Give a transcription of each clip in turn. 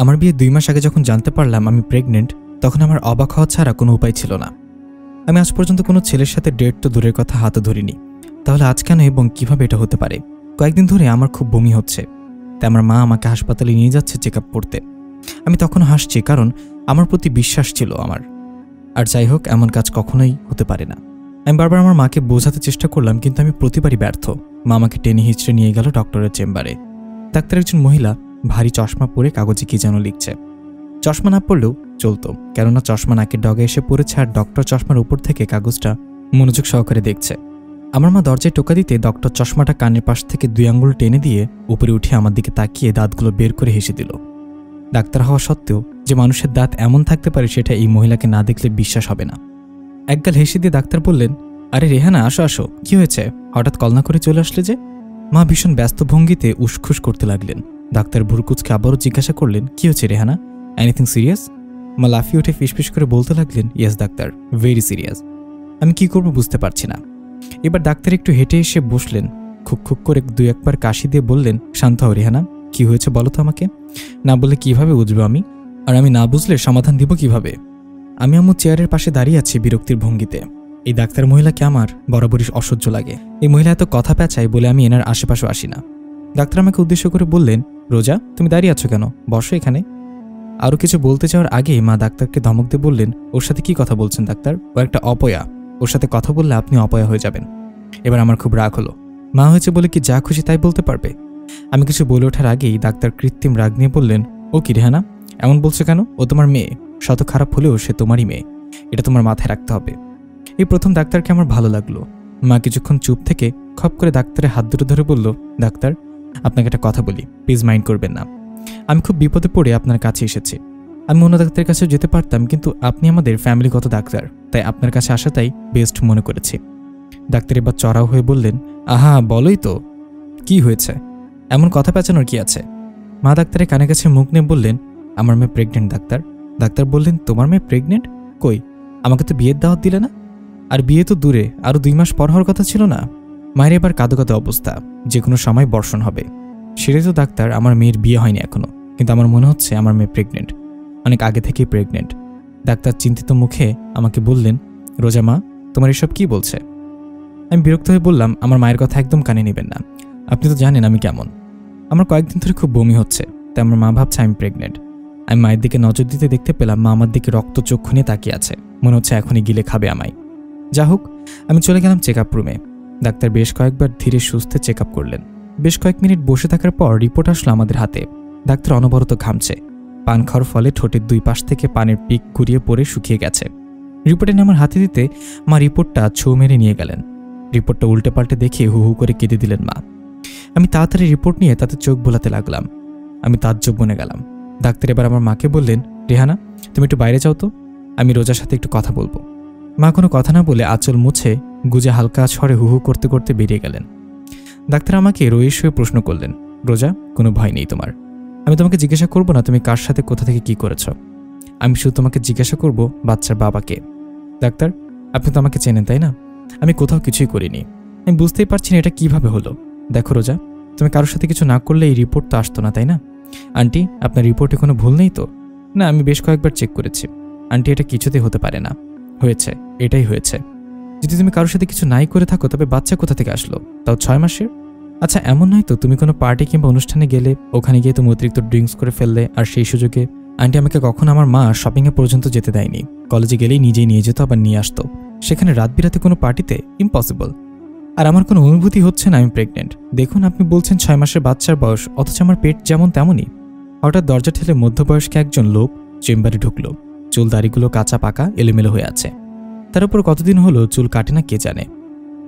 আমার বিয়ে 2 মাস আগে যখন জানতে পারলাম আমি প্রেগনেন্ট, তখন আমার অবাক হওয়া ছাড়া কোনো উপায় ছিল না। আমি আজ পর্যন্ত কোনো ছেলের সাথে ডেট তো দূরের কথা হাতও ধরিনি। তাহলে আজ কেন এবং কিভাবে এটা হতে পারে? কয়েকদিন ধরে আমার খুব বমি হচ্ছে, তাই আমার মা আমাকে হাসপাতালে নিয়ে যাচ্ছে চেক আপ করতে। আমি তখন হাসছি, কারণ আমার প্রতি বিশ্বাস ছিল আমার। আর যাই হোক, এমন কাজ কখনোই হতে পারে না। আমি বারবার আমার মাকে বোঝাতে চেষ্টা করলাম, কিন্তু আমি প্রতিবারই ব্যর্থ। মা আমাকে টেনে হিঁচড়ে নিয়ে গেল ডক্টরের চেম্বারে। ডাক্তার একজন মহিলা, ভারী চশমা পরে কাগজে কি যেন লিখছে। চশমা না পড়লেও চলতো, কেননা চশমা নাকের ডগে এসে পড়েছে, আর ডক্টর চশমার উপর থেকে কাগজটা মনোযোগ সহকারে দেখছে। আমার মা দরজায় টোকা দিতে ডক্টর চশমাটা কানের পাশ থেকে 2 আঙ্গুল টেনে দিয়ে উপরে উঠে আমার দিকে তাকিয়ে দাঁতগুলো বের করে হেসে দিল। ডাক্তার হওয়া সত্ত্বেও যে মানুষের দাঁত এমন থাকতে পারে সেটা এই মহিলাকে না দেখলে বিশ্বাস হবে না। একগাল হেসে দিয়ে ডাক্তার বললেন, আরে রেহানা, আসো আসো, কি হয়েছে? হঠাৎ কলনা করে চলে আসলে যে? মা ভীষণ ব্যস্ত ভঙ্গিতে উসখুস করতে লাগলেন। ডাক্তার ভুরকুচকে আবারও জিজ্ঞাসা করলেন, কি হয়েছে রেহানা? Anything serious? মা লাফিয়ে উঠে ফিসফিস করে বলতে লাগলেন, ইয়েস ডাক্তার, ভেরি সিরিয়াস। আমি কি করব বুঝতে পারছি না। এবার ডাক্তার একটু হেঁটে এসে বসলেন, খুক খুক করে 2 একবার কাশি দিয়ে বললেন, শান্ত হও রেহানা, কি হয়েছে বলো তো আমাকে। না বললে কিভাবে বুঝবো আমি? আর আমি না বুঝলে সমাধান দিব কিভাবে? আমি আম্মু চেয়ারের পাশে দাঁড়িয়ে আছি বিরক্তির ভঙ্গিতে। এই ডাক্তার মহিলাকে আমার বরাবরই অসহ্য লাগে। এই মহিলা এত কথা পেঁচায় বলে আমি এনার আশেপাশে আসি না। ডাক্তার আমাকে উদ্দেশ্য করে বললেন, রোজা, তুমি দাঁড়িয়ে আছো কেন? বসো এখানে। আরও কিছু বলতে যাওয়ার আগেই মা ডাক্তারকে ধমক দিয়ে বললেন, ওর সাথে কি কথা বলছেন ডাক্তার? ও একটা অপয়া, ওর সাথে কথা বললে আপনি অপয়া হয়ে যাবেন। এবার আমার খুব রাগ হলো। মা হয়েছে বলে কি যা খুশি তাই বলতে পারবে? আমি কিছু বলে ওঠার আগেই ডাক্তার কৃত্রিম রাগ নিয়ে বললেন, ও কি রেহানা, এমন বলছো কেন? ও তোমার মেয়ে, শত খারাপ হলেও সে তোমারই মেয়ে, এটা তোমার মাথায় রাখতে হবে। এই প্রথম ডাক্তারকে আমার ভালো লাগলো। মা কিছুক্ষণ চুপ থেকে খপ করে ডাক্তারের হাত দুটো ধরে বলল, ডাক্তার, আপনাকে একটা কথা বলি, প্লিজ মাইন্ড করবেন না। আমি খুব বিপদে পড়ে আপনার কাছে এসেছি। আমি অন্য ডাক্তারের কাছেও যেতে পারতাম, কিন্তু আপনি আমাদের ফ্যামিলিগত ডাক্তার, তাই আপনার কাছে আসাটাই বেস্ট মনে করেছি। ডাক্তার এবার চড়াও হয়ে বললেন, আহা বলোই তো, কি হয়েছে? এমন কথা পেঁচানোর কি আছে? মা ডাক্তারের কানে কাছে মুখ নিয়ে বললেন, আমার মেয়ে প্রেগনেন্ট ডাক্তার। ডাক্তার বললেন, তোমার মেয়ে প্রেগনেন্ট? কই, আমাকে তো বিয়ের দাওয়াত দিলে না? আর বিয়ে তো দূরে, আরও 2 মাস পর হওয়ার কথা ছিল না? মায়ের এবার কাঁদো কাঁদো অবস্থা, যে কোনো সময় বর্ষণ হবে। সেটাই তো ডাক্তার, আমার মেয়ের বিয়ে হয়নি এখনো, কিন্তু আমার মনে হচ্ছে আমার মেয়ে প্রেগনেন্ট, অনেক আগে থেকেই প্রেগনেন্ট। ডাক্তার চিন্তিত মুখে আমাকে বললেন, রোজা মা, তোমার এসব কি বলছে? আমি বিরক্ত হয়ে বললাম, আমার মায়ের কথা একদম কানে নেবেন না, আপনি তো জানেন আমি কেমন। আমার কয়েকদিন ধরে খুব বমি হচ্ছে, তাই আমার মা ভাবছে আমি প্রেগনেন্ট। আমি মায়ের দিকে নজর দিতে দেখতে পেলাম মা আমার দিকে রক্ত চক্ষু নিয়ে তাকিয়ে আছে, মনে হচ্ছে এখনই গিলে খাবে আমায়। যা হোক, আমি চলে গেলাম চেক আপ রুমে। ডাক্তার বেশ কয়েকবার ধীরে সুস্থে চেক আপ করলেন। বেশ কয়েক মিনিট বসে থাকার পর রিপোর্ট আসলো আমাদের হাতে। ডাক্তার অনবরত ঘামছে, পান খাওয়ার ফলে ঠোঁটের 2 পাশ থেকে পানের পিক ঘুরিয়ে পড়ে শুকিয়ে গেছে। রিপোর্টে আমার হাতে দিতে মা রিপোর্টটা ছৌ মেরে নিয়ে গেলেন। রিপোর্টটা উল্টে পাল্টে দেখে হু হু করে কেঁদে দিলেন মা। আমি তাড়াতাড়ি রিপোর্ট নিয়ে তাতে চোখ বোলাতে লাগলাম। আমি তাজ্জব বনে গেলাম। ডাক্তার এবার আমার মাকে বললেন, রেহানা, তুমি একটু বাইরে যাও তো, আমি রোজার সাথে একটু কথা বলবো। মা কোনো কথা না বলে আঁচল মুছে গুজে হালকা স্বরে হু হু করতে করতে বেরিয়ে গেলেন। ডাক্তার আমাকে রয়েস হয়ে প্রশ্ন করলেন, রোজা, কোনো ভয় নেই তোমার? আমি তোমাকে জিজ্ঞাসা করবো না তুমি কার সাথে কোথা থেকে কি করেছ, আমি শুধু তোমাকে জিজ্ঞাসা করব বাচ্চার বাবাকে। ডাক্তার, আপনি তো আমাকে চেনেন তাই না? আমি কোথাও কিছুই করিনি। আমি বুঝতেই পারছি না এটা কিভাবে হলো। দেখো রোজা, তুমি কারোর সাথে কিছু না করলে এই রিপোর্ট তো আসতো না, তাই না? আন্টি, আপনার রিপোর্টে কোনো ভুল নেই তো? না, আমি বেশ কয়েকবার চেক করেছি। আন্টি, এটা কিছুতেই হতে পারে না। হয়েছে, এটাই হয়েছে। যদি তুমি কারোর সাথে কিছু নাই করে থাকো, তবে বাচ্চা কোথা থেকে আসলো, তাও 6 মাসের? আচ্ছা, এমন নয় তো তুমি কোনো পার্টি কিংবা অনুষ্ঠানে গেলে, ওখানে গিয়ে তুমি অতিরিক্ত ড্রিঙ্কস করে ফেললে, আর সেই সুযোগে আন্টি আমাকে কখন আমার মা শপিংয়ে পর্যন্ত যেতে দেয়নি। কলেজে গেলেই নিজেই নিয়ে যেত, আবার নিয়ে আসতো। সেখানে রাত বিরাতে কোনো পার্টিতে? ইম্পসিবল। আর আমার কোনো অনুভূতি হচ্ছে না আমি প্রেগনেন্ট। দেখুন, আপনি বলছেন 6 মাসের বাচ্চার বয়স, অথচ আমার পেট যেমন তেমনই। হঠাৎ দরজা ঠেলে মধ্যবয়স্ক একজন লোক চেম্বারে ঢুকলো। চুল দাড়িগুলো কাঁচা পাকা এলোমেলো হয়ে আছে। তার উপর কতদিন হলো চুল কাটে না কে জানে।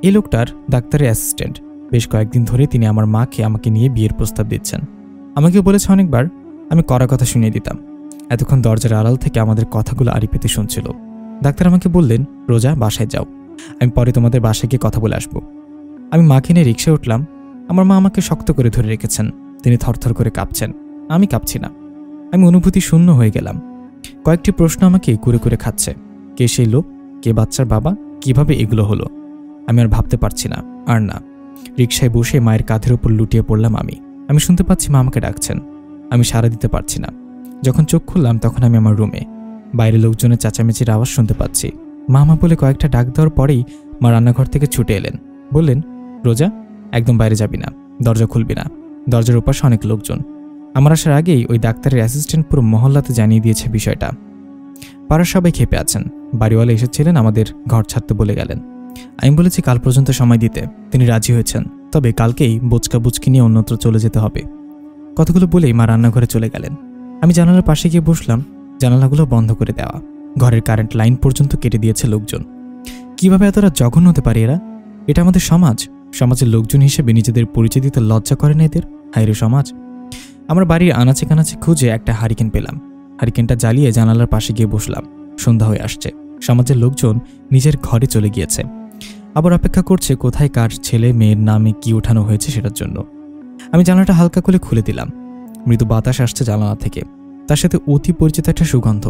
এই লোকটার ডাক্তারের অ্যাসিস্ট্যান্ট। বেশ কয়েকদিন ধরে তিনি আমার মাকে আমাকে নিয়ে বিয়ের প্রস্তাব দিচ্ছেন। আমাকে বলেছে অনেকবার, আমি কড়া কথা শুনিয়ে দিতাম। এতক্ষণ দরজার আড়াল থেকে আমাদের কথাগুলো আড়ি পেতে শুনছিল। ডাক্তার আমাকে বললেন, রোজা, বাসায় যাও, আমি পরে তোমাদের বাসায় গিয়ে কথা বলে আসবো। আমি মাকে নিয়ে রিক্সায় উঠলাম। আমার মা আমাকে শক্ত করে ধরে রেখেছেন। তিনি থরথর করে কাঁপছেন, আমি কাঁপছি না। আমি অনুভূতি শূন্য হয়ে গেলাম। কয়েকটি প্রশ্ন আমাকে কুরে কুরে খাচ্ছে। কে সেই লোক? কে বাচ্চার বাবা? কিভাবে এগুলো হলো? আমি আর ভাবতে পারছি না। আর না, রিক্সায় বসে মায়ের কাঁধের উপর লুটিয়ে পড়লাম আমি। শুনতে পাচ্ছি মা আমাকে ডাকছেন। আমি সাড়া দিতে পারছি না। যখন চোখ খুললাম তখন আমি আমার রুমে। বাইরে লোকজনের চেঁচামেচির আওয়াজ শুনতে পাচ্ছি। মা বলে কয়েকটা ডাক দেওয়ার পরেই মা রান্নাঘর থেকে ছুটে এলেন। বললেন, রোজা, একদম বাইরে যাবি না, দরজা খুলবি না, দরজার ওপাশে অনেক লোকজন। আমার আসার আগেই ওই ডাক্তারের অ্যাসিস্ট্যান্ট পুরো মহল্লাতে জানিয়ে দিয়েছে বিষয়টা। পাড়ার সবাই ক্ষেপে আছেন। বাড়িওয়ালা এসেছিলেন, আমাদের ঘর ছাড়তে বলে গেলেন। আমি বলেছি কাল পর্যন্ত সময় দিতে। তিনি রাজি হয়েছেন, তবে কালকেই বোচকা বুচকি নিয়ে অন্যত্র চলে যেতে হবে। কথাগুলো বলেই মা রান্নাঘরে চলে গেলেন। আমি জানালার পাশে গিয়ে বসলাম। জানালাগুলো বন্ধ করে দেওয়া, ঘরের কারেন্ট লাইন পর্যন্ত কেটে দিয়েছে লোকজন। কিভাবে এতটা জঘন্য হতে পারে এরা? এটা আমাদের সমাজ। সমাজের লোকজন হিসেবে নিজেদের পরিচয় দিতে লজ্জা করে না এদের? হায়রে সমাজ। আমার বাড়ির আনাচে কানাচে খুঁজে একটা হারিকেন পেলাম। হারিকেনটা জ্বালিয়ে জানালার পাশে গিয়ে বসলাম। সন্ধ্যা হয়ে আসছে। সমাজের লোকজন নিজের ঘরে চলে গিয়েছে। আবার অপেক্ষা করছে কোথায় কার ছেলে মেয়ের নামে কি ওঠানো হয়েছে সেটার জন্য। আমি জানালাটা হালকা করে খুলে দিলাম। মৃদু বাতাস আসছে জানালা থেকে, তার সাথে অতি পরিচিত একটা সুগন্ধ।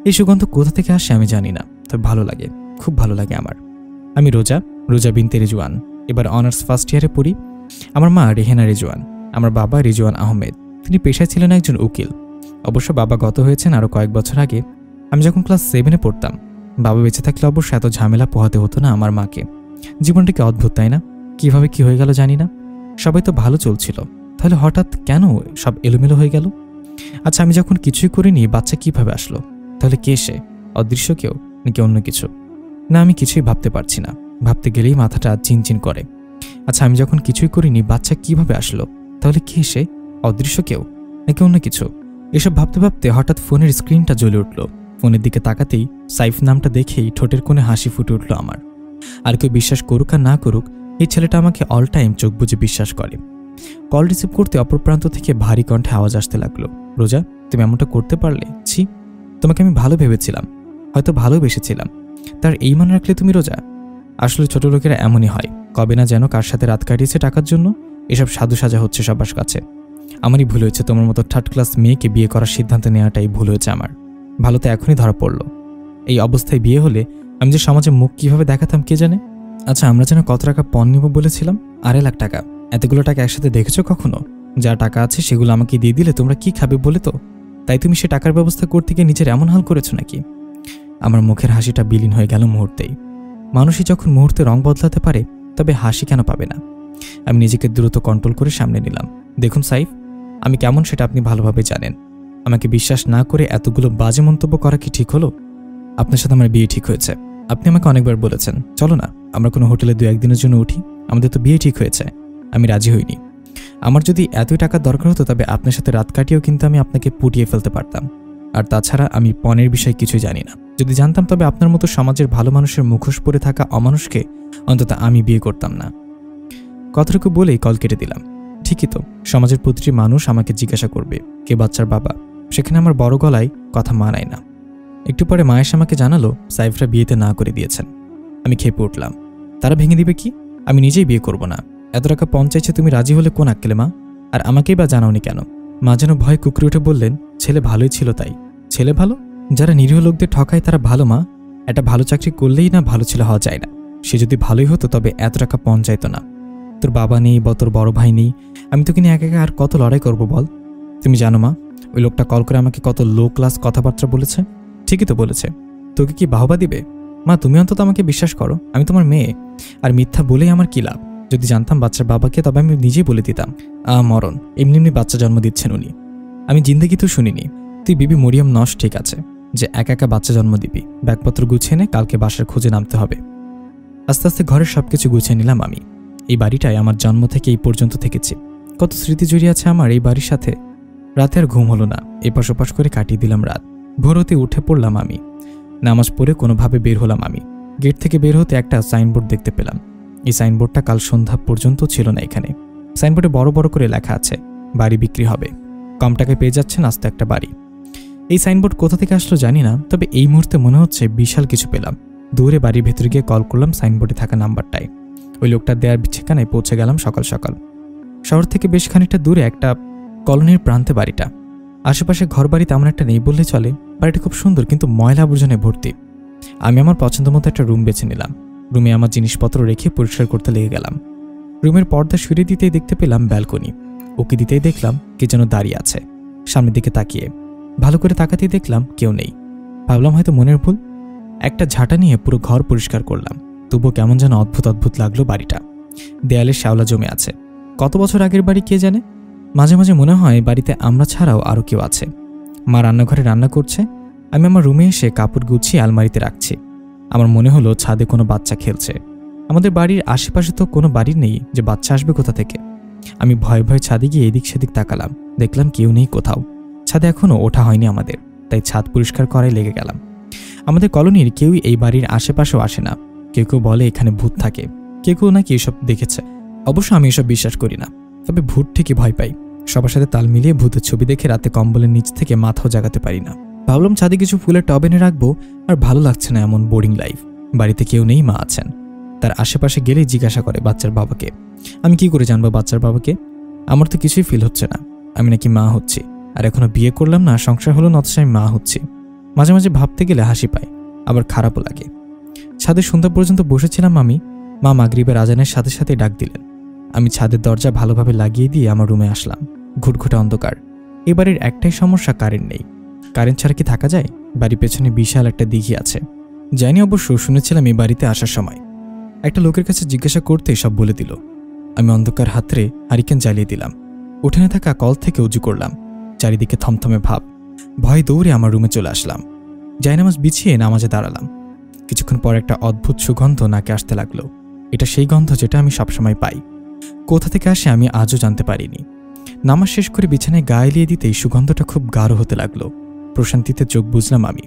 এই সুগন্ধ কোথা থেকে আসে আমি জানি না, তবে ভালো লাগে, খুব ভালো লাগে আমার। আমি রোজা বিনতে রিজওয়ান, এবার অনার্স ফার্স্ট ইয়ারে পড়ি। আমার মা রেহেনা রিজওয়ান, আমার বাবা রিজওয়ান আহমেদ। তিনি পেশায় ছিলেন একজন উকিল। অবশ্য বাবা গত হয়েছেন আরও কয়েক বছর আগে। আমি যখন ক্লাস 7-এ পড়তাম। বাবা বেঁচে থাকলে অবশ্য এত ঝামেলা পোহাতে হতো না আমার মাকে। জীবনটা কি অদ্ভুত, তাই না? কিভাবে কি হয়ে গেল জানি না। সবাই তো ভালো চলছিল, তাহলে হঠাৎ কেন সব এলোমেলো হয়ে গেল? আচ্ছা, আমি যখন কিছুই করিনি বাচ্চা কিভাবে আসলো? তাহলে কে সে? অদৃশ্য কেউ নাকি অন্য কিছু? না, আমি কিছুই ভাবতে পারছি না। ভাবতে গেলেই মাথাটা চিনচিন করে। আচ্ছা, আমি যখন কিছুই করিনি বাচ্চা কিভাবে আসলো? তাহলে কে সে? অদৃশ্য কেউ নাকি অন্য কিছু? এসব ভাবতে ভাবতে হঠাৎ ফোনের স্ক্রিনটা জ্বলে উঠল। ফোনের দিকে তাকাতেই সাইফ নামটা দেখেই ঠোঁটের কোণে হাসি ফুটে উঠল আমার। আর কেউ বিশ্বাস করুক আর না করুক, এই ছেলেটা আমাকে অল টাইম চোখ বুজে বিশ্বাস করে। কল রিসিভ করতে অপর প্রান্ত থেকে ভারী কণ্ঠে আওয়াজ আসতে লাগলো। রোজা, তুমি এমনটা করতে পারলে? ছি, তোমাকে আমি ভালো ভেবেছিলাম, হয়তো ভালোবেসেছিলাম, তার এই মনে রাখলে তুমি? রোজা, আসলে ছোট লোকেরা এমনই হয়। কবে না যেন কার সাথে রাত কাটিয়েছে টাকার জন্য। এসব সাধু সাজা হচ্ছে সবার কাছে। আমারই ভুল হয়েছে, তোমার মতো থার্ড ক্লাস মেয়েকে বিয়ে করার সিদ্ধান্ত নেওয়াটাই ভুল হয়েছে আমার। ভালো তো এখনই ধরা পড়লো। এই অবস্থায় বিয়ে হলে আমি যে সমাজে মুখ কিভাবে দেখাতাম কে জানে। আচ্ছা, আমরা যেন কত টাকা পণ নিব বলেছিলাম? 2.5 লাখ টাকা। এতগুলো টাকা একসাথে দেখেছো কখনো? যা টাকা আছে সেগুলো আমাকে দিয়ে দিলে তোমরা কি খাবে বলে তো? তাই তুমি সে টাকার ব্যবস্থা করতে গিয়ে নিজের এমন হাল করেছো নাকি? আমার মুখের হাসিটা বিলীন হয়ে গেল মুহূর্তেই। মানুষই যখন মুহূর্তে রং বদলাতে পারে, তবে হাসি কেন পাবে না? আমি নিজেকে দ্রুত কন্ট্রোল করে সামনে নিলাম। দেখুন সাইফ, আমি কেমন সেটা আপনি ভালোভাবে জানেন। আমাকে বিশ্বাস না করে এতগুলো বাজে মন্তব্য করা কি ঠিক হলো? আপনার সাথে আমার বিয়ে ঠিক হয়েছে। আপনি আমাকে অনেকবার বলেছেন, চলো না আমরা কোনো হোটেলে 2-1 দিনের জন্য উঠি, আমাদের তো বিয়ে ঠিক হয়েছে। আমি রাজি হইনি। আমার যদি এতই টাকার দরকার হতো তবে আপনার সাথে রাত কাটিয়েও কিন্তু আমি আপনাকে পুটিয়ে ফেলতে পারতাম। আর তাছাড়া আমি পণের বিষয়ে কিছুই জানি না। যদি জানতাম তবে আপনার মতো সমাজের ভালো মানুষের মুখোশ পরে থাকা অমানুষকে অন্তত আমি বিয়ে করতাম না। কথাটুকু বলেই কল কেটে দিলাম। ঠিকই তো, সমাজের প্রতিটি মানুষ আমাকে জিজ্ঞাসা করবে কে বাচ্চার বাবা। সেখানে আমার বড় গলায় কথা মানায় না। একটু পরে মা এসে আমাকে জানালো সাইফরা বিয়েতে না করে দিয়েছেন। আমি খেপে উঠলাম। তারা ভেঙে দিবে কি? আমি নিজেই বিয়ে করব না। এত টাকা পণ চাইছে, তুমি রাজি হলে কোন আক্কেলে মা? আর আমাকেই বা জানাওনি কেন? মা যেন ভয় কুকরে উঠে বললেন, ছেলে ভালোই ছিল তাই। ছেলে ভালো? যারা নিরীহ লোকদের ঠকায় তারা ভালো মা। একটা ভালো চাকরি করলেই না ভালো ছেলে হওয়া যায় না। সে যদি ভালোই হতো তবে এত টাকা পণ চাইতো না। তোর বাবা নেই বা তোর বড় ভাই নেই, আমি তোকে নিয়ে একা একা আর কত লড়াই করবো বল? তুমি জানো মা, ওই লোকটা কল করে আমাকে কত লো ক্লাস কথাবার্তা বলেছে। ঠিকই তো বলেছে। তোকে কি বাহবা দিবে? মা, তুমি অন্তত আমাকে বিশ্বাস করো, আমি তোমার মেয়ে। আর মিথ্যা বলেই আমার কি লাভ? যদি জানতাম বাচ্চার বাবাকে তবে আমি নিজেই বলে দিতাম। মরণ, এমনি এমনি বাচ্চা জন্ম দিচ্ছেন উনি। আমি জিন্দেগিতেও শুনিনি তুই বিবি মরিয়ম নস, ঠিক আছে, যে একা একা বাচ্চা জন্ম দিবি। ব্যাগপত্র গুছিয়ে নে, কালকে বাসার খোঁজে নামতে হবে। আস্তে আস্তে ঘরের সবকিছু গুছিয়ে নিলাম আমি। এই বাড়িটায় আমার জন্ম থেকে এই পর্যন্ত থেকেছি। কত স্মৃতি জড়িয়ে আছে আমার এই বাড়ির সাথে। রাতে আর ঘুম হলো না, এপাশ ওপাশ করে কাটিয়ে দিলাম রাত। ভোর হতে উঠে পড়লাম আমি। নামাজ পড়ে কোনোভাবে বের হলাম আমি। গেট থেকে বের হতে একটা সাইনবোর্ড দেখতে পেলাম। এই সাইনবোর্ডটা কাল সন্ধ্যা পর্যন্ত ছিল না এখানে। সাইনবোর্ডে বড় বড় করে লেখা আছে বাড়ি বিক্রি হবে, কম টাকায় পেয়ে যাচ্ছেন আস্তে একটা বাড়ি। এই সাইনবোর্ড কোথা থেকে আসলো জানি না, তবে এই মুহূর্তে মনে হচ্ছে বিশাল কিছু পেলাম। দূরে বাড়ির ভেতরে গিয়ে কল করলাম সাইনবোর্ডে থাকা নাম্বারটায়। ওই লোকটা দেয়ার ঠিকানায় পৌঁছে গেলাম সকাল সকাল। শহর থেকে বেশ খানিকটা দূরে একটা কলোনির প্রান্তে বাড়িটা। আশেপাশে ঘর বাড়ি তেমন একটা নেই বললে চলে। বাড়িটা খুব সুন্দর, কিন্তু ময়লা আবর্জনায় ভর্তি। আমি আমার পছন্দ মতো একটা রুম বেছে নিলাম। রুমে আমার জিনিসপত্র রেখে পরিষ্কার করতে লেগে গেলাম। রুমের পর্দা সরিয়ে দিতেই দেখতে পেলাম ব্যালকনি। ওকে দিতেই দেখলাম কে যেন দাঁড়িয়ে আছে সামনের দিকে তাকিয়ে। ভালো করে তাকাতেই দেখলাম কেউ নেই। ভাবলাম হয়তো মনের ভুল। একটা ঝাঁটা নিয়ে পুরো ঘর পরিষ্কার করলাম, তবুও কেমন যেন অদ্ভুত অদ্ভুত লাগলো বাড়িটা। দেয়ালে শ্যাওলা জমে আছে, কত বছর আগের বাড়ি কে জানে। মাঝে মাঝে মনে হয় বাড়িতে আমরা ছাড়াও আরও কেউ আছে। মা রান্নাঘরে রান্না করছে, আমি আমার রুমে এসে কাপড় গুছিয়ে আলমারিতে রাখছি। আমার মনে হলো ছাদে কোনো বাচ্চা খেলছে। আমাদের বাড়ির আশেপাশে তো কোনো বাড়ি নেই যে বাচ্চা আসবে কোথা থেকে। আমি ভয়ে ভয়ে ছাদে গিয়ে এদিক সেদিক তাকালাম, দেখলাম কেউ নেই কোথাও। ছাদে এখনও ওঠা হয়নি আমাদের, তাই ছাদ পরিষ্কার করাই লেগে গেলাম। আমাদের কলোনির কেউই এই বাড়ির আশেপাশেও আসে না। কেউ কেউ বলে এখানে ভূত থাকে, কেউ কেউ নাকি এসব দেখেছে। অবশ্য আমি এসব বিশ্বাস করি না, তবে ভূত ঠিকই ভয় পাই। সবার সাথে তাল মিলিয়ে ভূতের ছবি দেখে রাতে কম্বলের নিচ থেকে মাথাও জাগাতে পারি না। ভাবলাম ছাদে কিছু ফুলের টব এনে রাখবো, আর ভালো লাগছে না এমন বোরিং লাইফ। বাড়িতে কেউ নেই, মা আছেন। তার আশেপাশে গেলেই জিজ্ঞাসা করে বাচ্চার বাবাকে। আমি কি করে জানবো বাচ্চার বাবাকে? আমার তো কিছুই ফিল হচ্ছে না আমি নাকি মা হচ্ছি। আর এখনো বিয়ে করলাম না, সংসার হলো না, অথচ আমি মা হচ্ছি। মাঝে মাঝে ভাবতে গেলে হাসি পায়, আবার খারাপও লাগে। ছাদে সন্ধ্যা পর্যন্ত বসেছিলাম আমি। মা মাগরিবের আজানের সাথে সাথে ডাক দিলেন। আমি ছাদের দরজা ভালোভাবে লাগিয়ে দিয়ে আমার রুমে আসলাম। ঘুটঘুটে অন্ধকার। এই বাড়ির একটাই সমস্যা, কারেন্ট নেই। কারেন্ট ছাড়া কি থাকা যায়? বাড়ির পেছনে বিশাল একটা দিঘি আছে। যাইনি অবশ্য, শুনেছিলাম এই বাড়িতে আসার সময়। একটা লোকের কাছে জিজ্ঞাসা করতেই সব বলে দিল। আমি অন্ধকার হাতরে হারিকেন জ্বালিয়ে দিলাম। উঠানে থাকা কল থেকে উজু করলাম। চারিদিকে থমথমে ভাব। ভয়ে দৌড়ে আমার রুমে চলে আসলাম। জায়নামাজ বিছিয়ে নামাজে দাঁড়ালাম। কিছুক্ষণ পর একটা অদ্ভুত সুগন্ধ নাকে আসতে লাগলো। এটা সেই গন্ধ যেটা আমি সবসময় পাই। কোথা থেকে আসে আমি আজও জানতে পারিনি। নামাজ শেষ করে বিছানায় গা এলিয়ে দিতেই সুগন্ধটা খুব গাঢ় হতে লাগলো। প্রশান্তিতে চোখ বুঝলাম আমি।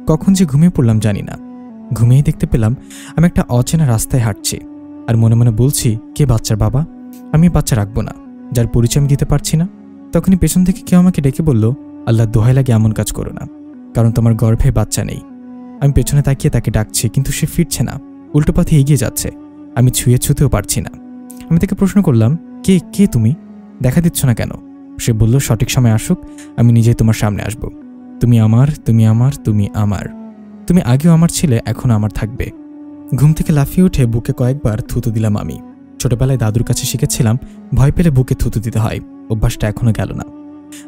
কখন যে ঘুমিয়ে পড়লাম জানি না। ঘুমিয়ে দেখতে পেলাম আমি একটা অচেনা রাস্তায় হাঁটছি, আর মনে মনে বলছি, কে বাচ্চার বাবা? আমি বাচ্চা রাখবো না, যার পরিচয় আমি দিতে পারছি না। তখনই পেছন থেকে কেউ আমাকে ডেকে বলল, আল্লাহ দোহাই লাগে এমন কাজ করো না, কারণ তোমার গর্ভে বাচ্চা নেই। আমি পেছনে তাকিয়ে তাকে ডাকছি, কিন্তু সে ফিরছে না, উল্টো পথে এগিয়ে যাচ্ছে। আমি ছুঁতেও পারছি না। আমি তাকে প্রশ্ন করলাম, কে কে তুমি? দেখা দিচ্ছ না কেন? সে বলল, সঠিক সময় আসুক, আমি নিজেই তোমার সামনে আসব। তুমি আমার, তুমি আমার, তুমি আমার। তুমি আগেও আমার ছিলে, এখনও আমার থাকবে। ঘুম থেকে লাফিয়ে উঠে বুকে কয়েকবার থুতু দিলাম আমি। ছোটবেলায় দাদুর কাছে শিখেছিলাম ভয় পেলে বুকে থুতু দিতে হয়। অভ্যাসটা এখনও গেল না।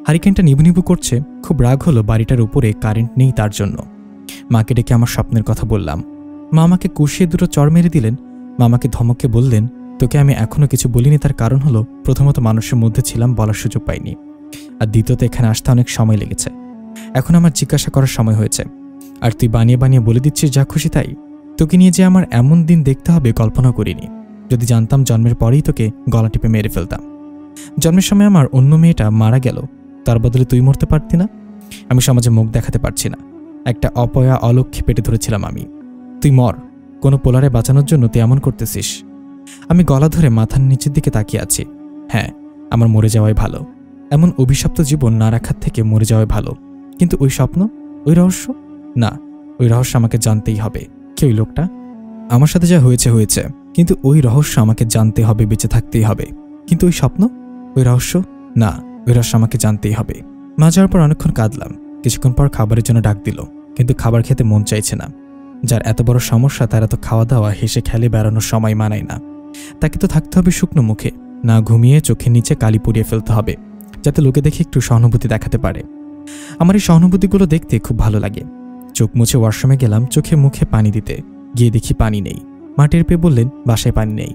হারিকেনটা নিবু নিবু করছে। খুব রাগ হলো বাড়িটার উপরে কারেন্ট নেই তার জন্য। মাকে ডেকে আমার স্বপ্নের কথা বললাম। মা আমাকে কষিয়ে দুটো চড় মেরে দিলেন। মামাকে ধমকে বললেন, তোকে আমি এখনো কিছু বলিনি, তার কারণ হলো প্রথমত মানুষের মধ্যে ছিলাম, বলার সুযোগ পাইনি, আর দ্বিতীয়ত এখানে আসতে অনেক সময় লেগেছে। এখন আমার জিজ্ঞাসা করার সময় হয়েছে, আর তুই বানিয়ে বানিয়ে বলে দিচ্ছিস যা খুশি তাই। তোকে নিয়ে যে আমার এমন দিন দেখতে হবে কল্পনা করিনি। যদি জানতাম জন্মের পরেই তোকে গলা টিপে মেরে ফেলতাম। জন্মের সময় আমার অন্য মেয়েটা মারা গেল, তার বদলে তুই মরতে পারতি না? আমি সমাজে মুখ দেখাতে পারছি না, একটা অপয়া অলক্ষ্যে পেটে ধরেছিলাম আমি। তুই মর, কোনো পোলারে বাঁচানোর জন্য তুই এমন করতেছিস। আমি গলা ধরে মাথার নিচের দিকে তাকিয়ে আছি। হ্যাঁ, আমার মরে যাওয়াই ভালো। এমন অভিশপ্ত জীবন না রাখার থেকে মরে যাওয়াই ভালো। কিন্তু ওই স্বপ্ন, ওই রহস্য, না, ওই রহস্য আমাকে জানতেই হবে। কে ওই লোকটা? আমার সাথে যা হয়েছে হয়েছে, কিন্তু ওই রহস্য আমাকে জানতে হবে, বেঁচে থাকতেই হবে। কিন্তু ওই স্বপ্ন, ওই রহস্য, না, ওই রহস্য আমাকে জানতেই হবে। মা যাওয়ার পর অনেকক্ষণ কাঁদলাম। কিছুক্ষণ পর খাবারের জন্য ডাক দিল, কিন্তু খাবার খেতে মন চাইছে না। যার এত বড় সমস্যা তার এত খাওয়া দাওয়া, হেসে খেলে বেড়ানোর সময় মানায় না। তাকে তো থাকতে হবে শুকনো মুখে, না ঘুমিয়ে চোখের নিচে কালি পুড়িয়ে ফেলতে হবে, যাতে লোকে দেখে একটু সহানুভূতি দেখাতে পারে। আমার এই সহানুভূতিগুলো দেখতে খুব ভালো লাগে। চোখ মুছে ওয়াশরুমে গেলাম চোখে মুখে পানি দিতে। গিয়ে দেখি পানি নেই। মা টের পেয়ে বললেন, বাসায় পানি নেই,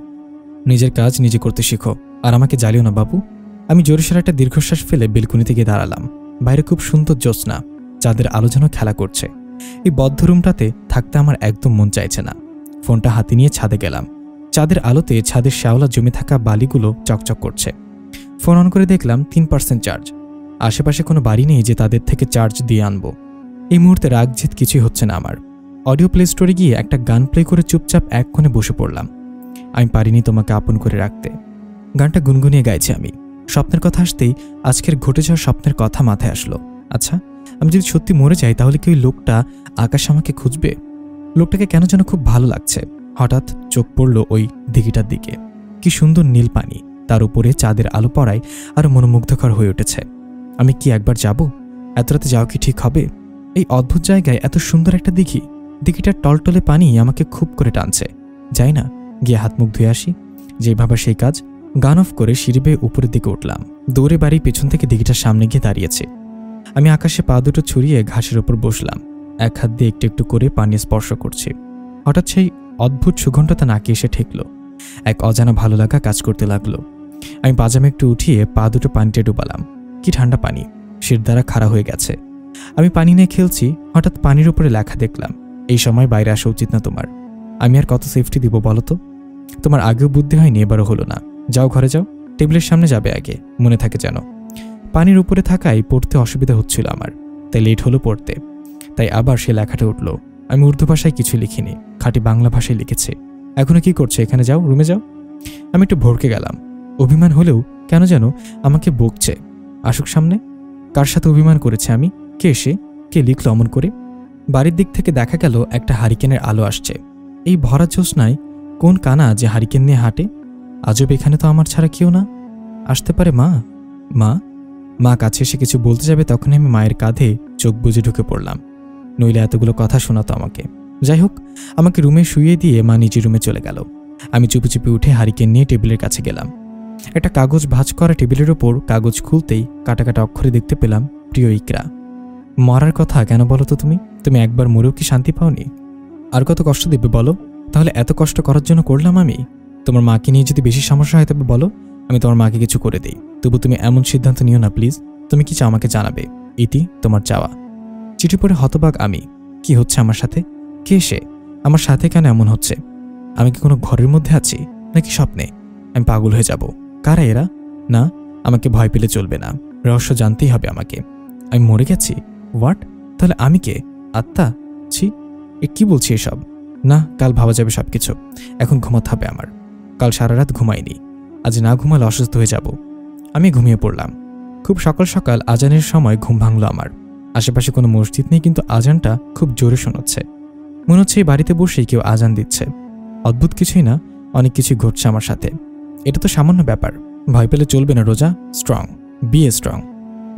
নিজের কাজ নিজে করতে শিখো, আর আমাকে জ্বালিও না বাবু। আমি জোরেশোরে একটা দীর্ঘশ্বাস ফেলে বেলকুনিতে গিয়ে দাঁড়ালাম। বাইরে খুব সুন্দর জ্যোৎস্না, চাঁদের আলো যেন খেলা করছে। এই বদ্ধ রুমটাতে থাকতে আমার একদম মন চাইছে না। ফোনটা হাতে নিয়ে ছাদে গেলাম। চাঁদের আলোতে ছাদের শ্যাওলা জমে থাকা বালিগুলো চকচক করছে। ফোন অন করে দেখলাম 3% চার্জ। আশেপাশে কোনো বাড়ি নেই যে তাদের থেকে চার্জ দিয়ে আনবো। এই মুহূর্তে রাগ জিত কিছুই হচ্ছে না আমার। অডিও প্লে স্টোরে গিয়ে একটা গান প্লে করে চুপচাপ এক কোণে বসে পড়লাম। আমি পারিনি তোমাকে আপন করে রাখতে। গানটা গুনগুনিয়ে গাইছি আমি। স্বপ্নের কথা আসতেই আজকের ঘটে যাওয়া স্বপ্নের কথা মাথায় আসলো। আচ্ছা, আমি যদি সত্যি মরে যাই তাহলে কি ওই লোকটা আকাশ আমাকে খুঁজবে? লোকটাকে কেন যেন খুব ভালো লাগছে। হঠাৎ চোখ পড়ল ওই দিঘিটার দিকে। কি সুন্দর নীল পানি, তার উপরে চাঁদের আলো পড়ায় আরো মনোমুগ্ধকর হয়ে উঠেছে। আমি কি একবার যাব? এত রাতে যাওয়া কি ঠিক হবে? এই অদ্ভুত জায়গায় এত সুন্দর একটা দিঘি, দিঘিটার টলটলে পানি আমাকে খুব করে টানছে। যাই না, গিয়ে হাত মুখ ধুয়ে আসি। যেভাবে সেই কাজ। গান অফ করে সিঁড়ি বেয়ে উপরের দিকে উঠলাম। দৌড়ে বাড়ি পেছন থেকে দিঘিটার সামনে গিয়ে দাঁড়িয়েছে। আমি আকাশে পা দুটো ছড়িয়ে ঘাসের ওপর বসলাম। এক হাত দিয়ে একটু একটু করে পানি স্পর্শ করছি। হঠাৎ সেই অদ্ভুত সুগন্ধটা নাকে এসে ঠেকল। এক অজানা ভালো লাগা কাজ করতে লাগলো। আমি পাজামা একটু উঠিয়ে পা দুটো পানিতে ডুবালাম। কি ঠান্ডা পানি, শির দ্বারা খাড়া হয়ে গেছে। আমি পানি নিয়ে খেলছি, হঠাৎ পানির উপরে লেখা দেখলাম, এই সময় বাইরে আসা উচিত না তোমার। আমি আর কত সেফটি দিব বলো তো? তোমার আগেও বুদ্ধি হয়নি, এবারও হলো না। যাও ঘরে যাও, টেবিলের সামনে যাবে আগে, মনে থাকে যেন। পানির উপরে থাকায় পড়তে অসুবিধা হচ্ছিল আমার, তাই লেট হলো পড়তে। তাই আবার সে লেখাটা উঠল। আমি উর্দু ভাষায় কিছু লিখিনি, খাঁটি বাংলা ভাষায় লিখেছে। এখনো কি করছে? এখানে যাও, রুমে যাও। আমি একটু ভড়কে গেলাম। অভিমান হলেও কেন যেন আমাকে বকছে। আসুক সামনে। কার সাথে অভিমান করেছে আমি? কে সে? কে লিখল অমন করে? বাড়ির দিক থেকে দেখা গেল একটা হারিকেনের আলো আসছে। এই ভরা জ্যোৎস্নায় কোন কানা যে হারিকেন নিয়ে হাঁটে? আজব, এখানে তো আমার ছাড়া কেউ না। আসতে পারে মা? মা মা কাছে এসে কিছু বলতে যাবে, তখনই আমি মায়ের কাঁধে চোখ বুজে ঢুকে পড়লাম। নইলে এতগুলো কথা শোনাতো আমাকে। যাই হোক, আমাকে রুমে শুইয়ে দিয়ে মা নিজের রুমে চলে গেল। আমি চুপি চুপি উঠে হারিকেন নিয়ে টেবিলের কাছে গেলাম। একটা কাগজ ভাঁজ করা টেবিলের ওপর কাগজ খুলতেই কাটা কাটা অক্ষরে দেখতে পেলাম, প্রিয় ইকরা। মরার কথা কেন বলো তো? তুমি একবার মরেও কি শান্তি পাওনি? আর কত কষ্ট দেবে বলো? তাহলে এত কষ্ট করার জন্য করলাম আমি? তোমার মাকে নিয়ে যদি বেশি সমস্যা হয় তবে বলো, আমি তোমার মাকে কিছু করে দিই। তবু তুমি এমন সিদ্ধান্ত নিও না প্লিজ। তুমি কি চাও আমাকে জানাবে। ইতি, তোমার চাওয়া। চিঠি পড়ে হতবাক আমি। কি হচ্ছে আমার সাথে? কে সে? আমার সাথে কেন এমন হচ্ছে? আমি কি কোনো ঘরের মধ্যে আছি নাকি স্বপ্নে? আমি পাগল হয়ে যাব। কারা এরা? না, আমাকে ভয় পেলে চলবে না। রহস্য জানতেই হবে আমাকে। আমি মরে গেছি? হোয়াট? তাহলে আমি কে? আত্মা? ছি, এ কি বলছি এসব? না, কাল ভাবা যাবে সবকিছু। এখন ঘুমাতে হবে আমার। কাল সারা রাত ঘুমাইনি। আজ না ঘুমালে অসুস্থ হয়ে যাব। আমি ঘুমিয়ে পড়লাম। খুব সকাল সকাল আজানের সময় ঘুম ভাঙল আমার। আশেপাশে কোনো মসজিদ নেই, কিন্তু আজানটা খুব জোরে শোনাচ্ছে। মনে হচ্ছে এই বাড়িতে বসেই কেউ আজান দিচ্ছে। অদ্ভুত কিছুই না, অনেক কিছুই ঘটছে আমার সাথে। এটা তো সামান্য ব্যাপার। ভয় পেলে চলবে না রোজা। Strong, be a strong.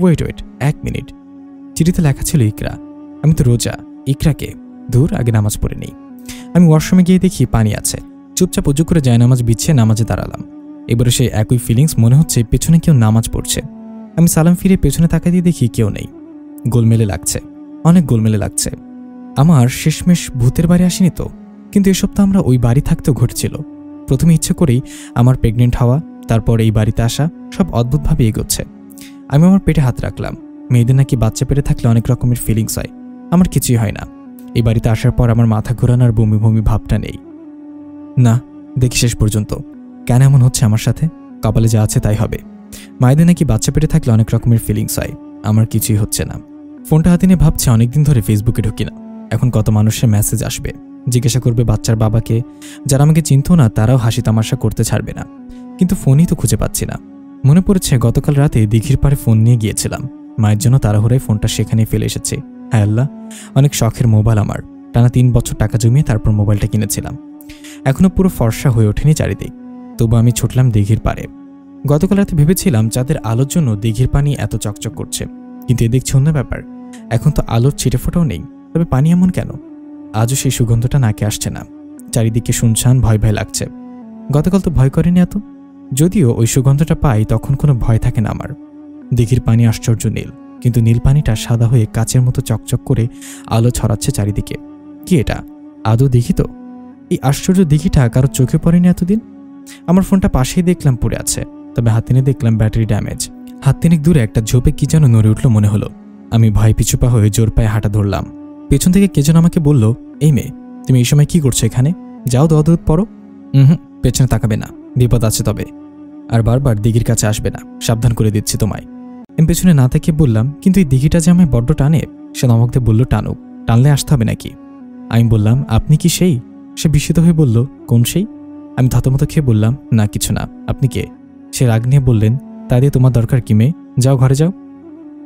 Wait, 1 minute. চিঠিতে লেখা ছিল ইকরা। আমি তো রোজা। ইকরাকে? দূর, আগে নামাজ পড়ে নেই। আমি ওয়াশরুমে গিয়ে দেখি পানি আছে। চুপচাপ উজু করে যায় নামাজ বিছিয়ে নামাজে দাঁড়ালাম। এবারে সেই একই ফিলিংস, মনে হচ্ছে পেছনে কেউ নামাজ পড়ছে। আমি সালাম ফিরে পেছনে তাকাই দিয়ে দেখি কেউ নেই। গোলমেলে লাগছে, অনেক গোলমেলে লাগছে। আমার শেষমেশ ভূতের বাড়ি আসেনি তো? কিন্তু এসব তো আমরা ওই বাড়ি থাকতেও ঘটছিল। প্রথমে ইচ্ছে করেই আমার প্রেগনেন্ট হওয়া, তারপর এই বাড়িতে আসা, সব অদ্ভুতভাবে এগোচ্ছে। আমি আমার পেটে হাত রাখলাম। মেয়েদের নাকি বাচ্চা পেটে থাকলে অনেক রকমের ফিলিংস হয়। আমার কিছুই হয় না। এই বাড়িতে আসার পর আমার মাথা ঘোরানোর বমি বমি ভাবটা নেই। না, দেখি শেষ পর্যন্ত কেন এমন হচ্ছে আমার সাথে। কপালে যা আছে তাই হবে। মায়েদের নাকি বাচ্চা পেটে থাকলে অনেক রকমের ফিলিংস হয়। আমার কিছুই হচ্ছে না। ফোনটা হাতে নিয়ে ভাবছি, অনেকদিন ধরে ফেসবুকে ঢুকি না। এখন কত মানুষের মেসেজ আসবে, জিজ্ঞাসা করবে বাচ্চার বাবাকে। যারা আমাকে চিনত না তারাও হাসি তামাশা করতে ছাড়বে না। কিন্তু ফোনই তো খুঁজে পাচ্ছি না। মনে পড়েছে গতকাল রাতে দিঘির পাড়ে ফোন নিয়ে গিয়েছিলাম। মায়ের জন্য তাড়াহুড়ায় ফোনটা সেখানেই ফেলে এসেছি। হ্যাঁ আল্লাহ, অনেক শখের মোবাইল আমার। টানা 3 বছর টাকা জমিয়ে তারপর মোবাইলটা কিনেছিলাম। এখনো পুরো ফর্সা হয়ে ওঠেনি চারিদিক, তবু আমি ছুটলাম দিঘির পাড়ে। গতকাল রাতে ভেবেছিলাম চাঁদের আলোর জন্য দিঘির পানি এত চকচক করছে, কিন্তু এ দেখছি অন্য ব্যাপার। এখন তো আলোর ছিটে ফোটাও নেই, তবে পানি এমন কেন? আজও সেই সুগন্ধটা নাকে আসছে না। চারিদিকে শুনশান, ভয় ভয় লাগছে। গতকাল তো ভয় করেনি এত। যদিও ওই সুগন্ধটা পাই তখন কোনো ভয় থাকে না আমার। দিঘির পানি আশ্চর্য নীল, কিন্তু নীল পানিটা সাদা হয়ে কাচের মতো চকচক করে আলো ছড়াচ্ছে চারিদিকে। কি এটা আদৌ দিঘি তো? এই আশ্চর্য দিঘিটা কারো চোখে পড়েনি এতদিন। আমার ফোনটা পাশেই দেখলাম পড়ে আছে, তবে হাত টেনে দেখলাম ব্যাটারি ড্যামেজ। হাত তিনেক দূরে একটা ঝোপে কি যেন নড়ে উঠল মনে হলো। আমি ভয় পিছু পা হয়ে জোর পায়ে হাঁটা ধরলাম। পেছন থেকে কে যেন আমাকে বলল, এই মেয়ে, তুমি এই সময় কি করছো এখানে? যাও দোয়া দূর পড়ো। পেছনে তাকাবে না, বিপদ আছে তবে। আর বারবার দিঘির কাছে আসবে না, সাবধান করে দিচ্ছি তোমায়। আমি পেছনে না তাকিয়ে বললাম, কিন্তু এই দিঘিটা যে আমায় বড্ড টানে। সে নমকতে বলল, টানুক, টানলে আসতে হবে নাকি? আমি বললাম, আপনি কি সেই? সে বিস্মিত হয়ে বলল, কোন সেই? আমি থতমত খেয়ে বললাম, না কিছু না, আপনি কে? সে রাগ নিয়ে বললেন, তা দিয়ে তোমার দরকার কি মেয়ে? যাও ঘরে যাও।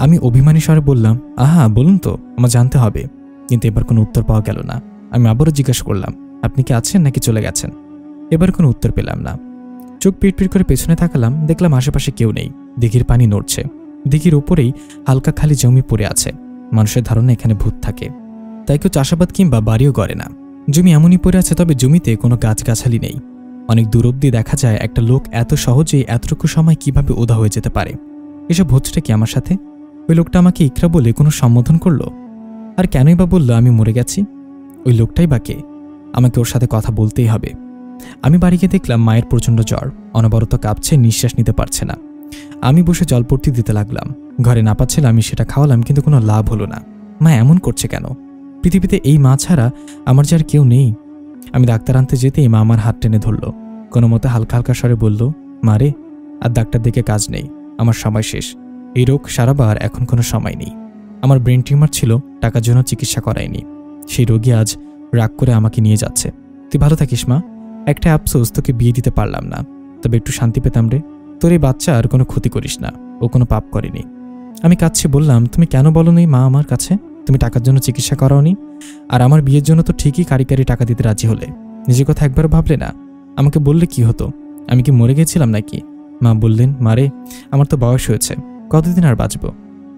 আমি অভিমানী স্বরে বললাম, আহা বলুন তো, আমার জানতে হবে। কিন্তু এবার কোনো উত্তর পাওয়া গেল না। আমি আবারও জিজ্ঞাসা করলাম, আপনি কি আছেন নাকি চলে গেছেন? এবার কোনো উত্তর পেলাম না। চোখ পিট করে পেছনে তাকালাম, দেখলাম আশেপাশে কেউ নেই। দিঘির পানি নড়ছে। দিঘির ওপরেই হালকা খালি জমি পড়ে আছে। মানুষের ধারণা এখানে ভূত থাকে, তাই কেউ চাষাবাদ কিংবা বাড়িও করে না। জমি এমনই পড়ে আছে, তবে জমিতে কোনো গাছগাছালি নেই। অনেক দূর অব্দি দেখা যায় একটা লোক এত সহজেই এতটুকু সময় কিভাবে উদা হয়ে যেতে পারে। এসব হচ্ছেটা কি আমার সাথে? ওই লোকটা আমাকে ইকরা বলে কোনো সম্বোধন করলো? আর কেনই বা বলল আমি মরে গেছি? ওই লোকটাই বা কে? আমাকে ওর সাথে কথা বলতেই হবে। আমি বাড়ি গিয়ে দেখলাম মায়ের প্রচণ্ড জ্বর, অনবরত কাঁপছে, নিঃশ্বাস নিতে পারছে না। আমি বসে জলপট্টি দিতে লাগলাম। ঘরে না পাচ্ছিল, আমি সেটা খাওয়ালাম, কিন্তু কোনো লাভ হলো না। মা এমন করছে কেন? পৃথিবীতে এই মা ছাড়া আমার যে আর কেউ নেই। আমি ডাক্তার আনতে যেতেই মা আমার হাত টেনে ধরল। কোনো মতে হালকা হালকা স্বরে বলল, মারে, আর ডাক্তার দেখে কাজ নেই, আমার সময় শেষ। এই রোগ সারাবার এখন কোনো সময় নেই। আমার ব্রেন টিউমার ছিল, টাকার জন্য চিকিৎসা করায়নি। সেই রোগী আজ রাগ করে আমাকে নিয়ে যাচ্ছে। তুই ভালো থাকিস মা, একটা আফসোস, তোকে বিয়ে দিতে পারলাম না, তবে একটু শান্তি পেতাম রে। তোর এই বাচ্চা আর কোনো ক্ষতি করিস না, ও কোনো পাপ করেনি। আমি কাঁদছি বললাম, তুমি কেন বলো নি মা আমার কাছে তুমি টাকার জন্য চিকিৎসা করাওনি? আর আমার বিয়ের জন্য তো ঠিকই কারি টাকা দিতে রাজি হলে, নিজের কথা একবারও ভাবলে না? আমাকে বললে কি হতো? আমি কি মরে গেছিলাম নাকি? মা বললেন, মারে, আমার তো বয়স হয়েছে, কতদিন আর বাঁচবো?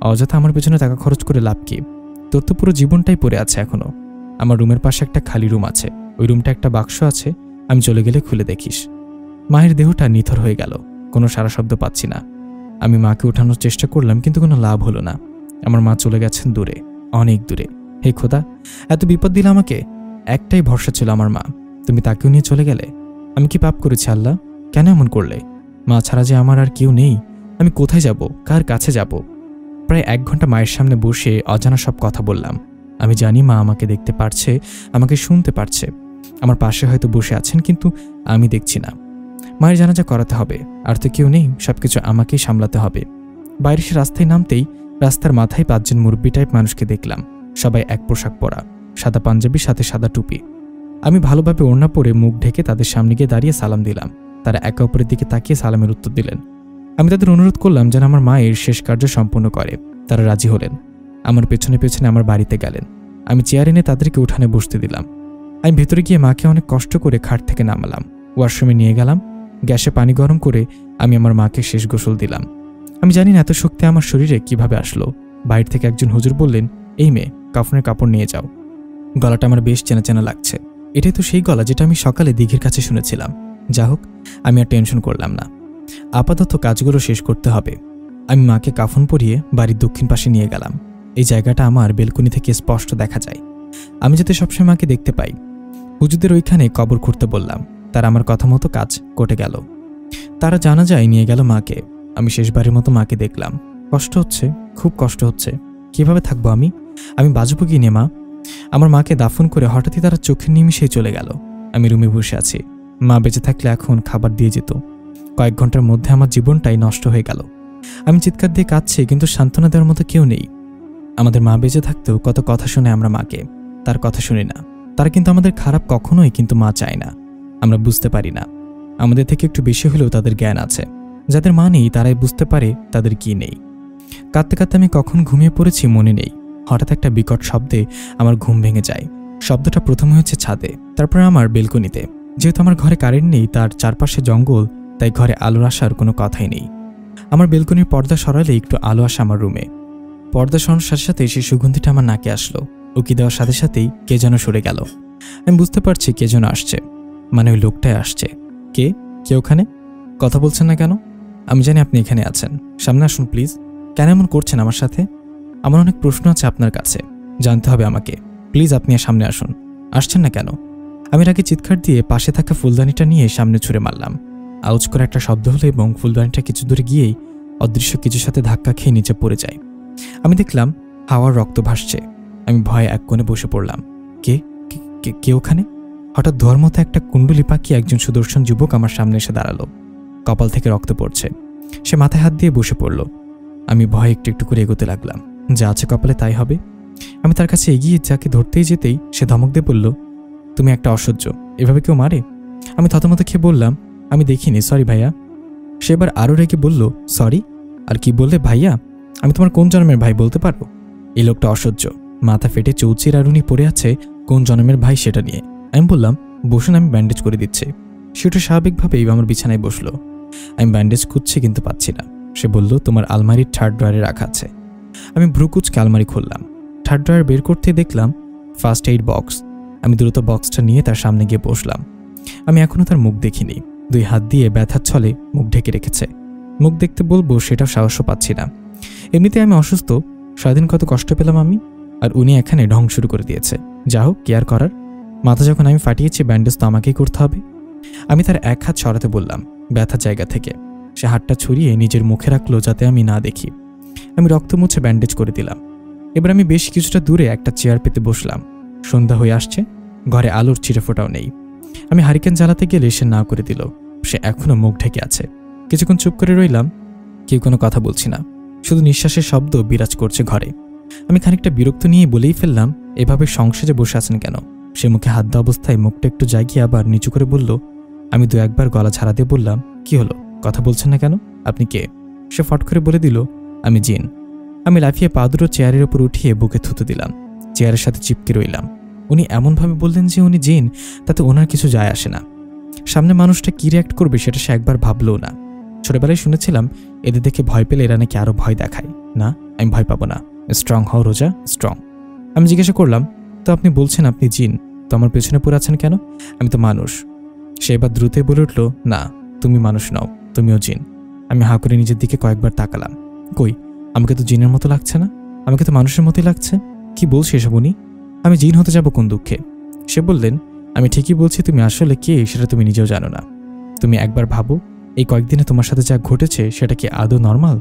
অযথা আমার পেছনে টাকা খরচ করে লাভ কি? তোর তো পুরো জীবনটাই পড়ে আছে এখনো। আমার রুমের পাশে একটা খালি রুম আছে, ওই রুমটা একটা বাক্স আছে, আমি চলে গেলে খুলে দেখিস। মায়ের দেহটা নিথর হয়ে গেল, কোনো সারা শব্দ পাচ্ছি না। আমি মাকে ওঠানোর চেষ্টা করলাম, কিন্তু কোনো লাভ হলো না। আমার মা চলে গেছেন দূরে, অনেক দূরে। হে খোদা, এত বিপদ দিল আমাকে। একটাই ভরসা ছিল আমার মা, তুমি তাকেও নিয়ে চলে গেলে। আমি কি পাপ করেছি আল্লাহ? কেন এমন করলে? মা ছাড়া যে আমার আর কেউ নেই, আমি কোথায় যাব, কার কাছে যাব? প্রায় 1 ঘন্টা মায়ের সামনে বসে অজানা সব কথা বললাম। আমি জানি মা আমাকে দেখতে পারছে, আমাকে শুনতে পারছে, আমার পাশে হয়তো বসে আছেন, কিন্তু আমি দেখছি না। মায়ের জানাজা করাতে হবে, আর তো কেউ নেই, সবকিছু আমাকেই সামলাতে হবে। বাইরে সে রাস্তায় নামতেই রাস্তার মাথায় 5 জন মুরব্বি টাইপ মানুষকে দেখলাম। সবাই এক পোশাক পরা, সাদা পাঞ্জাবি, সাথে সাদা টুপি। আমি ভালোভাবে ওড়না পরে মুখ ঢেকে তাদের সামনে গিয়ে দাঁড়িয়ে সালাম দিলাম। তারা একে অপরের দিকে তাকিয়ে সালামের উত্তর দিলেন। আমি তাদের অনুরোধ করলাম যেন আমার মায়ের শেষ কার্য সম্পন্ন করে। তারা রাজি হলেন। আমার পেছনে পেছনে আমার বাড়িতে গেলেন। আমি চেয়ার এনে তাদেরকে উঠানে বসতে দিলাম। আমি ভেতরে গিয়ে মাকে অনেক কষ্ট করে খাট থেকে নামালাম, ওয়াশরুমে নিয়ে গেলাম। গ্যাসে পানি গরম করে আমি আমার মাকে শেষ গোসল দিলাম। আমি জানি না এত শক্তি আমার শরীরে কিভাবে আসলো। বাইরে থেকে একজন হুজুর বললেন, এই মেয়ে, কাফনের কাপড় নিয়ে যাও। গলাটা আমার বেশ চেনা চেনা লাগছে। এটাই তো সেই গলা যেটা আমি সকালে দিঘির কাছে শুনেছিলাম। যা হোক, আমি আর টেনশন করলাম না। আপাতত কাজগুলো শেষ করতে হবে। আমি মাকে কাফন পরিয়ে বাড়ির দক্ষিণ পাশে নিয়ে গেলাম। এই জায়গাটা আমার বেলকনি থেকে স্পষ্ট দেখা যায়। আমি যাতে সবসময় মাকে দেখতে পাই। হুজুরদের ওইখানে কবর খুঁড়তে বললাম। তারা আমার কথা মতো কাজ কোটে গেল। তারা জানাজায় নিয়ে গেল মাকে। আমি শেষবারের মতো মাকে দেখলাম। কষ্ট হচ্ছে, খুব কষ্ট হচ্ছে। কিভাবে থাকবো আমি? আমি বাঁচবো কি নিয়ে মা? আমার মাকে দাফন করে হঠাৎই তারা চোখের নিমিষেই চলে গেল। আমি রুমে বসে আছি। মা বেঁচে থাকলে এখন খাবার দিয়ে যেত। কয়েক ঘন্টার মধ্যে আমার জীবনটাই নষ্ট হয়ে গেল। আমি চিৎকার দিয়ে কাঁদছি, কিন্তু সান্ত্বনা দেওয়ার মতো কেউ নেই। আমাদের মা বেঁচে থাকতেও কত কথা শুনে আমরা মাকে, তার কথা শুনি না। তারা কিন্তু আমাদের খারাপ কখনোই কিন্তু মা চায় না। আমরা বুঝতে পারি না। আমাদের থেকে একটু বেশি হলেও তাদের জ্ঞান আছে। যাদের মা নেই তারাই বুঝতে পারে তাদের কি নেই। কাঁদতে কাঁদতে আমি কখন ঘুমিয়ে পড়েছি মনে নেই। হঠাৎ একটা বিকট শব্দে আমার ঘুম ভেঙে যায়। শব্দটা প্রথমে হচ্ছে ছাদে, তারপর আমার বেলকনিতে। যেহেতু আমার ঘরে কারেন্ট নেই, তার চারপাশে জঙ্গল, তাই ঘরে আলোর আসার কোনো কথাই নেই। আমার বেলকনির পর্দা সরালে একটু আলো আসে আমার রুমে। পর্দা সরানোর সাথে সাথে সেই সুগন্ধিটা আমার নাকে আসলো। উকি দেওয়ার সাথে সাথেই কে যেন সরে গেল। আমি বুঝতে পারছি কে যেন আসছে, মানে ওই লোকটাই আসছে। কে কে ওখানে? কথা বলছেন না কেন? আমি জানি আপনি এখানে আছেন, সামনে আসুন প্লিজ। কেন এমন করছেন আমার সাথে? আমার অনেক প্রশ্ন আছে আপনার কাছে, জানতে হবে আমাকে। প্লিজ আপনি সামনে আসুন। আসছেন না কেন? আমি রাগে চিৎকার দিয়ে পাশে থাকা ফুলদানিটা নিয়ে সামনে ছুঁড়ে মারলাম। আউজ করে একটা শব্দ হলো এবং ফুলদানিটা কিছু দূরে গিয়েই অদৃশ্য কিছুর সাথে ধাক্কা খেয়ে নিচে পড়ে যায়। আমি দেখলাম হাওয়ার রক্ত ভাসছে। আমি ভয়ে এক কোণে বসে পড়লাম। কে কে ওখানে? হঠাৎ ধোয়ার মতো একটা কুণ্ডলি পাখি একজন সুদর্শন যুবক আমার সামনে এসে দাঁড়ালো। কপাল থেকে রক্ত পড়ছে। সে মাথায় হাত দিয়ে বসে পড়ল। আমি ভয়ে একটু একটু করে এগোতে লাগলাম। যা আছে কপালে তাই হবে। আমি তার কাছে এগিয়ে যাকে ধরতেই যেতেই সে ধমক দিয়ে বলল, তুমি একটা অসহ্য, এভাবে কেউ মারে? আমি থতমত খেয়ে বললাম, আমি দেখিনি, সরি ভাইয়া। সে এবার আরও রেগে বলল, সরি? আর কি বললে ভাইয়া? আমি তোমার কোন জন্মের ভাই বলতে পারো? এই লোকটা অসহ্য, মাথা ফেটে চৌচির আরুনি পড়ে আছে, কোন জন্মের ভাই সেটা নিয়ে। আমি বললাম, বসুন, আমি ব্যান্ডেজ করে দিচ্ছি। সেটা স্বাভাবিকভাবেই আমার বিছানায় বসলো। আমি ব্যান্ডেজ খুঁজছি কিন্তু পাচ্ছি না। সে বলল, তোমার আলমারির 3rd ড্রয়ারে রাখা আছে। আমি ভ্রুকুচকে আলমারি খুললাম। 3rd ড্রয়ার বের করতে দেখলাম ফার্স্ট এইড বক্স। আমি দ্রুত বক্সটা নিয়ে তার সামনে গিয়ে বসলাম। আমি এখনও তার মুখ দেখিনি। 2 হাত দিয়ে ব্যথার ছলে মুখ ঢেকে রেখেছে। মুখ দেখতে বলবো সেটাও সাহসও পাচ্ছি না। এমনিতে আমি অসুস্থ, সারাদিন কত কষ্ট পেলাম আমি, আর উনি এখানে ঢং শুরু করে দিয়েছে। যা হোক, কেয়ার করার। মাথা যখন আমি ফাটিয়েছি, ব্যান্ডেজ তো আমাকেই করতে হবে। আমি তার এক হাত সরাতে বললাম ব্যথার জায়গা থেকে। সে হাতটা ছড়িয়ে নিজের মুখে রাখলো যাতে আমি না দেখি। আমি রক্ত মুছে ব্যান্ডেজ করে দিলাম। এবার আমি বেশ কিছুটা দূরে একটা চেয়ার পেতে বসলাম। সন্ধ্যা হয়ে আসছে, ঘরে আলোর চিরফোঁটাও নেই। আমি হারিকেন জ্বালাতে গেলে সে না করে দিল। সে এখনো মুখ ঢেকে আছে। কিছুক্ষণ চুপ করে রইলাম, কেউ কোনো কথা বলছি না, শুধু নিঃশ্বাসের শব্দ বিরাজ করছে ঘরে। আমি খানিকটা বিরক্ত নিয়ে বলেই ফেললাম, এভাবে সংসারে বসে আছেন কেন? সে মুখে হাত দেওয়া অবস্থায় মুখটা একটু জাগিয়ে আবার নিচু করে বলল। আমি দু একবার গলা ছাড়া দিয়ে বললাম, কি হলো, কথা বলছেন না কেন? আপনি কে? সে ফট করে বলে দিল, আমি জিন। আমি লাফিয়ে পা দুটো চেয়ারের উপর উঠিয়ে বুকে থুতু দিলাম। চেয়ারের সাথে চিপকে রইলাম। উনি এমনভাবে বললেন যে উনি জিন, তাতে ওনার কিছু যায় আসে না। সামনে মানুষটা কি রিয়াক্ট করবে সেটা সে একবার ভাবলও না। ছোটবেলায় শুনেছিলাম এদের দেখে ভয় পেলে এরা নাকি আরো ভয় দেখায়। না, আমি ভয় পাবো না। স্ট্রং হও রোজা, স্ট্রং। আমি জিজ্ঞাসা করলাম, তো আপনি বলছেন আপনি জিন, তো আমার পেছনে পড়ে আছেন কেন? আমি তো মানুষ। সে এবার দ্রুতই বলে উঠল, না, তুমি মানুষ নও, তুমিও জিন। আমি হাঁ করে নিজের দিকে কয়েকবার তাকালাম। কই, আমাকে তো জিনের মতো লাগছে না, আমাকে তো মানুষের মতোই লাগছে। কি বলছি এসব উনি? আমি জিন হতে যাব কোন দুঃখে? সে বললেন, আমি ঠিকই বলছি, তুমি আসলে কে সেটা তুমি নিজেও জানো না। তুমি একবার ভাবো, এই কয়েকদিনে তোমার সাথে যা ঘটেছে সেটা কি আদৌ নর্মাল?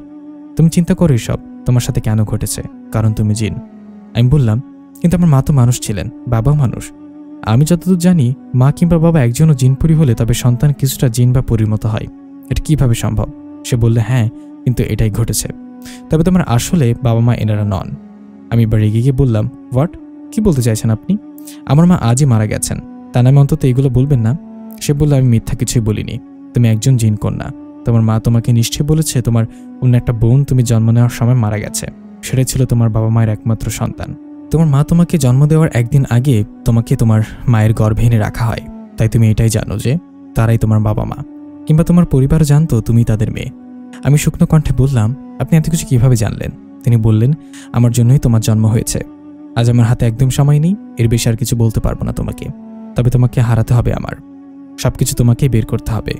তুমি চিন্তা করো এসব তোমার সাথে কেন ঘটেছে, কারণ তুমি জিন। আমি বললাম, কিন্তু আমার মা তো মানুষ ছিলেন, বাবাও মানুষ। আমি যতদূর জানি, মা কিংবা বাবা একজনও জিনপুরি হলে তবে সন্তান কিছুটা জিন বা পরীর মতো হয়। এটা কিভাবে সম্ভব? সে বললে, হ্যাঁ, কিন্তু এটাই ঘটেছে। তবে তোমার আসলে বাবা মা এনারা নন। আমি এবার রেগে গিয়ে বললাম, হোয়াট? কি বলতে চাইছেন আপনি? আমার মা আজই মারা গেছেন, তা নামে অন্তত এইগুলো বলবেন না। সে বলল, আমি মিথ্যা কিছুই বলিনি, তুমি একজন জিন কন্যা। তোমার মা তোমাকে নিশ্চয়ই বলেছে তোমার অন্য একটা বোন তুমি জন্ম নেওয়ার সময় মারা গেছে। সেটাই ছিল তোমার বাবা মায়ের একমাত্র সন্তান। তোমার মা তোমাকে জন্ম দেওয়ার একদিন আগে তোমাকে তোমার মায়ের গর্ভে এনে রাখা হয়। তাই তুমি এটাই জানো যে তারাই তোমার বাবা মা, কিংবা তোমার পরিবার জানতো তুমি তাদের মেয়ে। আমি শুকনো কণ্ঠে বললাম, আপনি এত কিছু কিভাবে জানলেন? তিনি বললেন, আমার জন্যই তোমার জন্ম হয়েছে। আজ আমার হাতে একদম সময় নেই, এর বেশি আর কিছু বলতে পারবো না তোমাকে। তবে তোমাকে হারাতে হবে, আমার সবকিছু তোমাকেই বের করতে হবে।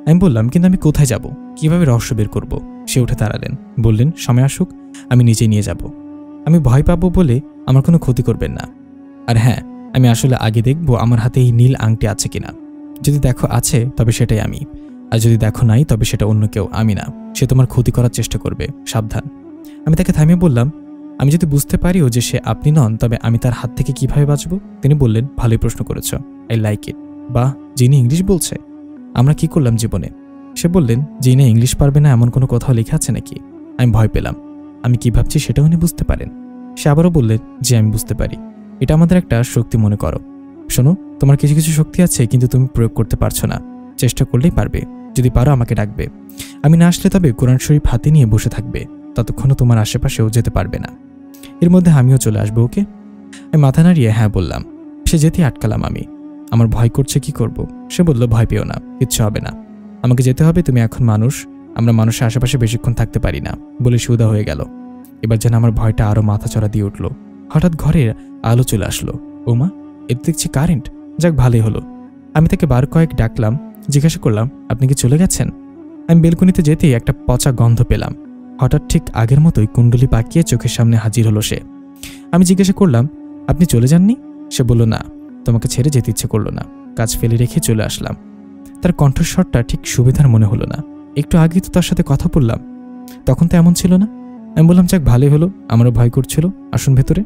আমি বললাম, কিন্তু আমি কোথায় যাব, কিভাবে রহস্য বের করব? সে উঠে দাঁড়ালেন, বললেন, সময় আসুক, আমি নিজেই নিয়ে যাব। আমি ভয় পাবো বলে আমার কোনো ক্ষতি করবেন না। আর হ্যাঁ, আমি আসলে আগে দেখব আমার হাতে এই নীল আংটি আছে কিনা। যদি দেখো আছে, তবে সেটাই আমি, আর যদি দেখো নাই, তবে সেটা অন্য কেউ, আমি না। সে তোমার ক্ষতি করার চেষ্টা করবে, সাবধান। আমি তাকে থামিয়ে বললাম, আমি যদি বুঝতে পারিও যে সে আপনি নন, তবে আমি তার হাত থেকে কিভাবে বাঁচব? তিনি বললেন, ভালোই প্রশ্ন করেছ, আই লাইক ইট। বাহ, জিনি ইংলিশ বলছে। আমরা কি করলাম জীবনে? সে বললেন, জিনে ইংলিশ পারবে না এমন কোনো কোথাও লেখা আছে নাকি? আমি ভয় পেলাম। আমি কি ভাবছি সেটাও উনি বুঝতে পারেন। সে আবারও বললেন, যে আমি বুঝতে পারি, এটা আমাদের একটা শক্তি মনে করো। শোনো, তোমার কিছু কিছু শক্তি আছে, কিন্তু তুমি প্রয়োগ করতে পারছো না। চেষ্টা করলেই পারবে। যদি পারো আমাকে ডাকবে। আমি না আসলে তবে কোরআন শরীফ হাতে নিয়ে বসে থাকবে, ততক্ষণও তোমার আশেপাশেও যেতে পারবে না। এর মধ্যে আমিও চলে আসবো, ওকে? আমি মাথা নাড়িয়ে হ্যাঁ বললাম। সে যেতে আটকালাম আমি। আমার ভয় করছে, কি করব? সে বলল, ভয় পেও না, কিচ্ছু হবে না। আমাকে যেতে হবে, তুমি এখন মানুষ, আমরা মানুষের আশেপাশে বেশিক্ষণ থাকতে পারি না, বলে সুদা হয়ে গেল। এবার যেন আমার ভয়টা আরো মাথা চড়া দিয়ে উঠল। হঠাৎ ঘরের আলো চলে আসলো। ওমা, এতে দেখছি কারেন্ট। যাক, ভালোই হলো। আমি তাকে বার কয়েক ডাকলাম, জিজ্ঞাসা করলাম, আপনি কি চলে গেছেন? আমি বেলকনিতে যেতেই একটা পচা গন্ধ পেলাম। হঠাৎ ঠিক আগের মতোই কুণ্ডলি পাকিয়ে চোখের সামনে হাজির হলো সে। আমি জিজ্ঞাসা করলাম, আপনি চলে যাননি? সে বলল, না, তোমাকে ছেড়ে যেতে ইচ্ছে করলো না, কাজ ফেলে রেখে চলে আসলাম। তার কণ্ঠস্বরটা ঠিক সুবিধার মনে হলো না। একটু আগেই তো তার সাথে কথা বললাম, তখন তো এমন ছিল না। আমি বললাম, যাক, ভালোই হলো, আমারও ভয় করছিল, আসুন ভেতরে।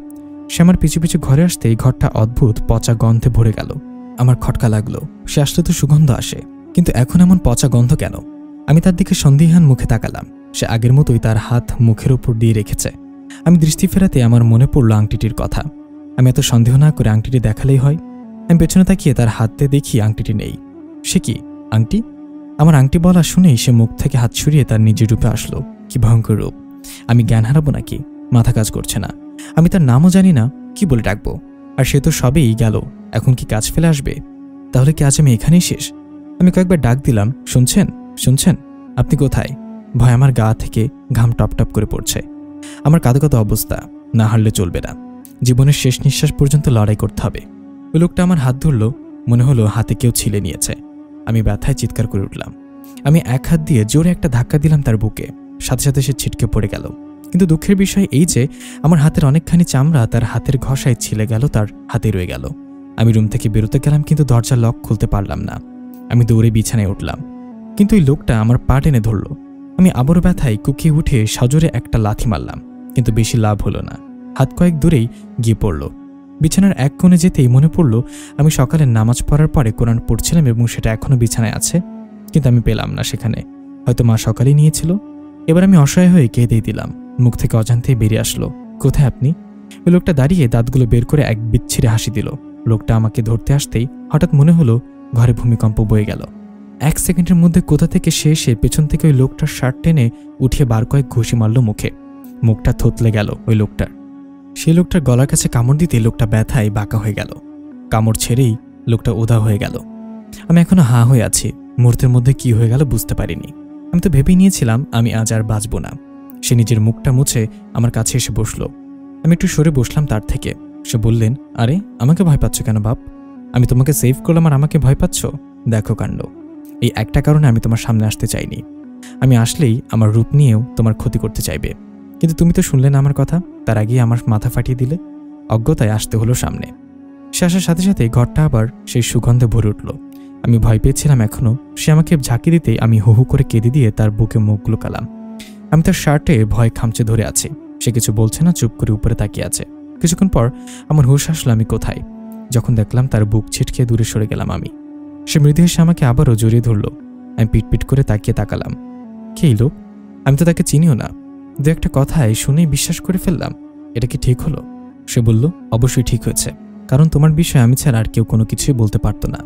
সে আমার পিছু পিছু ঘরে আসতে এই ঘরটা অদ্ভুত পচা গন্ধে ভরে গেল। আমার খটকা লাগলো। সে আসলে তো সুগন্ধ আসে, কিন্তু এখন এমন পচা গন্ধ কেন? আমি তার দিকে সন্দিহান মুখে তাকালাম। সে আগের মতোই তার হাত মুখের ওপর দিয়ে রেখেছে। আমি দৃষ্টি ফেরাতে আমার মনে পড়ল আংটিটির কথা। আমি এত সন্দেহ না করে আংটিটি দেখালেই হয়। আমি পেছনে তাকিয়ে তার হাতে দেখি আংটিটি নেই। সে কি, আংটি? আমার আংটি বলা শুনেই সে মুখ থেকে হাত সরিয়ে তার নিজের রূপে আসলো। কি ভয়ঙ্কর রূপ! আমি জ্ঞান হারাবো নাকি? মাথা কাজ করছে না। আমি তার নামও জানি না, কি বলে ডাকবো? আর সে তো সবেই গেল, এখন কি কাজ ফেলে আসবে? তাহলে কি আজ আমি এখানেই শেষ? আমি কয়েকবার ডাক দিলাম, শুনছেন, শুনছেন, আপনি কোথায়? ভয় আমার গা থেকে ঘাম টপ টপ করে পড়ছে। আমার কাঁদো কাঁদো অবস্থা, না হারলে চলবে না। জীবনের শেষ নিঃশ্বাস পর্যন্ত লড়াই করতে হবে। ওই লোকটা আমার হাত ধরল, মনে হলো হাতে কেউ ছিলে নিয়েছে। আমি ব্যথায় চিৎকার করে উঠলাম। আমি এক হাত দিয়ে জোরে একটা ধাক্কা দিলাম তার বুকে। সাথে সাথে সে ছিটকে পড়ে গেল। কিন্তু দুঃখের বিষয় এই যে আমার হাতের অনেকখানি চামড়া তার হাতের ঘষায় ছিলে গেল, তার হাতে রয়ে গেল। আমি রুম থেকে বেরোতে গেলাম, কিন্তু দরজার লক খুলতে পারলাম না। আমি দৌড়ে বিছানায় উঠলাম, কিন্তু ওই লোকটা আমার পা টেনে ধরল। আমি আবারও ব্যথায় কুকিয়ে উঠে সজোরে একটা লাথি মারলাম, কিন্তু বেশি লাভ হলো না। হাত কয়েক দূরেই গিয়ে পড়ল। বিছানার এক কোণে যেতেই মনে পড়ল আমি সকালে নামাজ পড়ার পরে কোরআন পড়ছিলাম এবং সেটা এখনও বিছানায় আছে, কিন্তু আমি পেলাম না সেখানে। হয়তো মা সকালেই নিয়েছিল। এবার আমি অসহায় হয়ে কেঁদেই দিলাম। মুখ থেকে অজান্তেই বেরিয়ে আসলো, কোথায় আপনি? ওই লোকটা দাঁড়িয়ে দাঁতগুলো বের করে এক বিচ্ছিরে হাসি দিল। লোকটা আমাকে ধরতে আসতেই হঠাৎ মনে হলো ঘরে ভূমিকম্প বয়ে গেল। 1 সেকেন্ডের মধ্যে কোথা থেকে সে এসে পেছন থেকে ওই লোকটার শার্ট টেনে উঠিয়ে বার কয়েক ঘুষি মারল মুখে। মুখটা থতলে গেল ওই লোকটার। সেই লোকটার গলার কাছে কামড় দিতে লোকটা ব্যথায় বাঁকা হয়ে গেল। কামড় ছেড়েই লোকটা উধাও হয়ে গেল। আমি এখনো হাঁ হয়ে আছি। মুহূর্তের মধ্যে কি হয়ে গেল বুঝতে পারিনি। আমি তো ভেবেই নিয়েছিলাম আমি আজ আর বাঁচব না। সে নিজের মুখটা মুছে আমার কাছে এসে বসলো। আমি একটু সরে বসলাম তার থেকে। সে বললেন, আরে আমাকে ভয় পাচ্ছ কেন বাপ? আমি তোমাকে সেভ করলাম আর আমাকে ভয় পাচ্ছ? দেখো কাণ্ড। এই একটা কারণে আমি তোমার সামনে আসতে চাইনি। আমি আসলেই আমার রূপ নিয়েও তোমার ক্ষতি করতে চাইবে, কিন্তু তুমি তো শুনলে না আমার কথা। তার আগেই আমার মাথা ফাটিয়ে দিলে। অজ্ঞতায় আসতে হলো সামনে। সে আসার সাথে সাথে ঘরটা আবার সেই সুগন্ধে ভরে উঠল। আমি ভয় পেয়েছিলাম এখনও। সে আমাকে ঝাঁকি দিতেই আমি হু হু করে কেঁদে দিয়ে তার বুকে মুখ লুকালাম। আমি তার শার্টে ভয় খামচে ধরে আছি। সে কিছু বলছে না, চুপ করে উপরে তাকিয়ে আছে। কিছুক্ষণ পর আমার হুঁশ আসলো আমি কোথায়। যখন দেখলাম তার বুক ছিটকে দূরে সরে গেলাম আমি। সে মৃদু হেসে আমাকে আবারও জড়িয়ে ধরল। আমি পিটপিট করে তাকিয়ে তাকালাম। কে এই লোক? আমি তো তাকে চিনিও না। দু একটা কথায় শুনেই বিশ্বাস করে ফেললাম। এটা কি ঠিক হলো? সে বলল, অবশ্যই ঠিক হয়েছে, কারণ তোমার বিষয়ে আমি ছাড়া আর কেউ কোনো কিছুই বলতে পারতো না।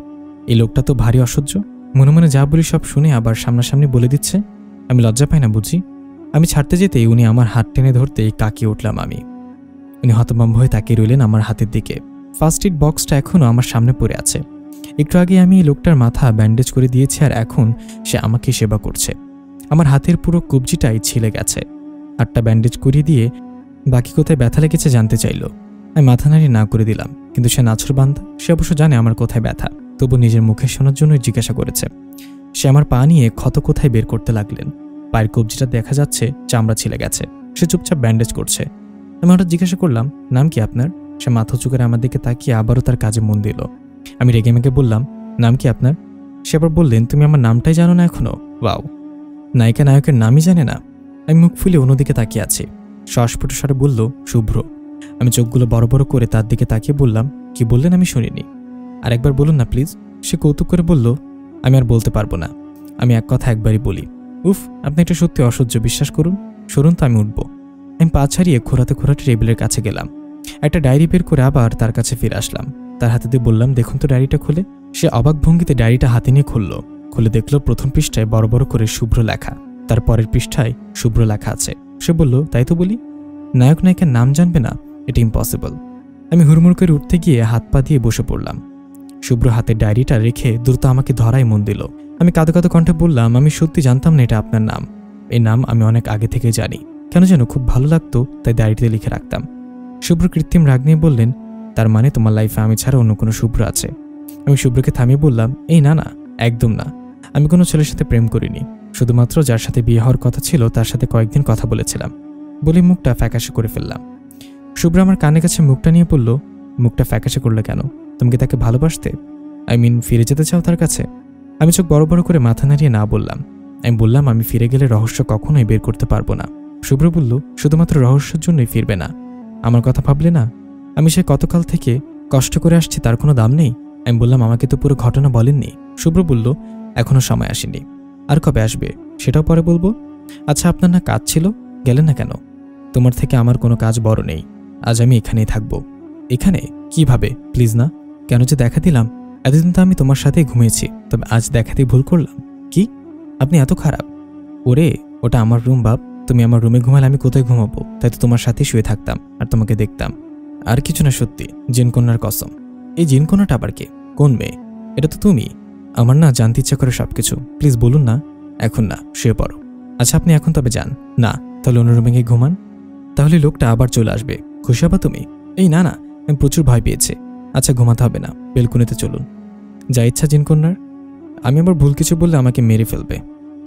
এই লোকটা তো ভারী অসহ্য। মনে মনে যা বলি সব শুনে আবার সামনাসামনি বলে দিচ্ছে। আমি লজ্জা পাই না বুঝি? আমি ছাড়তে যেতেই উনি আমার হাত টেনে ধরতেই কাকিয়ে উঠলাম আমি। উনি হতভম্ব হয়ে তাকিয়ে রইলেন আমার হাতের দিকে। ফার্স্ট এড বক্সটা এখনও আমার সামনে পড়ে আছে। একটু আগে আমি এই লোকটার মাথা ব্যান্ডেজ করে দিয়েছি, আর এখন সে আমাকে সেবা করছে। আমার হাতের পুরো কবজিটাই ছিলে গেছে। হাতটা ব্যান্ডেজ করিয়ে দিয়ে বাকি কোথায় ব্যথা লেগেছে জানতে চাইল। আমি মাথা নাড়িয়ে না করে দিলাম, কিন্তু সে নাছোড়বান্দা। সে অবশ্য জানে আমার কোথায় ব্যথা, তবু নিজের মুখে শোনার জন্যই জিজ্ঞাসা করেছে। সে আমার পা নিয়ে ক্ষত কোথায় বের করতে লাগলেন। পায়ের কবজিটা দেখা যাচ্ছে চামড়া ছিলে গেছে। সে চুপচাপ ব্যান্ডেজ করছে। আমি হঠাৎ জিজ্ঞাসা করলাম, নাম কি আপনার? সে মাথা উঁচু করে আমার দিকে তাকিয়ে আবারও তার কাজে মন দিল। আমি রেগে মেগে বললাম, নাম কি আপনার? সে আবার বললেন, তুমি আমার নামটাই জানো না এখনো? ওয়াও, নায়িকা নায়কের নামই জানে না। আমি মুখ ফুলে অন্যদিকে তাকিয়ে আছি। শ্বাসফুটো স্বরে বলল, শুভ্র। আমি চোখগুলো বড় বড় করে তার দিকে তাকিয়ে বললাম, কি বললেন আমি শুনিনি। আর একবার বলুন না প্লিজ। সে কৌতুক করে বলল, আমি আর বলতে পারবো না। আমি এক কথা একবারই বলি। উফ, আপনি এটা সত্যি অসহ্য, বিশ্বাস করুন। সরুন তো, আমি উঠবো। আমি পা ছাড়িয়ে খোঁড়াতে খোঁড়াতে টেবিলের কাছে গেলাম। একটা ডায়েরি বের করে আবার তার কাছে ফিরে আসলাম। তার হাতে দিয়ে বললাম, দেখুন তো ডায়েরিটা খুলে। সে অবাক ভঙ্গিতে ডায়েরিটা হাতে নিয়ে খুলে দেখলো প্রথম পৃষ্ঠায় বড় বড় করে শুভ্র লেখা। তার পরের পৃষ্ঠায় শুভ্র লেখা আছে। সে বলল, তাই তো বলি, নায়ক নায়িকার নাম জানবে না, এটা ইম্পসিবল। আমি হুড়মুড় করে উঠতে গিয়ে হাত পা দিয়ে বসে পড়লাম। শুভ্র হাতে ডায়েরিটা রেখে দ্রুত আমাকে ধরায় মন দিল। আমি কাঁদো কাঁদো কণ্ঠে বললাম, আমি সত্যি জানতাম না এটা আপনার নাম। এই নাম আমি অনেক আগে থেকে জানি। কেন যেন খুব ভালো লাগতো, তাই ডায়েরিতে লিখে রাখতাম। শুভ্র কৃত্রিম রাগ নিয়ে বললেন, তার মানে তোমার লাইফে আমি ছাড়া অন্য কোনো শুভ্র আছে? আমি শুভ্রকে থামিয়ে বললাম, এই না না, একদম না। আমি কোনো ছেলের সাথে প্রেম করিনি। শুধুমাত্র যার সাথে বিয়ে হওয়ার কথা ছিল তার সাথে কয়েকদিন কথা বলেছিলাম। বলে মুখটা ফ্যাকাশে করে ফেললাম। শুভ্র আমার কানের কাছে মুখটা নিয়ে বলল, মুখটা ফ্যাকাশে করলে কেন? তুমি কি তাকে ভালোবাসতে? ফিরে যেতে চাও তার কাছে? আমি চোখ বড় বড় করে মাথা নাড়িয়ে না বললাম। আমি বললাম, আমি ফিরে গেলে রহস্য কখনোই বের করতে পারবো না। শুভ্র বলল, শুধুমাত্র রহস্যের জন্যই ফিরবে না? আমার কথা ভাবলে না? আমি সে কতকাল থেকে কষ্ট করে আসছি, তার কোনো দাম নেই? আমি বললাম, আমাকে তো পুরো ঘটনা বলেননি। শুভ্র বলল, এখনো সময় আসেনি। আর কবে আসবে সেটাও পরে বলবো। আচ্ছা, আপনার না কাজ ছিল, গেলেন না কেন? তোমার থেকে আমার কোনো কাজ বড় নেই। আজ আমি এখানেই থাকবো। এখানে? কিভাবে? প্লিজ না। কেন যে দেখা দিলাম? এতদিন তো আমি তোমার সাথেই ঘুমিয়েছি, তবে আজ দেখাতেই ভুল করলাম। কি? আপনি এত খারাপ? ওরে, ওটা আমার রুম বাপ। তুমি আমার রুমে ঘুমালে আমি কোথায় ঘুমাবো? তাই তো তোমার সাথেই শুয়ে থাকতাম আর তোমাকে দেখতাম। আর কিছু না, সত্যি জিনকন্যার কসম। এই জিনকন্যাটা আবার কে? কোন মেয়ে? এটা তো তুমি। আমার না জানতে ইচ্ছা করে সবকিছু। প্লিজ বলুন না। এখন না, শুয়ে পড়ো। আচ্ছা, আপনি এখন তবে যান না, তাহলে অন্য রুমে গিয়ে ঘুমান। তাহলে লোকটা আবার চলে আসবে। খুশি হবা তুমি? এই না না, আমি প্রচুর ভয় পেয়েছি। আচ্ছা, ঘুমাতে হবে না, বেলকুনিতে চলুন। যা ইচ্ছা জিনকন্যার। আমি আবার ভুল কিছু বললে আমাকে মেরে ফেলবে।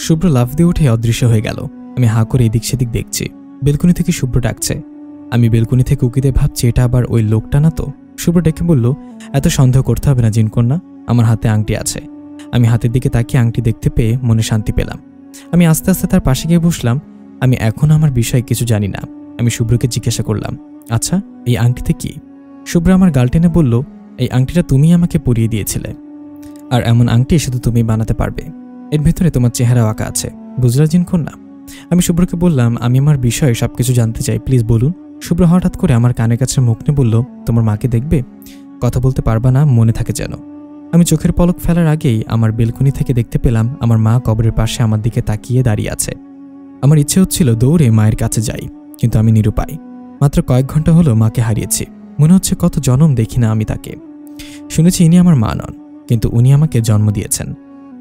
শুভ্র লাফ দিয়ে উঠে অদৃশ্য হয়ে গেল। আমি হাঁ করে এদিক সেদিক দেখছি। বেলকুনি থেকে শুভ্র ডাকছে। আমি বেলকুনি থেকে উকি দিয়ে ভাবছি এটা আবার ওই লোকটা না তো। শুভ্র ডেকে বলল, এত সন্দেহ করতে হবে না জিনকন্যা, আমার হাতে আংটি আছে। আমি হাতের দিকে তাকিয়ে আংটি দেখতে পেয়ে মনে শান্তি পেলাম। আমি আস্তে আস্তে তার পাশে গিয়ে বসলাম। আমি এখনও আমার বিষয়ে কিছু জানি না। আমি শুভ্রকে জিজ্ঞাসা করলাম, আচ্ছা এই আংটিতে কি? শুভ্র আমার গাল টেনে বলল, এই আংটিটা তুমিই আমাকে পরিয়ে দিয়েছিলে, আর এমন আংটি শুধু তুমি বানাতে পারবে। এর ভেতরে তোমার চেহারাও আঁকা আছে, বুঝলা জিনকন্যা? আমি শুভ্রকে বললাম, আমি আমার বিষয়ে সবকিছু জানতে চাই, প্লিজ বলুন। শুভ্র হঠাৎ করে আমার কানের কাছে মুখ নিয়ে বলল, তোমার মাকে দেখবে? কথা বলতে পারবা না, মনে থাকে যেন। আমি চোখের পলক ফেলার আগেই আমার বেলকুনি থেকে দেখতে পেলাম আমার মা কবরের পাশে আমার দিকে তাকিয়ে দাঁড়িয়ে আছে। আমার ইচ্ছে হচ্ছিল দৌড়ে মায়ের কাছে যাই, কিন্তু আমি নিরুপায়। মাত্র কয়েক ঘন্টা হলো মাকে হারিয়েছি। মনে হচ্ছে কত জনম দেখি না আমি তাকে। শুনেছি ইনি আমার মা নন, কিন্তু উনি আমাকে জন্ম দিয়েছেন।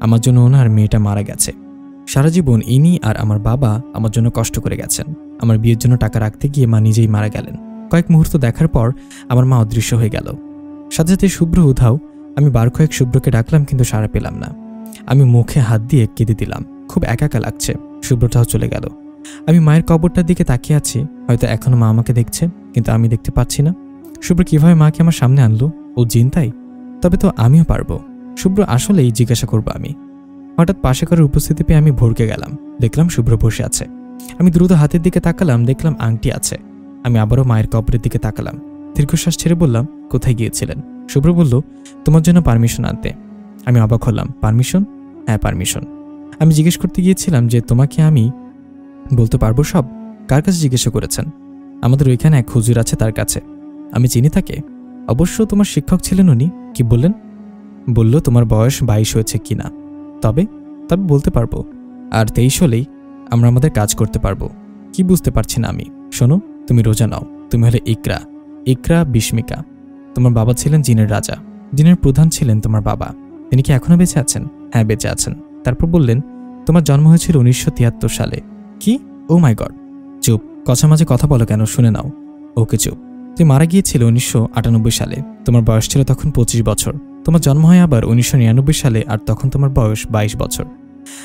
আমার জন্য ওনার মেয়েটা মারা গেছে। সারা জীবন ইনি আর আমার বাবা আমার জন্য কষ্ট করে গেছেন। আমার বিয়ের জন্য টাকা রাখতে গিয়ে মা নিজেই মারা গেলেন। কয়েক মুহূর্ত দেখার পর আমার মা অদৃশ্য হয়ে গেল। সাথে সাথে শুভ্র উধাও। আমি বার কয়েক শুভ্রকে ডাকলাম, কিন্তু সাড়া পেলাম না। আমি মুখে হাত দিয়ে কেঁদে দিলাম, খুব একা একা লাগছে। শুভ্রটাও চলে গেল। আমি মায়ের কবরটার দিকে তাকিয়ে আছি। হয়তো এখনো মা আমাকে দেখছে, কিন্তু আমি দেখতে পাচ্ছি না। শুভ্র কিভাবে মাকে আমার সামনে আনলো? ও জিন তাই? তবে তো আমিও পারবো। শুভ্র আসলেই জিজ্ঞাসা করবো আমি। হঠাৎ পাশে কারোর উপস্থিতি পেয়ে আমি ভরকে গেলাম। দেখলাম শুভ্র বসে আছে। আমি দ্রুত হাতের দিকে তাকালাম, দেখলাম আংটি আছে। আমি আবারও মায়ের কবরের দিকে তাকালাম। দীর্ঘশ্বাস ছেড়ে বললাম, কোথায় গিয়েছিলেন? শুভ্র বলল, তোমার জন্য পারমিশন আনতে। আমি অবাক হলাম, পারমিশন? হ্যাঁ পারমিশন। আমি জিজ্ঞেস করতে গিয়েছিলাম যে তোমাকে আমি বলতে পারবো সব। কার কাছে জিজ্ঞাসা করেছেন? আমাদের ওইখানে এক হুজুর আছে, তার কাছে। আমি চিনি তাকে। অবশ্য তোমার শিক্ষক ছিলেন উনি। কি বললেন? বলল তোমার বয়স 22 হয়েছে কিনা। তবে তবে বলতে পারবো। আর 23 হলেই আমরা আমাদের কাজ করতে পারবো। কি বুঝতে পারছি না আমি। শোনো, তুমি রোজা নাও। তুমি হলে ইকরা, ইকরা বিস্মিকা। তোমার বাবা ছিলেন জিনের রাজা। জিনের প্রধান ছিলেন তোমার বাবা। তিনি কি এখনো বেঁচে আছেন? হ্যাঁ বেঁচে আছেন। তারপর বললেন, তোমার জন্ম হয়েছিল 1973 সালে। কি? ও মাই গড। চুপ, কথা মাঝে কথা বলো কেন? শুনে নাও। ওকে চুপ। তুমি মারা গিয়েছিল 1998 সালে। তোমার বয়স ছিল তখন 25 বছর। তোমার জন্ম হয় আবার 1999 সালে, আর তখন তোমার বয়স 22 বছর।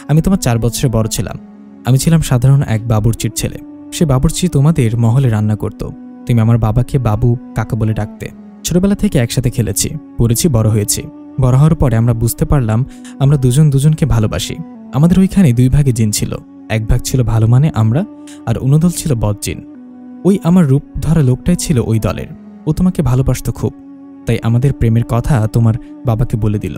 আমি তোমার 4 বছরের বড় ছিলাম। আমি ছিলাম সাধারণ এক বাবুর্চির ছেলে। সে বাবুর্চি তোমাদের মহলে রান্না করত। তুমি আমার বাবাকে বাবু কাকা বলে ডাকতে। ছোটবেলা থেকে একসাথে খেলেছি, পড়েছি, বড় হয়েছি। বড় হওয়ার পরে আমরা বুঝতে পারলাম আমরা দুজন দুজনকে ভালোবাসি। আমাদের ওইখানে 2 ভাগে জিন ছিল। এক ভাগ ছিল ভালো মানে আমরা, আর অন্য দল ছিল বদ জিন। ওই আমার রূপ ধরা লোকটাই ছিল ওই দলের। ও তোমাকে ভালোবাসত খুব, তাই আমাদের প্রেমের কথা তোমার বাবাকে বলে দিল।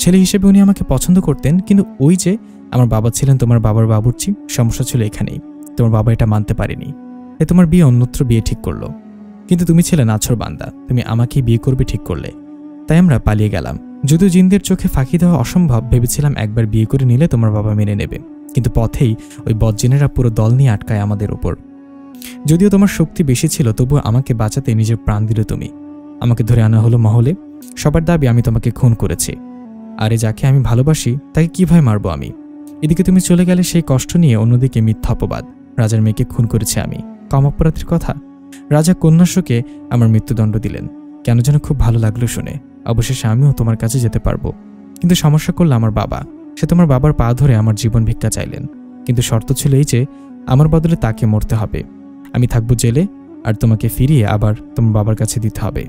ছেলে হিসেবে উনি আমাকে পছন্দ করতেন, কিন্তু ওই যে আমার বাবা ছিলেন তোমার বাবার বাবুর্চি, সমস্যা ছিল এখানেই। তোমার বাবা এটা মানতে পারেনি, তাই তোমার বিয়ে অন্যত্র বিয়ে ঠিক করলো। কিন্তু তুমি ছিলে নাছর বান্দা, তুমি আমাকেই বিয়ে করবে ঠিক করলে। তাই আমরা পালিয়ে গেলাম। যদিও জিনদের চোখে ফাঁকি দেওয়া অসম্ভব, ভেবেছিলাম একবার বিয়ে করে নিলে তোমার বাবা মেনে নেবে। কিন্তু পথেই ওই বদজিনেরা পুরো দল নিয়ে আটকায় আমাদের উপর। যদিও তোমার শক্তি বেশি ছিল, তবুও আমাকে বাঁচাতে নিজের প্রাণ দিলে তুমি। আমাকে ধরে আনা হলো মহলে। সবার দাবি আমি তোমাকে খুন করেছি। আরে যাকে আমি ভালোবাসি তাকে কিভাবে মারবো আমি? এদিকে তুমি চলে গেলে সেই কষ্ট নিয়ে, অন্যদিকে মিথ্যা অপবাদ। রাজার মেয়েকে খুন করেছি আমি। কম অপরাধের কথা। রাজা কন্যাশোকে আমার মৃত্যুদণ্ড দিলেন। কেন যেন খুব ভালো লাগলো শুনে। অবশেষে আমিও তোমার কাছে যেতে পারবো। কিন্তু সমস্যা করলো আমার বাবা। সে তোমার বাবার পা ধরে আমার জীবন ভিক্ষা চাইলেন, কিন্তু শর্ত ছিল এই যে আমার বদলে তাকে মরতে হবে। আমি থাকবো জেলে, আর তোমাকে ফিরিয়ে আবার তোমার বাবার কাছে দিতে হবে।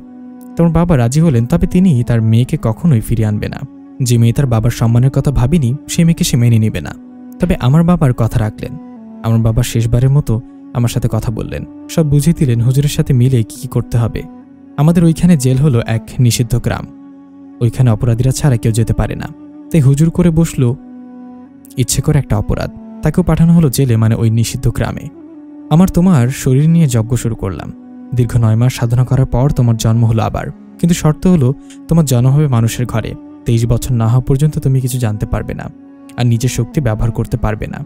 তোমার বাবা রাজি হলেন, তবে তিনি তার মেয়েকে কখনোই ফিরিয়ে আনবে না। যে মেয়ে তার বাবার সম্মানের কথা ভাবিনি, সে মেয়েকে সে মেনে নেবে না। তবে আমার বাবার কথা রাখলেন। আমার বাবা শেষবারের মতো আমার সাথে কথা বললেন, সব বুঝিয়ে দিলেন হুজুরের সাথে মিলে কি করতে হবে। আমাদের ওইখানে জেল হলো এক নিষিদ্ধ গ্রাম। ওইখানে অপরাধীরা ছাড়া কেউ যেতে পারে না। তাই হুজুর করে বসলো ইচ্ছে করে একটা অপরাধ, তাকেও পাঠানো হলো জেলে, মানে ওই নিষিদ্ধ গ্রামে। আমার তোমার শরীর নিয়ে যজ্ঞ শুরু করলাম। দীর্ঘ 9 মাস সাধনা করার পর তোমার জন্ম হলো আবার। কিন্তু শর্ত হলো তোমার জন্ম হবে মানুষের ঘরে। 23 বছর না হওয়া পর্যন্ত তুমি কিছু জানতে পারবে না, আর নিজের শক্তি ব্যবহার করতে পারবে না।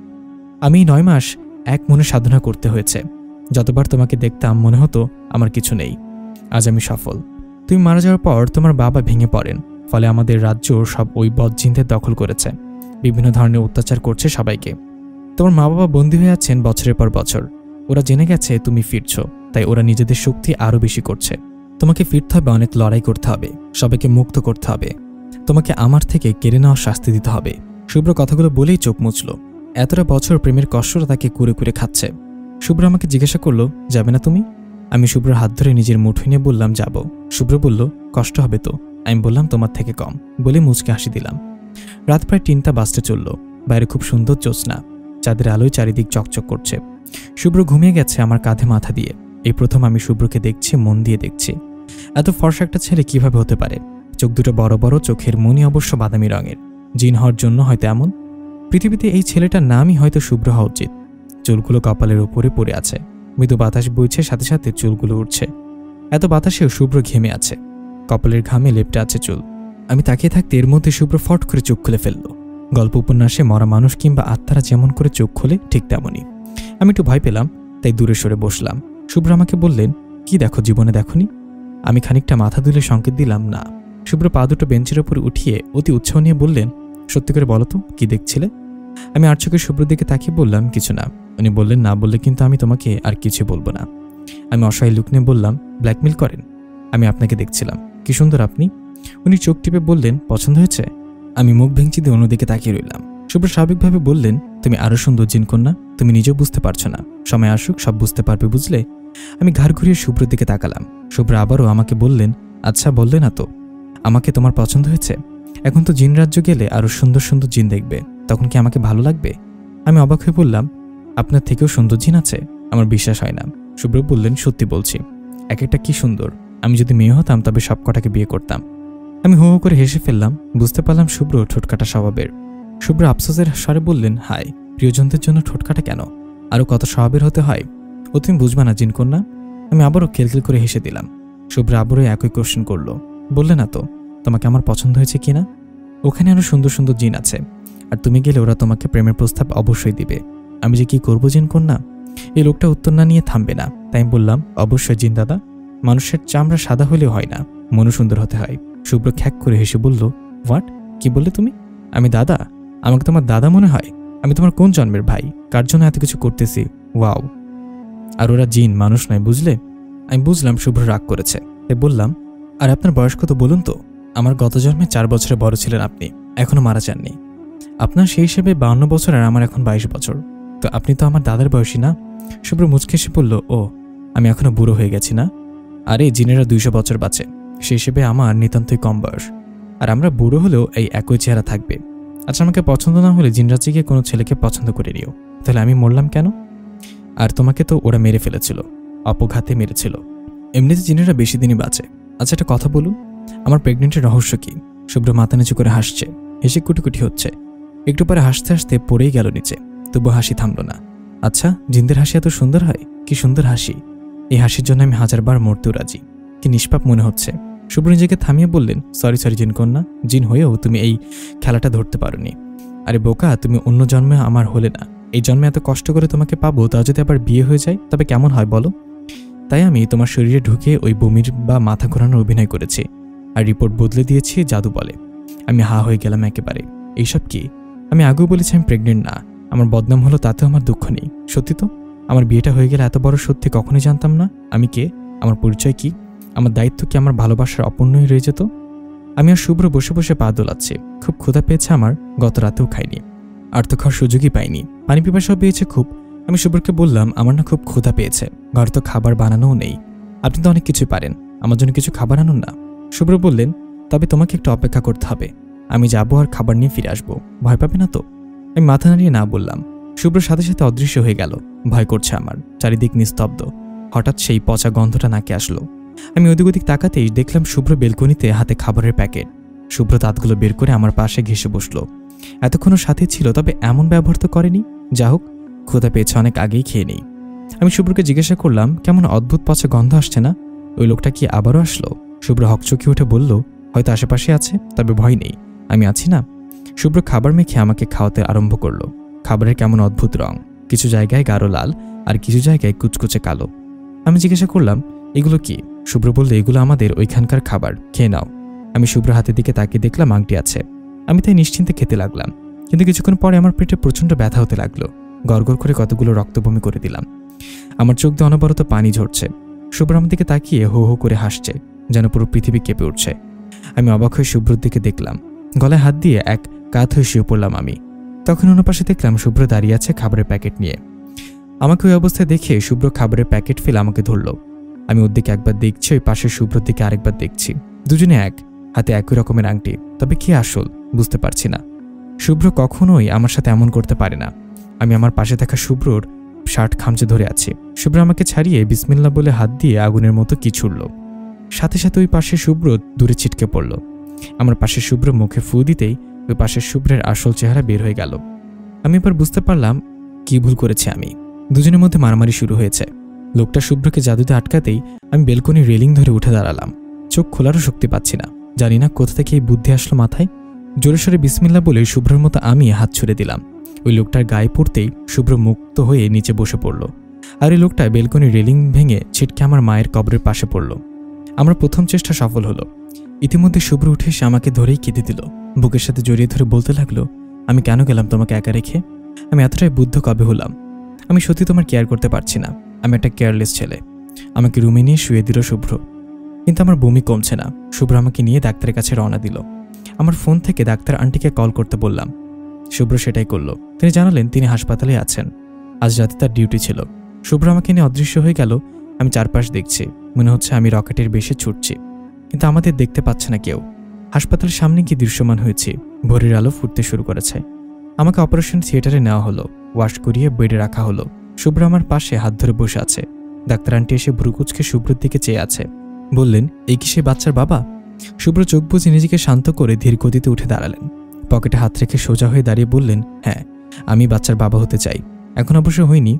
আমি 9 মাস এক মনে সাধনা করতে হয়েছে। যতবার তোমাকে দেখতাম মনে হতো আমার কিছু নেই। আজ আমি সফল। তুমি মারা যাওয়ার পর তোমার বাবা ভেঙে পড়েন। ফলে আমাদের রাজ্য সব ওই বদজিনদের দখল করেছে। বিভিন্ন ধরনের অত্যাচার করছে সবাইকে। তোমার মা বাবা বন্দী হয়ে আছেন বছরের পর বছর। ওরা জেনে গেছে তুমি ফিরছ, তাই ওরা নিজেদের শক্তি আরও বেশি করছে। তোমাকে ফিরতে হবে, অনেক লড়াই করতে হবে, সবাইকে মুক্ত করতে হবে। তোমাকে আমার থেকে কেড়ে নেওয়ার শাস্তি দিতে হবে। শুভ্র কথাগুলো বলেই চোখ মুছল। এতটা বছর প্রেমের কষ্টটা তাকে কুরে কুরে খাচ্ছে। শুভ্র আমাকে জিজ্ঞাসা করলো, যাবে না তুমি? আমি শুভ্রর হাত ধরে নিজের মুঠোয় নিয়ে বললাম, যাব। শুভ্র বলল, কষ্ট হবে তো। আমি বললাম, তোমার থেকে কম, বলে মুচকে হাসি দিলাম। রাত প্রায় 3টা বাজতে চলল। বাইরে খুব সুন্দর জ্যোৎস্না, চাঁদের আলোয় চারিদিক চকচক করছে। শুভ্র ঘুমিয়ে গেছে আমার কাঁধে মাথা দিয়ে। এই প্রথম আমি শুভ্রকে দেখছি, মন দিয়ে দেখছি। এত ফর্সা একটা ছেলে কিভাবে হতে পারে? চোখ দুটো বড় বড়, চোখের মনি অবশ্য বাদামি রঙের। জিন হওয়ার জন্য হয়তো এমন। পৃথিবীতে এই ছেলেটার নামই হয়তো শুভ্র হওয়া উচিত। চুলগুলো কপালের উপরে পড়ে আছে, মৃদু বাতাস বইছে, সাথে সাথে চুলগুলো উঠছে। এত বাতাসেও শুভ্র ঘেমে আছে, কপালের ঘামে লেপটে আছে চুল। আমি তাকিয়ে থাকতে এর মধ্যে শুভ্র ফট করে চোখ খুলে ফেলল। গল্প উপন্যাসে মরা মানুষ কিংবা আত্মারা যেমন করে চোখ খোলে, ঠিক তেমনই। আমি একটু ভয় পেলাম, তাই দূরে সরে বসলাম। শুভ্র আমাকে বললেন, কি দেখো, জীবনে দেখনি? আমি খানিকটা মাথা দুলে সংকেত দিলাম, না। শুভ্র পা দুটো বেঞ্চের ওপর উঠিয়ে অতি উৎসাহ নিয়ে বললেন, সত্যি করে বলো তো, কি দেখছিলে? আমি আর চোখে শুভ্রর দিকে তাকিয়ে বললাম, কিছু না। উনি বললেন, না বললে কিন্তু আমি তোমাকে আর কিছু বলবো না। আমি অসহায় লুক নিয়ে বললাম, ব্ল্যাকমেল করেন? আমি আপনাকে দেখছিলাম, কি সুন্দর আপনি। উনি চোখ টিপে বললেন, পছন্দ হয়েছে? আমি মুখ ভেঙচি দিয়ে অন্যদিকে তাকিয়ে রইলাম। শুভ্র স্বাভাবিকভাবে বললেন, তুমি আরো সুন্দর জিনকন্যা, তুমি নিজেও বুঝতে পারছো না, সময় আসুক সব বুঝতে পারবে, বুঝলে? আমি ঘাড় ঘুরিয়ে শুভ্রর দিকে তাকালাম। শুভ্র আবারও আমাকে বললেন, আচ্ছা, বললে না তো আমাকে তোমার পছন্দ হয়েছে? এখন তো জিন রাজ্য গেলে আরো সুন্দর সুন্দর জিন দেখবে, তখন কি আমাকে ভালো লাগবে? আমি অবাক হয়ে বললাম, আপনার থেকেও সুন্দর জিন আছে? আমার বিশ্বাস হয় না। শুভ্র বললেন, সত্যি বলছি, এক একটা কি সুন্দর। আমি যদি মেয়ে হতাম তবে সব কটাকে বিয়ে করতাম। আমি হো হো করে হেসে ফেললাম। বুঝতে পারলাম শুভ্র ঠোঁটকাটা স্বভাবের। শুভ্র আফসোসের স্বরে বললেন, হায়, প্রিয়জনদের জন্য ঠোঁটকাটা কেন? আরও কত স্বভাবের হতে হয়, ও তুমি বুঝবা না জিনকন্যা। আমি আবারও খেলখেল করে হেসে দিলাম। শুভ্র আবারও একই কোশ্চেন করলো, বললে না তো তোমাকে আমার পছন্দ হয়েছে কিনা? ওখানে আরো সুন্দর সুন্দর জিন আছে, আর তুমি গেলে ওরা তোমাকে প্রেমের প্রস্তাব অবশ্যই দিবে। আমি যে কি করবো জিনকন্যা? এই লোকটা উত্তর না নিয়ে থামবে না, তাই বললাম, অবশ্যই জিন দাদা, মানুষের চামড়া সাদা হলেও হয় না, মনও সুন্দর হতে হয়। শুভ্র খ্যাক করে হেসে বলল, হোয়াট, কি বললে তুমি? আমি দাদা? আমাকে তোমার দাদা মনে হয়? আমি তোমার কোন জন্মের ভাই? কার জন্য এত কিছু করতেছি? ওয়াও! আর ওরা জিন, মানুষ নয়, বুঝলে? আমি বুঝলাম শুভ্র রাগ করেছে, তাই বললাম, আর আপনার বয়স কত বলুন তো? আমার গত জন্মে 4 বছরের বড় ছিলেন আপনি, এখনো মারা যাননি। আপনার সেই হিসেবে 52 বছর, আর আমার এখন 22 বছর, তো আপনি তো আমার দাদার বয়সী না? শুভ্র মুচকে এসে বলল, ও, আমি এখনো বুড়ো হয়ে গেছি না? আরে জিনেরা 200 বছর বাঁচে, সেই হিসেবে আমার নিতান্তই কম বয়স, আর আমরা বুড়ো হলেও এই একই চেহারা থাকবে। আচ্ছা, আমাকে পছন্দ না হলে জিনরাজ্যে গিয়ে কোনো ছেলেকে পছন্দ করে নিও, তাহলে আমি মরলাম কেন? আর তোমাকে তো ওরা মেরে ফেলেছিল, অপঘাতে মেরেছিল। এমনিতে জিনেরা বেশি দিনই বাঁচে। আচ্ছা, একটা কথা বলুন, আমার প্রেগনেন্টের রহস্য কি? শুভ্র মাথা নিচু করে হাসছে, হেসে কুটিকুটি হচ্ছে। একটু পরে হাসতে হাসতে পড়েই গেল নিচে, তবু হাসি থামল না। আচ্ছা, জিনদের হাসি এত সুন্দর হয়? কি সুন্দর হাসি! এই হাসির জন্য আমি 1000বার মরতেও রাজি। কি নিষ্পাপ মনে হচ্ছে। শুভ্র নিজেকে থামিয়ে বললেন, সরি সরি জিনকন্যা, জিন হয়েও তুমি এই খেলাটা ধরতে পারোনি। আরে বোকা, তুমি অন্য জন্মে আমার হলে না, এই জন্মে এত কষ্ট করে তোমাকে পাবো, তা যদি আবার বিয়ে হয়ে যায় তবে কেমন হয় বলো? তাই আমি তোমার শরীরে ঢুকে ওই বমির বা মাথা ঘোরানোর অভিনয় করেছি, আর রিপোর্ট বদলে দিয়েছি জাদু বলে। আমি হা হয়ে গেলাম একেবারে। এইসব কি? আমি আগেও বলেছি আমি প্রেগনেন্ট না, আমার বদনাম হলো তাতেও আমার দুঃখ নেই। সত্যি তো, আমার বিয়েটা হয়ে গেলে এত বড় সত্যি কখনোই জানতাম না। আমি কে? আমার পরিচয় কি? আমার দায়িত্ব কি আমার ভালোবাসার অপূর্ণই রয়ে যেত? আমি আর শুভ্র বসে বসে পা দোলাচ্ছি। খুব ক্ষুধা পেয়েছে আমার, গত রাতেও খাইনি, আর তো খাওয়ার সুযোগই পাইনি। পানি পিপাসাও পেয়েছে খুব। আমি শুভ্রকে বললাম, আমার না খুব ক্ষুধা পেয়েছে, ঘরে তো খাবার বানানোও নেই। আপনি তো অনেক কিছুই পারেন, আমার জন্য কিছু খাবার আনুন না। শুভ্র বললেন, তবে তোমাকে একটু অপেক্ষা করতে হবে, আমি যাবো আর খাবার নিয়ে ফিরে আসবো, ভয় পাবে না তো? আমি মাথা নাড়িয়ে না বললাম। শুভ্র সাথে সাথে অদৃশ্য হয়ে গেল। ভয় করছে আমার, চারিদিক নিস্তব্ধ। হঠাৎ সেই পচা গন্ধটা নাকে আসলো। আমি ওদিক ওদিক তাকাতেই দেখলাম শুভ্র বেলকনিতে হাতে খাবারের প্যাকেট। শুভ্র দাঁতগুলো বের করে আমার পাশে ঘেঁষে বসলো। এতক্ষণও সাথে ছিল, তবে এমন ব্যবহার তো করেনি। যা হোক, ক্ষুধা পেয়েছে, অনেক আগেই খেয়ে নেই। আমি শুভ্রকে জিজ্ঞাসা করলাম, কেমন অদ্ভুত পচা গন্ধ আসছে না? ওই লোকটা কি আবারও আসলো? শুভ্র হকচকিয়ে উঠে বলল, হয়তো আশেপাশে আছে, তবে ভয় নেই, আমি আছি না। শুভ্র খাবার মেখে আমাকে খাওয়াতে আরম্ভ করলো। খাবারের কেমন অদ্ভুত রং, কিছু জায়গায় গাঢ় লাল, আর কিছু জায়গায় কুচকুচে কালো। আমি জিজ্ঞাসা করলাম, এগুলো কি? শুভ্র বলল, এগুলো আমাদের ওইখানকার খাবার, খেয়ে নাও। আমি শুভ্র হাতের দিকে তাকিয়ে দেখলাম আংটি আছে। আমি তাই নিশ্চিন্তে খেতে লাগলাম, কিন্তু কিছুক্ষণ পরে আমার পেটে প্রচণ্ড ব্যথা হতে লাগলো। গড়গড় করে কতগুলো রক্তবমি করে দিলাম। আমার চোখ দিয়ে অনবরত পানি ঝরছে। শুভ্র আমার দিকে তাকিয়ে হো হো করে হাসছে, যেন পুরো পৃথিবী কেঁপে উঠছে। আমি অবাক হয়ে শুভ্রর দিকে দেখলাম। গলায় হাত দিয়ে এক কাত হয়ে শুয়ে পড়লাম আমি। তখন অন্য পাশে দেখলাম শুভ্র দাঁড়িয়ে আছে খাবারের প্যাকেট নিয়ে। আমাকে ওই অবস্থায় দেখে শুভ্র খাবারের প্যাকেট ফেলে আমাকে ধরল। আমি ওর দিকে একবার দেখছি, ওই পাশের শুভ্রর দিকে আরেকবার দেখছি। দুজনে এক, হাতে একই রকমের আংটি। তবে কি আসল বুঝতে পারছি না। শুভ্র কখনোই আমার সাথে এমন করতে পারে না। আমি আমার পাশে থাকা শুভ্রর শার্ট খামচে ধরে আছি। শুভ্র আমাকে ছাড়িয়ে বিসমিল্লাহ বলে হাত দিয়ে আগুনের মতো কি ছুড়ল। সাথে সাথে ওই পাশের শুভ্র দূরে ছিটকে পড়ল। আমার পাশের শুভ্র মুখে ফু দিতেই ওই পাশের শুভ্রের আসল চেহারা বের হয়ে গেল। আমি এবার বুঝতে পারলাম কি ভুল করেছি আমি। দুজনের মধ্যে মারামারি শুরু হয়েছে। লোকটা শুভ্রকে জাদুতে আটকাতেই আমি বেলকনির রেলিং ধরে উঠে দাঁড়ালাম। চোখ খোলারও শক্তি পাচ্ছি না। জানি না কোথা থেকে এই বুদ্ধি আসলো মাথায়। জোরে সোরে বিসমিল্লাহ বলে শুভ্রের মতো আমি হাত ছুড়ে দিলাম। ওই লোকটার গায়ে পড়তেই শুভ্র মুক্ত হয়ে নিচে বসে পড়ল। আর ওই লোকটা বেলকনির রেলিং ভেঙে ছিটকে আমার মায়ের কবরের পাশে পড়ল। আমার প্রথম চেষ্টা সফল হলো। ইতিমধ্যে শুভ্র উঠে এসে আমাকে ধরেই কেঁদে দিল। বুকের সাথে জড়িয়ে ধরে বলতে লাগলো, আমি কেন গেলাম তোমাকে একা রেখে? আমি এতটাই বুদ্ধ কবে হলাম? আমি সত্যি তোমার কেয়ার করতে পারছি না। আমি একটা কেয়ারলেস ছেলে। আমাকে রুমে নিয়ে শুয়ে দিল শুভ্র। কিন্তু আমার বমি কমছে না। শুভ্র আমাকে নিয়ে ডাক্তারের কাছে রওনা দিল। আমার ফোন থেকে ডাক্তার আন্টিকে কল করতে বললাম। শুভ্র সেটাই করল। তিনি জানালেন তিনি হাসপাতালে আছেন। আজ রাতে তার ডিউটি ছিল। শুভ্র আমাকে নিয়ে অদৃশ্য হয়ে গেল। আমি চারপাশ দেখছি, মনে হচ্ছে আমি রকেটের বেশে ছুটছি, কিন্তু আমাদের দেখতে পাচ্ছে না কেউ। হাসপাতালের সামনে গিয়ে দৃশ্যমান হয়েছি। ভোরের আলো ফুটতে শুরু করেছে। আমাকে অপারেশন থিয়েটারে নেওয়া হলো। ওয়াশ করিয়ে বেডে রাখা হলো। শুভ্র আমার পাশে হাত ধরে বসে আছে। ডাক্তার আন্টি এসে ভ্রুকুচকে শুভ্রের দিকে চেয়ে আছে। বললেন, এই কি সে বাচ্চার বাবা? শুভ্র চোখ বুজে নিজেকে শান্ত করে ধীর গতিতে উঠে দাঁড়ালেন। পকেটে হাত রেখে সোজা হয়ে দাঁড়িয়ে বললেন, হ্যাঁ, আমি বাচ্চার বাবা হতে চাই। এখন অবশ্য হয়নি।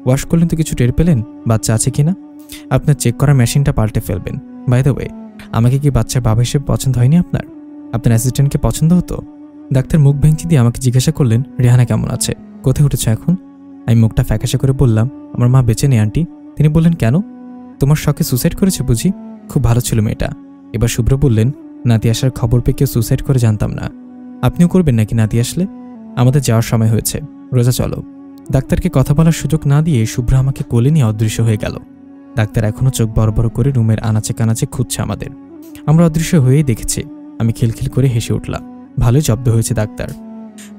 ওয়াশ করলেন তো কিছু টের পেলেন বাচ্চা আছে কিনা? আপনার চেক করার মেশিনটা পাল্টে ফেলবেন। বাই দ্য ওয়ে, আমাকে কি বাচ্চার বাবা হিসেবে পছন্দ হয়নি আপনার? আপনার অ্যাসিস্ট্যান্টকে পছন্দ হতো? ডাক্তার মুখ ভেঙচি দিয়ে আমাকে জিজ্ঞাসা করলেন, রেহানা কেমন আছে? কোথায় উঠেছ এখন? আমি মুখটা ফ্যাকাশে করে বললাম, আমার মা বেঁচে নেই আন্টি। তিনি বললেন, কেন? তোমার শখে সুসাইড করেছে বুঝি? খুব ভালো ছিল মেয়েটা। এবার শুভ্র বললেন, নাতি আসার খবর পেয়ে কেউ সুসাইড করে জানতাম না। আপনিও করবেন নাকি নাতি আসলে? আমাদের যাওয়ার সময় হয়েছে, রোজা চলো। ডাক্তারকে কথা বলার সুযোগ না দিয়ে শুভ্র আমাকে কোলে নিয়ে অদৃশ্য হয়ে গেল। ডাক্তার এখনও চোখ বড় বড় করে রুমের আনাচে কানাচে খুঁজছে আমাদের। আমরা অদৃশ্য হয়েই দেখেছি। আমি খিলখিল করে হেসে উঠলাম। ভালোই জব্দ হয়েছে ডাক্তার।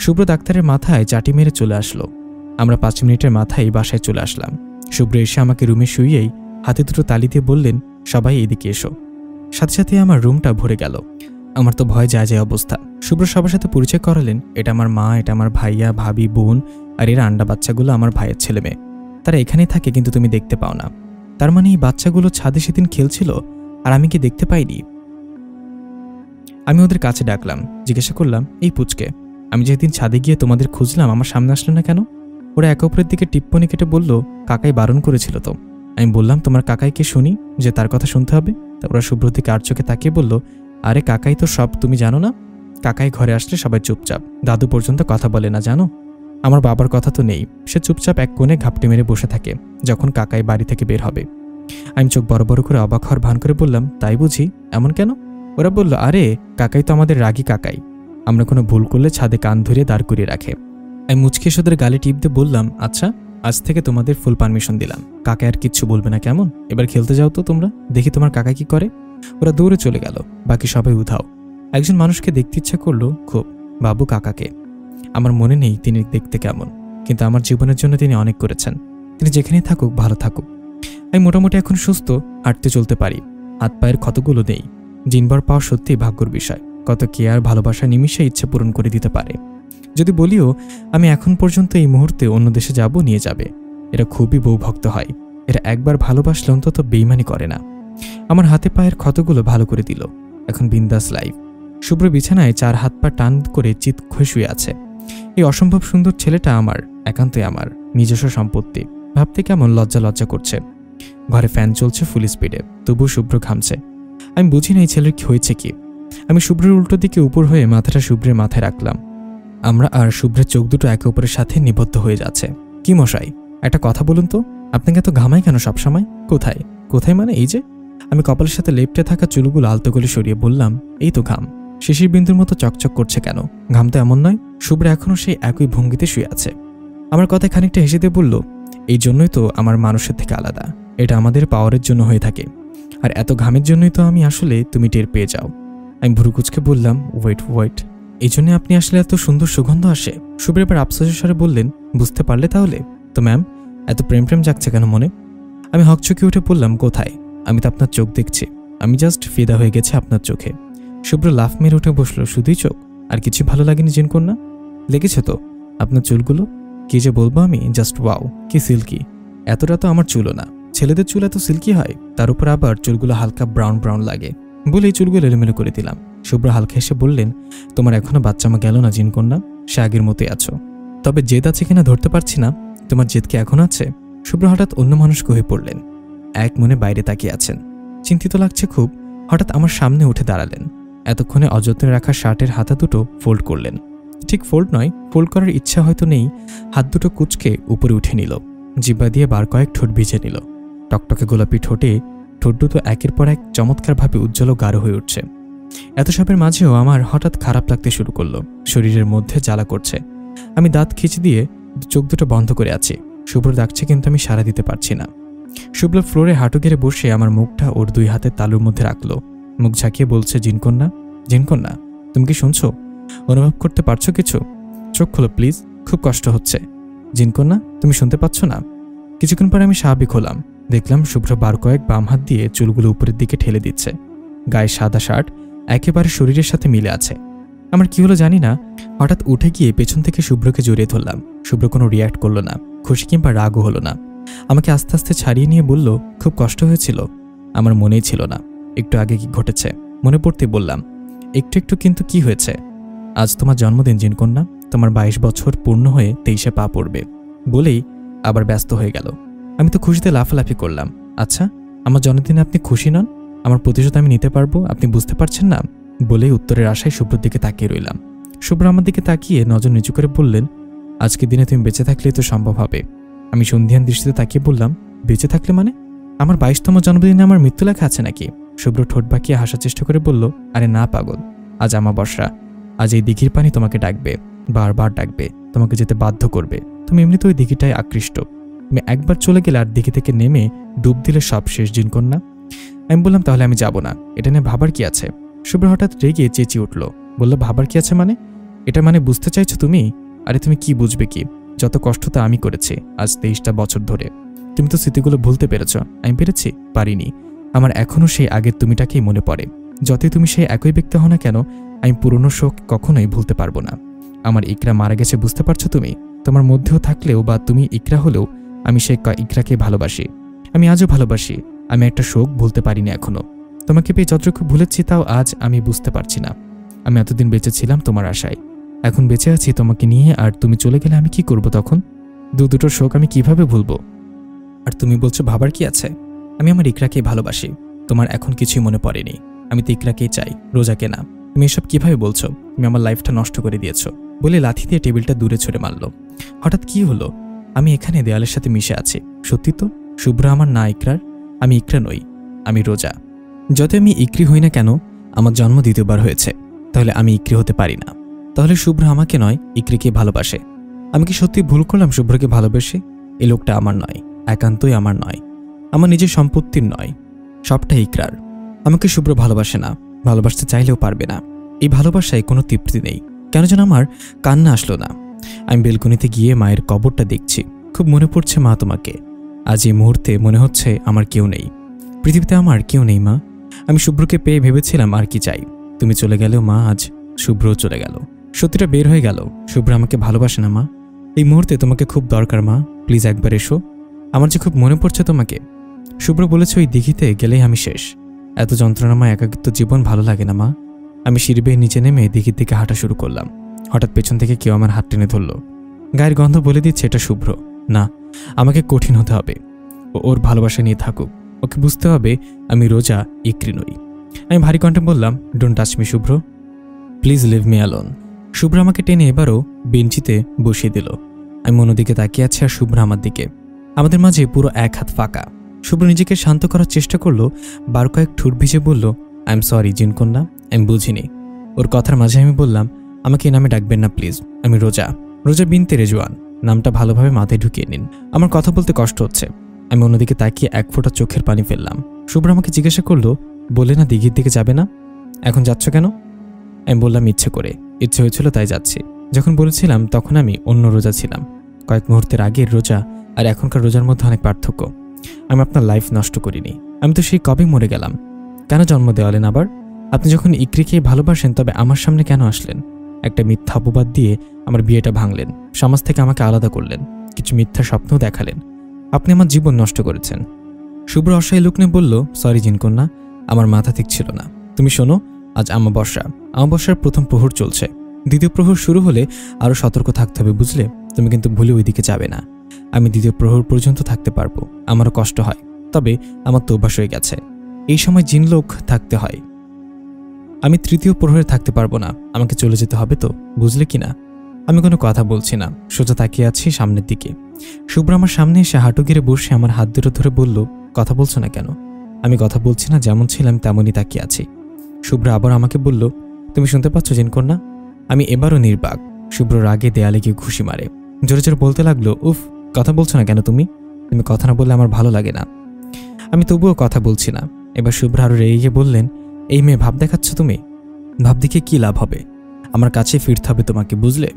শুভ্র ডাক্তারের মাথায় চাটি মেরে চলে আসলো। আমরা 5 মিনিটের মাথায় বাসায় চলে আসলাম। শুভ্র এসে আমাকে রুমে শুইয়েই হাতে দুটো তালি দিয়ে বললেন, সবাই এদিকে এসো। সাথে সাথে আমার রুমটা ভরে গেল। আমার তো ভয় যায় যায় অবস্থা। শুভ্র সবার সাথে পরিচয় করালেন, এটা আমার মা, এটা আমার ভাইয়া, ভাবি, বোন, আর এরা আন্ডা বাচ্চাগুলো আমার ভাইয়ের ছেলে মেয়ে। তারা এখানেই থাকে, কিন্তু তুমি দেখতে পাও না। তার মানে এই বাচ্চাগুলো ছাদে সেদিন খেলছিল আর আমি কি দেখতে পাইনি? আমি ওদের কাছে ডাকলাম, জিজ্ঞাসা করলাম, এই পুচকে, আমি যেদিন ছাদে গিয়ে তোমাদের খুঁজলাম আমার সামনে আসলো না কেন? ওরা একে অপরের দিকে টিপ্পনি কেটে বলল, কাকাই বারণ করেছিল তো। আমি বললাম, তোমার কাকাইকে শুনি যে তার কথা শুনতে হবে? তা ওরা শুভ্র দিকে আর চোখে তাকিয়ে বলল, আরে কাকাই তো সব, তুমি জানো না? কাকাই ঘরে আসলে সবাই চুপচাপ, দাদু পর্যন্ত কথা বলে না, জানো? আমার বাবার কথা তো নেই, সে চুপচাপ এক কোণে ঘাপটি মেরে বসে থাকে যখন কাকাই বাড়ি থেকে বের হবে। আমি চোখ বড় বড় করে অবাক হওয়ার ভান করে বললাম, তাই বুঝি? এমন কেন? ওরা বলল, আরে কাকাই তো আমাদের রাগী কাকাই, আমরা কোনো ভুল করলে ছাদে কান ধরে দাঁড় করিয়ে রাখে। আমি মুচকি ওদের গালে টিপ দিয়ে বললাম, আচ্ছা, আজ থেকে তোমাদের ফুল পারমিশন দিলাম। কাকা আর কিচ্ছু বলবে না, কেমন? এবার খেলতে যাও তো তোমরা, দেখি তোমার কাকা কি করে। ওরা দৌড়ে চলে গেল। বাকি সবাই উধাও। একজন মানুষকে দেখতে ইচ্ছা করলো খুব, বাবু কাকাকে। আমার মনে নেই তিনি দেখতে কেমন, কিন্তু আমার জীবনের জন্য তিনি অনেক করেছেন। তিনি যেখানেই থাকুক ভালো থাকুক। আমি মোটামুটি এখন সুস্থ, হাঁটতে চলতে পারি। হাত পায়ের ক্ষতগুলো নেই। জিনবার পাওয়া সত্যিই ভাগ্যর বিষয়। কত কেয়ার ভালোবাসা নিমিষে ইচ্ছে পূরণ করে দিতে পারে। যদি বলিও আমি এখন পর্যন্ত এই মুহূর্তে অন্য দেশে যাব, নিয়ে যাবে। এরা খুবই বউভক্ত হয়। এরা একবার ভালোবাসলে অন্তত বেইমানি করে না। আমার হাতে পায়ের ক্ষতগুলো ভালো করে দিল। এখন বিন্দাস লাইফ। শুভ্র বিছানায় 4 হাত পা টান করে চিত হয়ে শুয়ে আছে। এই অসম্ভব সুন্দর ছেলেটা আমার, একান্তই আমার নিজস্ব সম্পত্তি। ভাবতে কেমন লজ্জা লজ্জা করছে। ঘরে ফ্যান চলছে ফুল স্পিডে, তবুও শুভ্র ঘামছে। আমি বুঝি না এই ছেলের কি হয়েছে কি। আমি শুভ্রের উল্টো দিকে উপর হয়ে মাথাটা শুভ্রের মাথায় রাখলাম। আমরা আর শুভ্রের চোখ দুটো একে অপরের সাথে নিবদ্ধ হয়ে যাচ্ছে। কি মশাই, একটা কথা বলুন তো, আপনাকে এত ঘামায় কেন সবসময়? কোথায় কোথায় মানে এই যে। আমি কপালের সাথে লেপটে থাকা চুলগুলো আলতো করে সরিয়ে বললাম, এই তো ঘাম। শিশির বিন্দুর মতো চকচক করছে কেন? ঘাম তো এমন নয়। শুভ্র এখনও সেই একই ভঙ্গিতে শুয়ে আছে। আমার কথায় খানিকটা হেসে দিয়ে বলল, এই জন্যই তো আমার মানুষের থেকে আলাদা। এটা আমাদের পাওয়ারের জন্য হয়ে থাকে। আর এত ঘামের জন্যই তো আমি আসলে তুমি টের পেয়ে যাও। আমি ভ্রুকুচকে বললাম, ওয়েট, এই জন্য আপনি আসলে এত সুন্দর সুগন্ধ আসে? শুভ্র এবার আফসোসের স্বরে বললেন, বুঝতে পারলে তাহলে? তো ম্যাম, এত প্রেম প্রেম জাগছে কেন মনে? আমি হকচকে উঠে বললাম, কোথায়? আমি তো আপনার চোখ দেখছি, আমি জাস্ট ফিদা হয়ে গেছে আপনার চোখে। শুভ্র লাফ মেরে উঠে বসলো, শুধুই চোখ? আর কিছু ভালো লাগেনি জিনকন্যা? লেগেছে তো আপনার চুলগুলো, কি যে বলবো আমি, জাস্ট ওয়াও, কি সিল্কি। এতটা তো আমার চুলও না, ছেলেদের চুল এত সিল্কি হয়, তার উপর আবার চুলগুলো হালকা ব্রাউন ব্রাউন লাগে। বলেই চুলগুলো এলোমেলো করে দিলাম। শুভ্র হালকা হেসে বললেন, তোমার এখনো বাচ্চামা গেল না জিনকন্যা, সে আগের মতোই আছো। তবে জেদ আছে কিনা ধরতে পারছি না, তোমার জেদ কি এখন আছে? শুভ্র হঠাৎ অন্য মানুষকে হয়ে পড়লেন, এক মনে বাইরে তাকিয়ে আছেন। চিন্তিত লাগছে খুব। হঠাৎ আমার সামনে উঠে দাঁড়ালেন। এতক্ষণে অযত্নে রাখা শার্টের হাতা দুটো ফোল্ড করলেন। ঠিক ফোল্ড নয়, ফোল্ড করার ইচ্ছা হয়তো নেই, হাত দুটো কুঁচকে উপরে উঠে নিল। জিব্বা দিয়ে বার কয়েক ঠোঁট ভিজে নিল। টকটকে গোলাপি ঠোঁটে ঠোঁট দুটো একের পর এক চমৎকারভাবে উজ্জ্বল ও গাঢ় হয়ে উঠছে। এত সবের মাঝেও আমার হঠাৎ খারাপ লাগতে শুরু করলো, শরীরের মধ্যে জ্বালা করছে। আমি দাঁত খিঁচে দিয়ে চোখ দুটো বন্ধ করে আছি। শুভ্র ডাকছে কিন্তু আমি সাড়া দিতে পারছি না। শুভ্র ফ্লোরে হাঁটু গেড়ে বসে আমার মুখটা ওর দুই হাতের তালুর মধ্যে রাখলো। মুখ ঝাঁকিয়ে বলছে, জিনকন্যা, জিনকন্যা, তুমি কি শুনছো? অনুভব করতে পারছো কিছু? চোখ খোলো প্লিজ, খুব কষ্ট হচ্ছে। জিনকন্যা, তুমি শুনতে পাচ্ছ না? কিছুক্ষণ পরে আমি স্বাভাবিক হলাম। দেখলাম শুভ্র বার কয়েক বাম হাত দিয়ে চুলগুলো উপরের দিকে ঠেলে দিচ্ছে। গায়ে সাদা শার্ট একেবারে শরীরের সাথে মিলে আছে। আমার কি হলো জানি না, হঠাৎ উঠে গিয়ে পেছন থেকে শুভ্রকে জড়িয়ে ধরলাম। শুভ্র কোনো রিয়্যাক্ট করলো না, খুশি কিংবা রাগও হলো না। আমাকে আস্তে আস্তে ছাড়িয়ে নিয়ে বলল, খুব কষ্ট হয়েছিল? আমার মনেই ছিল না একটু আগে কি ঘটেছে। মনে পড়তে বললাম, একটু একটু, কিন্তু কি হয়েছে? আজ তোমার জন্মদিন জিনকন্যা, তোমার 22 বছর পূর্ণ হয়ে 23-এ পা পড়বে। বলেই আবার ব্যস্ত হয়ে গেল। আমি তো খুশিতে লাফালাফি করলাম। আচ্ছা, আমার জন্মদিনে আপনি খুশি নন? আমার প্রতিশোধ আমি নিতে পারবো, আপনি বুঝতে পারছেন না? বলেই উত্তরের আশায় শুভ্রর দিকে তাকিয়ে রইলাম। শুভ্র আমার দিকে তাকিয়ে নজর নিচু করে বললেন, আজকের দিনে তুমি বেঁচে থাকলেই তো সম্ভব হবে। আমি সন্ধিয়ান দৃষ্টিতে তাকিয়ে বললাম, বেঁচে থাকলে মানে? আমার 22তম জন্মদিনে আমার মৃত্যু লেখা আছে নাকি? শুভ্র ঠোঁট বাঁকিয়ে হাসার চেষ্টা করে বলল, আরে না পাগল, আজ আমাবস্যা। আজ এই দিঘির পানি তোমাকে ডাকবে, বারবার ডাকবে, তোমাকে যেতে বাধ্য করবে। তুমি এমনিতে ওই দিঘিটায় আকৃষ্ট। তুমি একবার চলে গেলে আর দিঘি থেকে নেমে ডুব দিলে সব শেষ জিনকন্যা। আমি বললাম, তাহলে আমি যাব না, এটা নিয়ে ভাবার কি আছে? শুভ্র হঠাৎ রেগে চেঁচিয়ে উঠল, বলল, ভাবার কি আছে মানে? এটা মানে বুঝতে চাইছো তুমি? আরে তুমি কি বুঝবে কি? যত কষ্ট তো আমি করেছি আজ 23টা বছর ধরে। তুমি তো স্মৃতিগুলো ভুলতে পেরেছ, আমি পেরেছি? পারিনি। আমার এখনো সেই আগের তুমিটাকেই মনে পড়ে। যতই তুমি সেই একই ব্যক্তি হও না কেন, আমি পুরনো শোক কখনোই ভুলতে পারবো না। আমার ইকরা মারা গেছে, বুঝতে পারছো তুমি? তোমার মধ্যেও থাকলেও বা তুমি ইকরা হলেও আমি সেই ইকরাকে ভালোবাসি। আমি আজও ভালোবাসি। আমি একটা শোক ভুলতে পারিনি এখনো। তোমাকে পেয়ে যতটুকু ভুলেছি তাও আজ আমি বুঝতে পারছি না। আমি এতদিন বেঁচে ছিলাম তোমার আশায়, এখন বেঁচে আছি তোমাকে নিয়ে, আর তুমি চলে গেলে আমি কি করব তখন? দুটো শোক আমি কিভাবে ভুলবো? আর তুমি বলছো ভাবার কি আছে? আমি আমার ইকরাকে ভালোবাসি, তোমার এখন কিছুই মনে পড়েনি। আমি তো ইকরাকেই চাই, রোজাকে না। তুমি এসব কিভাবে বলছো? তুমি আমার লাইফটা নষ্ট করে দিয়েছো। বলে লাথি দিয়ে টেবিলটা দূরে ছুঁড়ে মারল। হঠাৎ কি হলো? আমি এখানে দেয়ালের সাথে মিশে আছি। সত্যি তো, শুভ্র আমার না ইকরার। আমি ইকরা নই, আমি রোজা। যত আমি ইকরি হই না কেন, আমার জন্ম দ্বিতীয়বার হয়েছে, তাহলে আমি ইকরি হতে পারি না। তাহলে শুভ্র আমাকে নয়, ইকরিকে ভালোবাসে। আমি কি সত্যি ভুল করলাম শুভ্রকে ভালোবেসে? এই লোকটা আমার নয়, একান্তই আমার নয়, আমার নিজের সম্পত্তির নয়, সবটাই ইকরার। আমাকে শুভ্র ভালোবাসে না, ভালোবাসতে চাইলেও পারবে না। এই ভালোবাসায় কোনো তৃপ্তি নেই। কেন যেন আমার কান্না আসলো না। আমি বেলকনিতে গিয়ে মায়ের কবরটা দেখছি। খুব মনে পড়ছে মা তোমাকে। আজ এই মুহূর্তে মনে হচ্ছে আমার কেউ নেই, পৃথিবীতে আমার কেউ নেই মা। আমি শুভ্রকে পেয়ে ভেবেছিলাম আর কি চাই। তুমি চলে গেলেও মা, আজ শুভ্রও চলে গেল। সত্যিটা বের হয়ে গেল, শুভ্র আমাকে ভালোবাসে না মা। এই মুহূর্তে তোমাকে খুব দরকার মা, প্লিজ একবার এসো। আমার যে খুব মনে পড়ছে তোমাকে। শুভ্র বলেছে ওই দিঘিতে গেলেই আমি শেষ। এত যন্ত্রণাময় একাকিত্ব জীবন ভালো লাগে না মা। আমি সিঁড়ি বেয়ে নিচে নেমে দিঘির দিকে হাঁটা শুরু করলাম। হঠাৎ পেছন থেকে কেউ আমার হাত টেনে ধরল। গায়ের গন্ধ বলে দিচ্ছে এটা শুভ্র। না, আমাকে কঠিন হতে হবে। ওর ভালোবাসা নিয়ে থাকুক, ওকে বুঝতে হবে আমি রোজা, ইকরি নই। আমি ভারী কণ্ঠে বললাম, don't touch me Shubhro, please leave me alone. Shubhro আমাকে টেনে এবারও বেঞ্চিতে বসিয়ে দিল। আমি অন্যদিকে তাকিয়ে আছি আর শুভ্র আমার দিকে। আমাদের মাঝে পুরো এক হাত ফাঁকা। শুভ্র নিজেকে শান্ত করার চেষ্টা করলো, বার কয়েক ঠোঁট ভিজে বলল, আই এম সরি জিনকন্যা, আমি বুঝিনি। ওর কথার মাঝে আমি বললাম, আমাকে এই নামে ডাকবেন না প্লিজ, আমি রোজা, রোজা বিনতে রেজওয়ান। নামটা ভালোভাবে মাথায় ঢুকিয়ে নিন। আমার কথা বলতে কষ্ট হচ্ছে। আমি অন্যদিকে তাকিয়ে এক ফোঁটা চোখের পানি ফেললাম। শুভ্র আমাকে জিজ্ঞাসা করলো, বলে না দিঘির দিকে যাবে না, এখন যাচ্ছ কেন? আমি বললাম, ইচ্ছে করে, ইচ্ছে হয়েছিল তাই যাচ্ছি। যখন বলেছিলাম তখন আমি অন্য রোজা ছিলাম। কয়েক মুহূর্তের আগের রোজা আর এখনকার রোজার মধ্যে অনেক পার্থক্য। আমি আপনার লাইফ নষ্ট করিনি, আমি তো সেই কবে মরে গেলাম। কেন জন্ম দেওয়ালেন আবার? আপনি যখন ইকরিকে ভালোবাসেন তবে আমার সামনে কেন আসলেন? একটা মিথ্যা অপবাদ দিয়ে আমার বিয়েটা ভাঙলেন, সমাজ থেকে আমাকে আলাদা করলেন, কিছু মিথ্যা স্বপ্নও দেখালেন। আপনি আমার জীবন নষ্ট করেছেন। শুভ্র অসহায় লোক নিয়ে বলল, সরি জিনকন্যা, আমার মাথা ঠিক ছিল না। তুমি শোনো, আজ আমাবস্যার প্রথম প্রহর চলছে। দ্বিতীয় প্রহর শুরু হলে আরও সতর্ক থাকতে হবে, বুঝলে? তুমি কিন্তু ভুলে ওইদিকে যাবে না। আমি দ্বিতীয় প্রহর পর্যন্ত থাকতে পারবো, আমারও কষ্ট হয়, তবে আমার তো অভ্যাস হয়ে গেছে। এই সময় জিনলোক থাকতে হয়। আমি তৃতীয় প্রহরে থাকতে পারবো না, আমাকে চলে যেতে হবে তো, বুঝলে কি না? আমি কোনো কথা বলছি না, সোজা তাকিয়ে আছি সামনের দিকে। শুভ্র আমার সামনে এসে হাঁটু গেড়ে বসে আমার হাত দুটো ধরে বলল, কথা বলছো না কেন? আমি কথা বলছি না, যেমন ছিলাম তেমনই তাকিয়ে আছি। শুভ্র আবার আমাকে বলল, তুমি শুনতে পাচ্ছ জিনকন্যা? আমি এবারও নির্বাক। শুভ্র রাগে দেয়ালে গিয়ে ঘুষি মারে, জোরে জোরে বলতে লাগলো, উফ, কথা বলছো না কেন তুমি? তুমি কথা না বললে আমার ভালো লাগে না। আমি তবুও কথা বলছি না। এবার শুভ্র আরো রেগে গিয়ে বললেন, এই মেয়ে ভাব দেখাচ্ছ তুমি? ভাব দেখে কি লাভ হবে? আমার কাছে ফিরতে হবে তোমাকে, বুঝলে?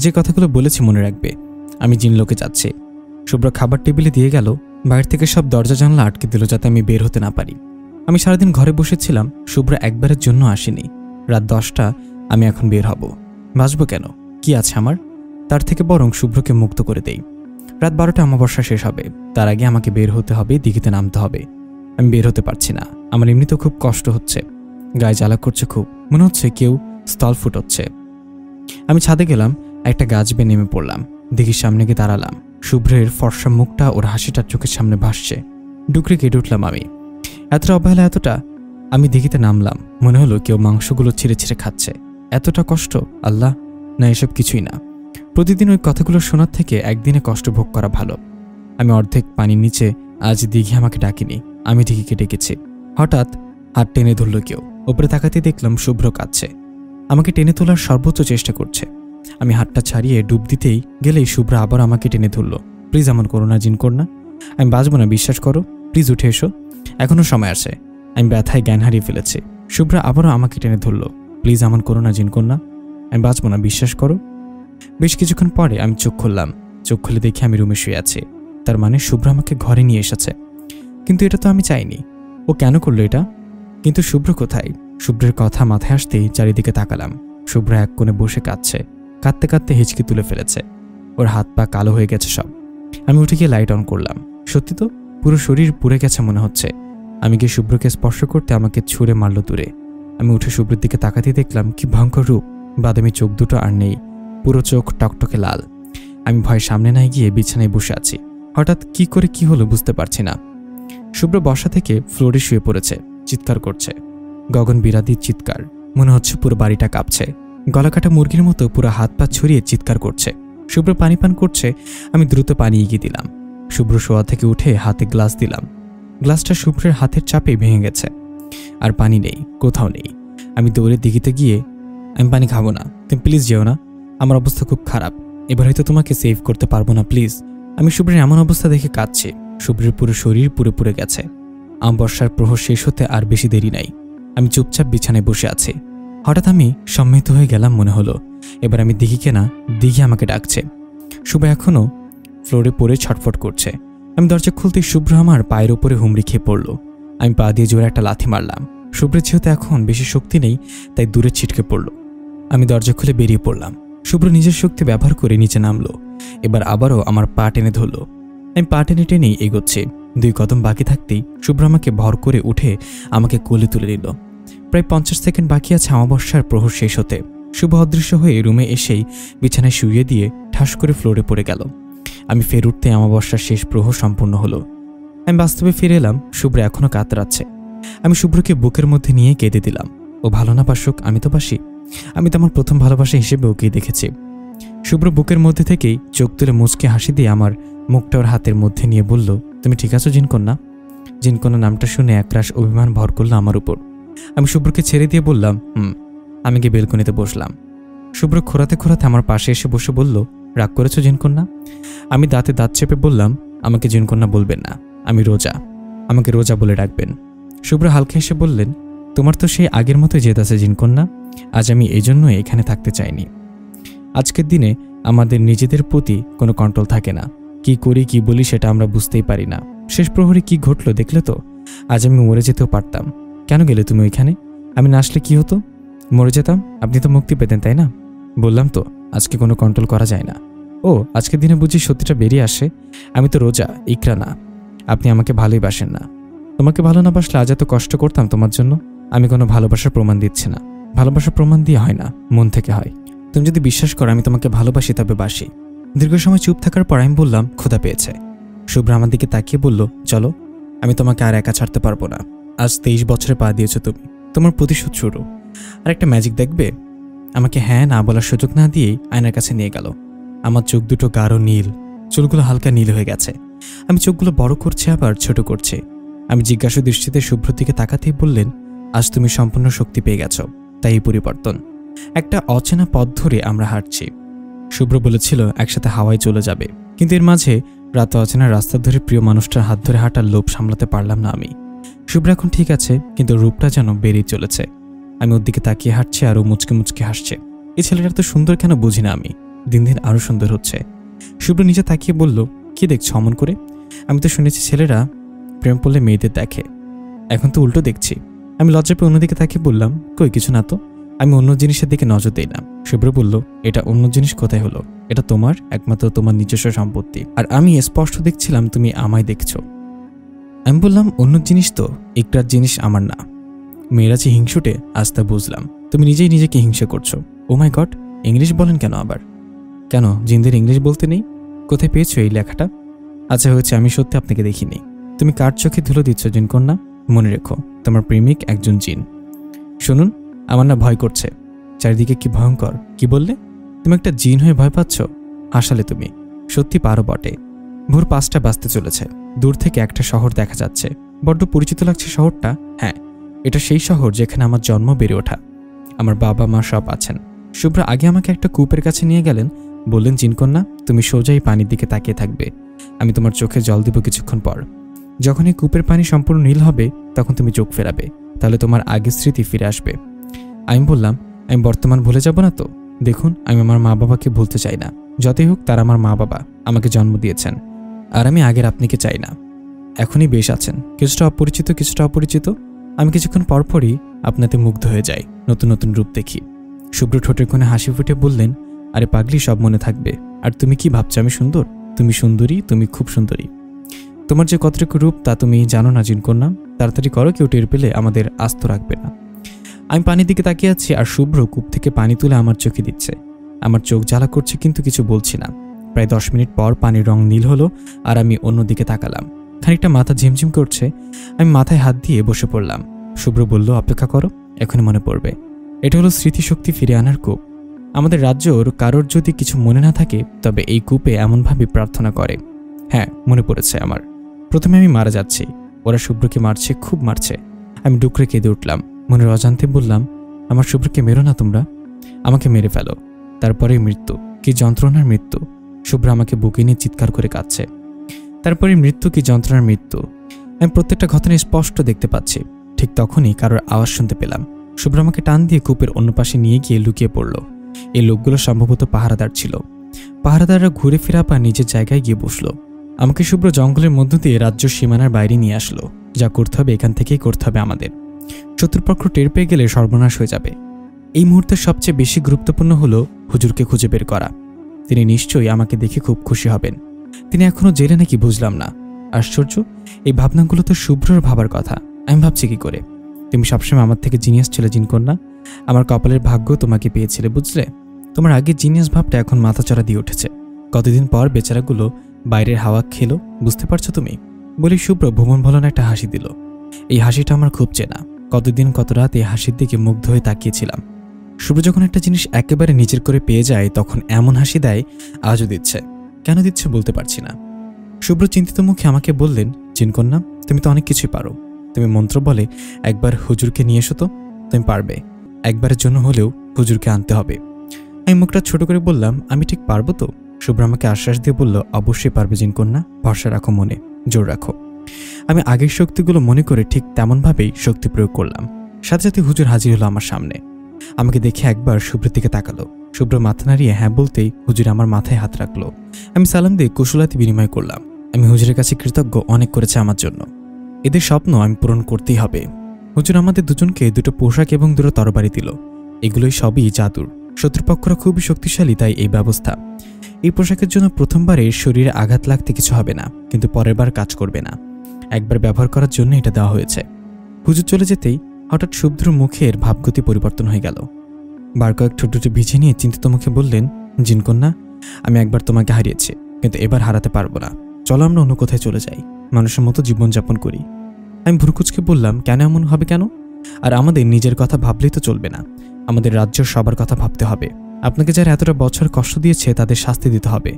যে কথাগুলো বলেছি মনে রাখবে। আমি জিনলোকে যাচ্ছি। শুভ্র খাবার টেবিলে দিয়ে গেল, বাইরে থেকে সব দরজা জানলা আটকে দিল যাতে আমি বের হতে না পারি। আমি সারাদিন ঘরে বসেছিলাম, শুভ্র একবারের জন্য আসেনি। রাত 10টা, আমি এখন বের হব। বাঁচবো কেন? কি আছে আমার? তার থেকে বরং শুভ্রকে মুক্ত করে দেই। রাত 12টা আমাবস্যা শেষ হবে, তার আগে আমাকে বের হতে হবে, দিঘিতে নামতে হবে। আমি বের হতে পারছি না, আমার এমনিতেও খুব কষ্ট হচ্ছে, গায়ে জ্বালা করছে খুব, মনে হচ্ছে কেউ স্থল ফুটোচ্ছে। আমি ছাদে গেলাম, একটা গাছ বেয়ে নেমে পড়লাম, দিঘির সামনে গিয়ে দাঁড়ালাম। শুভ্রের ফর্সা মুখটা ওর হাসিটার চোখের সামনে ভাসছে। ডুকরে কেটে উঠলাম আমি। এতটা অবহেলা, এতটা! আমি দিঘিতে নামলাম, মনে হলো কেউ মাংসগুলো ছিঁড়ে ছিঁড়ে খাচ্ছে। এতটা কষ্ট, আল্লাহ! না, এসব কিছুই না। প্রতিদিন ওই কথাগুলো শোনার থেকে একদিনে কষ্ট ভোগ করা ভালো। আমি অর্ধেক পানির নিচে, আজ দিঘি আমাকে ডাকিনি, আমি দিঘিকে ডেকেছি। হঠাৎ হাত টেনে ধরল কেউ। ওপরে তাকাতে দেখলাম শুভ্র কাঁদছে, আমাকে টেনে তোলার সর্বোচ্চ চেষ্টা করছে। আমি হাতটা ছাড়িয়ে ডুব দিতেই গেলেই শুভ্র আবার আমাকে টেনে ধরল। প্লিজ এমন করো না জিনকন্যা, আমি বাঁচবো না, বিশ্বাস করো, প্লিজ উঠে এসো, এখনো সময় আছে, আমি ব্যথায় জ্ঞান হারিয়ে ফেলেছি। শুভ্র আবারও আমাকে টেনে ধরল, প্লিজ এমন করো না জিনকন্যা, আমি বাঁচবো না, বিশ্বাস করো। বেশ কিছুক্ষণ পরে আমি চোখ খুললাম। চোখ খুলে দেখি আমি রুমে শুয়ে আছি। তার মানে শুভ্র আমাকে ঘরে নিয়ে এসেছে। কিন্তু এটা তো আমি চাইনি। ও কেন করলো এটা? কিন্তু শুভ্র কোথায়? শুভ্রের কথা মাথায় আসতেই চারিদিকে তাকালাম। শুভ্র এক কোণে বসে কাঁদছে, কাঁদতে কাঁদতে হিচকি তুলে ফেলেছে। ওর হাত পা কালো হয়ে গেছে সব। আমি উঠে গিয়ে লাইট অন করলাম। সত্যি তো, পুরো শরীর পুড়ে গেছে মনে হচ্ছে। আমি গিয়ে শুভ্রকে স্পর্শ করতে আমাকে ছুঁড়ে মারল দূরে। আমি উঠে শুভ্রের দিকে তাকাতে দেখলাম কি ভয়ঙ্কর রূপ। বাদামি চোখ দুটো আর নেই, পুরো চোখ টকটকে লাল। আমি ভয় সামনে না গিয়ে বিছানায় বসে আছি। হঠাৎ কি করে কি হলো বুঝতে পারছি না। শুভ্র বসা থেকে ফ্লোরে শুয়ে পড়েছে, চিৎকার করছে, গগন বিরাদির চিৎকার, মনে হচ্ছে পুরো বাড়িটা কাঁপছে। গলাকাটা মুরগির মতো পুরো হাত পা ছড়িয়ে চিৎকার করছে। শুভ্র পানি পান করছে, আমি দ্রুত পানি এগিয়ে দিলাম। শুভ্র শোয়া থেকে উঠে হাতে গ্লাস দিলাম। গ্লাসটা শুভ্রের হাতের চাপে ভেঙে গেছে, আর পানি নেই, কোথাও নেই। আমি দৌড়ে দিঘিতে গিয়ে, আমি পানি খাবো না, তুমি প্লিজ যেও না, আমার অবস্থা খুব খারাপ, এবার হয়তো তোমাকে সেভ করতে পারবো না, প্লিজ। আমি শুভ্রের এমন অবস্থা দেখে কাঁদছি। শুভ্রের পুরো শরীর পুরো পুড়ে গেছে। আমাবস্যার প্রহর শেষ হতে আর বেশি দেরি নাই। আমি চুপচাপ বিছানায় বসে আছি। হঠাৎ আমি সম্মিলিত হয়ে গেলাম, মনে হলো এবার আমি দিঘিকে না, দিঘি আমাকে ডাকছে। শুভ্র এখনো ফ্লোরে পড়ে ছটফট করছে। আমি দরজা খুলতেই শুভ্র আমার পায়ের উপরে হুমড়ি খেয়ে পড়ল। আমি পা দিয়ে জোরে একটা লাথি মারলাম। শুভ্রের যেহেতু এখন বেশি শক্তি নেই, তাই দূরে ছিটকে পড়ল। আমি দরজা খুলে বেরিয়ে পড়লাম। শুভ্র নিজের শক্তি ব্যবহার করে নিচে নামলো। এবার আবারও আমার পা টেনে ধরল। আমি পা টেনে টেনেই এগোচ্ছি। 2 কদম বাকি থাকতেই শুভ্র আমাকে ভর করে উঠে আমাকে কোলে তুলে নিল। প্রায় 50 সেকেন্ড বাকি আছে আমাবস্যার প্রহর শেষ হতে। শুভ অদৃশ্য হয়ে রুমে এসেই বিছানায় শুইয়ে দিয়ে ঠাস করে ফ্লোরে পড়ে গেল। আমি ফের উঠতে আমাবস্যার শেষ প্রহর সম্পূর্ণ হলো। আমি বাস্তবে ফিরে এলাম। শুভ্র এখনো কাতরাচ্ছে। আমি শুভ্রকে বুকের মধ্যে নিয়ে কেঁদে দিলাম। ও ভালো না বাসুক, আমি তো বাসি। আমি তো আমার প্রথম ভালোবাসা হিসেবে ওকেই দেখেছি। শুভ্র বুকের মধ্যে থেকেই চোখ তুলে মুচকে হাসি দিয়ে আমার মুখটা ওর হাতের মধ্যে নিয়ে বলল, তুমি ঠিক আছো জিনকন্যা? জিনকন্যা নামটা শুনে একরাশ অভিমান ভর করল আমার উপর। আমি শুভ্রকে ছেড়ে দিয়ে বললাম, আমি গিয়ে বেলকনিতে বসলাম। শুভ্র খোরাতে খোরাতে আমার পাশে এসে বসে বলল, রাগ করেছো জিনকন্যা? আমি দাঁতে দাঁত চেপে বললাম, আমাকে জিনকন্যা বলবেন না, আমি রোজা, আমাকে রোজা বলে ডাকবেন। শুভ্র হালকা হেসে বললেন, তোমার তো সেই আগের মতোই জেদ আছে জিনকন্যা, আজ আমি এই জন্যই এখানে থাকতে চাইনি। আজকের দিনে আমাদের নিজেদের প্রতি কোনো কন্ট্রোল থাকে না, কি করি কি বলি সেটা আমরা বুঝতেই পারি না। শেষ প্রহরে কি ঘটলো দেখলে তো? আজ আমি মরে যেতেও পারতাম। কেন গেলে তুমি ওইখানে? আমি না আসলে কি হতো? মরে যেতাম, আপনি তো মুক্তি পেতেন, তাই না? বললাম তো আজকে কোনো কন্ট্রোল করা যায় না। ও, আজকের দিনে বুঝি সত্যিটা বেরিয়ে আসে? আমি তো রোজা, ইকরা না। আপনি আমাকে ভালোই বাসেন না। তোমাকে ভালো না বাসলে আজ এত কষ্ট করতাম তোমার জন্য? আমি কোনো ভালোবাসার প্রমাণ দিচ্ছি না। ভালোবাসার প্রমাণ দিয়ে হয় না, মন থেকে হয়। তুমি যদি বিশ্বাস করো আমি তোমাকে ভালোবাসি তবে বাসি। দীর্ঘ সময় চুপ থাকার পর আমি বললাম, ক্ষুধা পেয়েছে। শুভ্রা আমার দিকে তাকিয়ে বলল, চলো। আমি তোমাকে আর একা ছাড়তে পারবো না। আজ 23 বছরে পা দিয়েছো তুমি, তোমার প্রতিশোধ শুরু। আর একটা ম্যাজিক দেখবে? আমাকে হ্যাঁ না বলার সুযোগ না দিয়েই আয়নার কাছে নিয়ে গেল। আমার চোখ দুটো গাঢ় নীল, চুলগুলো হালকা নীল হয়ে গেছে। আমি চোখগুলো বড় করছি আবার ছোট করছি। আমি জিজ্ঞাসা দৃষ্টিতে শুভ্রর দিকে তাকাতেই বললেন, আজ তুমি সম্পূর্ণ শক্তি পেয়ে গেছো, তাই এই পরিবর্তন। একটা অচেনা পথ ধরে আমরা হাঁটছি। শুভ্র বলেছিল একসাথে হাওয়ায় চলে যাবে, কিন্তু এর মাঝে রাতে অচেনা রাস্তা ধরে প্রিয় মানুষটার হাত ধরে হাঁটার লোভ সামলাতে পারলাম না আমি। শুভ্র এখন ঠিক আছে, কিন্তু রূপটা যেন বেরিয়ে চলেছে। আমি ওর দিকে তাকিয়ে হাঁটছি আর ও মুচকে মুচকে হাসছে। এই ছেলেটা তো সুন্দর কেন বুঝি না আমি, দিন দিন আরো সুন্দর হচ্ছে। শুভ্র নিচে তাকিয়ে বলল, কি দেখছো অমন করে? আমি তো শুনেছি ছেলেরা প্রেম পড়লে মেয়েদের দেখে, এখন তো উল্টো দেখছি। আমি লজ্জা পেয়ে অন্যদিকে তাকিয়ে বললাম, কই কিছু না তো, আমি অন্য জিনিসের দিকে নজর দেই না। শুভ্র বলল, এটা অন্য জিনিস কোথায় হলো? এটা তোমার একমাত্র তোমার নিজস্ব সম্পত্তি, আর আমি স্পষ্ট দেখছিলাম তুমি আমায় দেখছো। আমি বললাম, অন্য জিনিস তো ইকরার জিনিস, আমার না। মেয়েরা যে হিংসুটে আজ তা বুঝলাম। তুমি নিজেই নিজেকে হিংসা করছো। ও মাই গড, ইংলিশ বলেন কেন আবার? কেন, জিনদের ইংলিশ বলতে নেই? কোথায় পেয়েছো এই লেখাটা? আচ্ছা হয়েছে, আমি সত্যি আপনাকে দেখিনি। তুমি কার চোখে ধুলো দিচ্ছ জিনকন্যা? মনে রেখো, তোমার প্রেমিক একজন জিন। শুনুন, আমার না ভয় করছে। চারিদিকে কি ভয়ঙ্কর। কি বললে? তুমি একটা জিন হয়ে ভয় পাচ্ছ? আসলে তুমি সত্যি পারো বটে। ভোর 5টা বাজতে চলেছে। দূর থেকে একটা শহর দেখা যাচ্ছে। বড্ড পরিচিত লাগছে শহরটা। হ্যাঁ, এটা সেই শহর যেখানে আমার জন্ম, বেড়ে ওঠা। আমার বাবা মা সব আছেন। শুভ্রা আগে আমাকে একটা কূপের কাছে নিয়ে গেলেন। বললেন, জিনকন্যা তুমি সোজাই পানির দিকে তাকিয়ে থাকবে। আমি তোমার চোখে জল দিব কিছুক্ষণ পর। যখন এই কূপের পানি সম্পূর্ণ নীল হবে তখন তুমি চোখ ফেরাবে, তাহলে তোমার আগের স্মৃতি ফিরে আসবে। আমি বললাম, আমি বর্তমান ভুলে যাব না তো? দেখুন, আমি আমার মা বাবাকে ভুলতে চাই না। যতই হোক তারা আমার মা বাবা, আমাকে জন্ম দিয়েছেন। আর আমি আগের আপনিকে চাই না। এখনই বেশ আছেন, কিছুটা অপরিচিত কিছুটা অপরিচিত। আমি কিছুক্ষণ পরপরই আপনাতে মুগ্ধ হয়ে যাই, নতুন নতুন রূপ দেখি। শুভ্র ঠোঁটের কোণে হাসি ফুটে বললেন, আরে পাগলি, সব মনে থাকবে। আর তুমি কি ভাবছো আমি সুন্দর? তুমি সুন্দরী, তুমি খুব সুন্দরী। তোমার যে কতটুকু রূপ তা তুমি জানো না জিনকন্যা। তাড়াতাড়ি করো, কেউ টের পেলে আমাদের আস্ত রাখবে না। আমি পানির দিকে তাকিয়ে আছি আর শুভ্র কূপ থেকে পানি তুলে আমার চোখে দিচ্ছে। আমার চোখ জ্বালা করছে কিন্তু কিছু বলছি না। প্রায় 10 মিনিট পর পানির রং নীল হলো আর আমি অন্যদিকে তাকালাম। খানিকটা মাথা ঝিমঝিম করছে। আমি মাথায় হাত দিয়ে বসে পড়লাম। শুভ্র বলল, অপেক্ষা করো, এখনই মনে পড়বে। এটা হলো স্মৃতিশক্তি ফিরে আনার কূপ। আমাদের রাজ্যর কারোর যদি কিছু মনে না থাকে তবে এই কূপে এমনভাবে প্রার্থনা করে। হ্যাঁ, মনে পড়েছে আমার। প্রথমে আমি মারা যাচ্ছি, ওরা শুভ্রকে মারছে, খুব মারছে। আমি ডুকরে কেঁদে উঠলাম। মনের অজান্তে বললাম, আমার শুভ্রকে মেরো না তোমরা, আমাকে মেরে ফেলো। তারপরে মৃত্যু, কি যন্ত্রণার মৃত্যু। শুভ্র আমাকে বুকে নিয়ে চিৎকার করে কাঁদছে। তারপরে মৃত্যু, কি যন্ত্রণার মৃত্যু। আমি প্রত্যেকটা ঘটনা স্পষ্ট দেখতে পাচ্ছি। ঠিক তখনই কারোর আওয়াজ শুনতে পেলাম। শুভ্র আমাকে টান দিয়ে কূপের অন্য পাশে নিয়ে গিয়ে লুকিয়ে পড়ল। এই লোকগুলো সম্ভবত পাহারাদার ছিল। পাহারাদাররা ঘুরে ফিরা পা নিজের জায়গায় গিয়ে বসল। আমাকে শুভ্র জঙ্গলের মধ্য দিয়ে রাজ্য সীমানার বাইরে নিয়ে আসলো। যা করতে হবে এখান থেকেই করতে হবে আমাদের। শত্রুপক্ষ টের পেয়ে গেলে সর্বনাশ হয়ে যাবে। এই মুহূর্তে সবচেয়ে বেশি গুরুত্বপূর্ণ হলো হুজুরকে খুঁজে বের করা। তিনি নিশ্চয়ই আমাকে দেখে খুব খুশি হবেন। তিনি এখনো জেলে নাকি বুঝলাম না। আশ্চর্য, এই ভাবনাগুলো তো শুভ্রর ভাবার কথা। আমি ভাবছি কি করে? তুমি সবসময় আমার থেকে জিনিয়াস ছিলে জিনকন্যা। আমার কপালের ভাগ্য তোমাকে পেয়েছিলে, বুঝলে? তোমার আগে জিনিয়াস ভাবটা এখন মাথাচড়া দিয়ে উঠেছে। কতদিন পর বেচারাগুলো বাইরের হাওয়া খেলো, বুঝতে পারছো তুমি? বলি শুভ্র ভুবন ভলন একটা হাসি দিল। এই হাসিটা আমার খুব চেনা। কতদিন কত রাত এই হাসির দিকে মুগ্ধ হয়ে তাকিয়েছিলাম। শুভ্র যখন একটা জিনিস একেবারে নিজের করে পেয়ে যায় তখন এমন হাসি দেয়, আজও দিচ্ছে। কেন দিচ্ছে বলতে পারছি না। শুভ্র চিন্তিত মুখে আমাকে বললেন, জিনকন্যা তুমি তো অনেক কিছুই পারো। তুমি মন্ত্র বলে একবার হুজুরকে নিয়ে এসো তো। তুমি পারবে, একবারের জন্য হলেও হুজুরকে আনতে হবে। আমি মুখটা ছোট করে বললাম, আমি ঠিক পারবো তো? শুভ্র আমাকে আশ্বাস দিয়ে বলল, অবশ্যই পারবে জিনকন্যা, ভরসা রাখো, মনে জোর রাখো। আমি আগের শক্তিগুলো মনে করে ঠিক তেমনভাবেই শক্তি প্রয়োগ করলাম। সাথে সাথে হুজুর হাজির হলো আমার সামনে। আমাকে দেখে একবার শুভ্রের দিকে তাকালো। শুভ্র মাথা নাড়িয়ে হ্যাঁ বলতেই হুজুর আমার মাথায় হাত রাখলো। আমি সালাম দিয়ে কুশলাতি বিনিময় করলাম। আমি হুজুরের কাছে কৃতজ্ঞ, অনেক করেছে আমার জন্য। এদের স্বপ্ন আমি পূরণ করতেই হবে। হুজুর আমাদের দুজনকে দুটো পোশাক এবং দুটো তরবারি দিল। এগুলোই সবই জাদুর। শত্রুপক্ষরা খুবই শক্তিশালী, তাই এই ব্যবস্থা। এই পোশাকের জন্য প্রথমবারে শরীরে আঘাত লাগতে কিছু হবে না, কিন্তু পরের বার কাজ করবে না। একবার ব্যবহার করার জন্য এটা দেওয়া হয়েছে। হুজুর চলে যেতেই হঠাৎ শুভ্র মুখের ভাবগতি পরিবর্তন হয়ে গেল। বার কয়েক ঠোঁটে ভিজে নিয়ে চিন্তিত মুখে বললেন, জিনকন্যা, আমি একবার তোমাকে হারিয়েছি, কিন্তু এবার হারাতে পারবো না। চলো আমরা অন্য কোথায় চলে যাই, মানুষের মতো জীবনযাপন করি। আমি ভ্রুকুচকে বললাম, কেন এমন হবে কেন? আর আমাদের নিজের কথা ভাবলেই তো চলবে না, আমাদের রাজ্যের সবার কথা ভাবতে হবে। আপনাকে যারা এতটা বছর কষ্ট দিয়েছে তাদের শাস্তি দিতে হবে।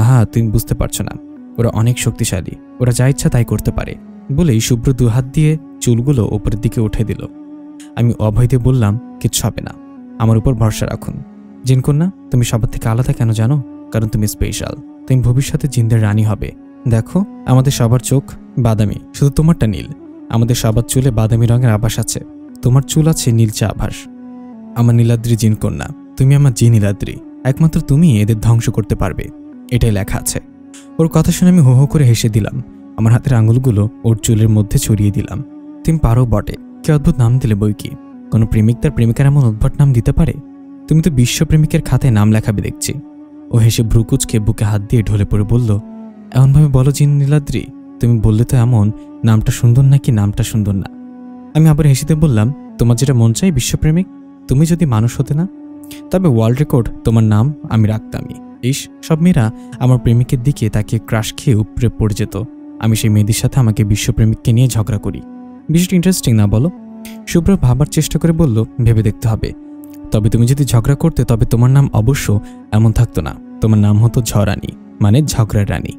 আহা, তুমি বুঝতে পারছো না, ওরা অনেক শক্তিশালী, ওরা যা ইচ্ছা তাই করতে পারে। বলেই শুভ্র দুহাত দিয়ে চুলগুলো ওপরের দিকে উঠে দিল। আমি অভয় দিয়ে বললাম, কিচ্ছু হবে না, আমার উপর ভরসা রাখুন। জিনকন্যা, তুমি সবার থেকে আলাদা কেন জানো? কারণ তুমি স্পেশাল। তুমি ভবিষ্যতে জিনদের রানী হবে। দেখো, আমাদের সবার চোখ বাদামি, শুধু তোমারটা নীল। আমাদের সবার চুলে বাদামি রঙের আভাস আছে, তোমার চুল আছে নীলচে আভাস। আমার নীলাদ্রি জিনকন্যা, তুমি আমার জি নীলাদ্রি, একমাত্র তুমি এদের ধ্বংস করতে পারবে, এটাই লেখা আছে। ওর কথা শুনে আমি হো হো করে হেসে দিলাম। আমার হাতের আঙুলগুলো ওর চুলের মধ্যে ছড়িয়ে দিলাম। তুমি পারো বটে, কি অদ্ভুত নাম দিলে বই কি! কোনো প্রেমিক তার প্রেমিকার এমন উদ্ভট নাম দিতে পারে? তুমি তো বিশ্বপ্রেমিকের খাতায় নাম লেখাবে দেখছি। ও হেসে ভ্রুকুচকে বুকে হাত দিয়ে ঢলে পড়ে বলল, এমনভাবে বলো জিন নীলাদ্রি, তুমি বললে তো এমন, নামটা সুন্দর নাকি নামটা সুন্দর না? আমি আবার হেসেতে বললাম, তোমার যেটা মন চাই বিশ্বপ্রেমিক, তুমি যদি মানুষ হতে না, তবে ওয়ার্ল্ড রেকর্ড তোমার নাম আমি রাখতামই। ইস, সব মেয়েরা আমার প্রেমিকের দিকে তাকে ক্রাশ খেয়ে উপরে পড়ে যেত। আমি সেই মেয়েদের সাথে আমাকে বিশ্বপ্রেমিককে নিয়ে ঝগড়া করি। বিষয়টা ইন্টারেস্টিং না বলো? শুভ্র ভাবার চেষ্টা করে বলল, ভেবে দেখতে হবে। তবে তুমি যদি ঝগড়া করতে তবে তোমার নাম অবশ্য এমন থাকতো না, তোমার নাম হতো ঝড়ানি, মানে ঝগড়ার রানী।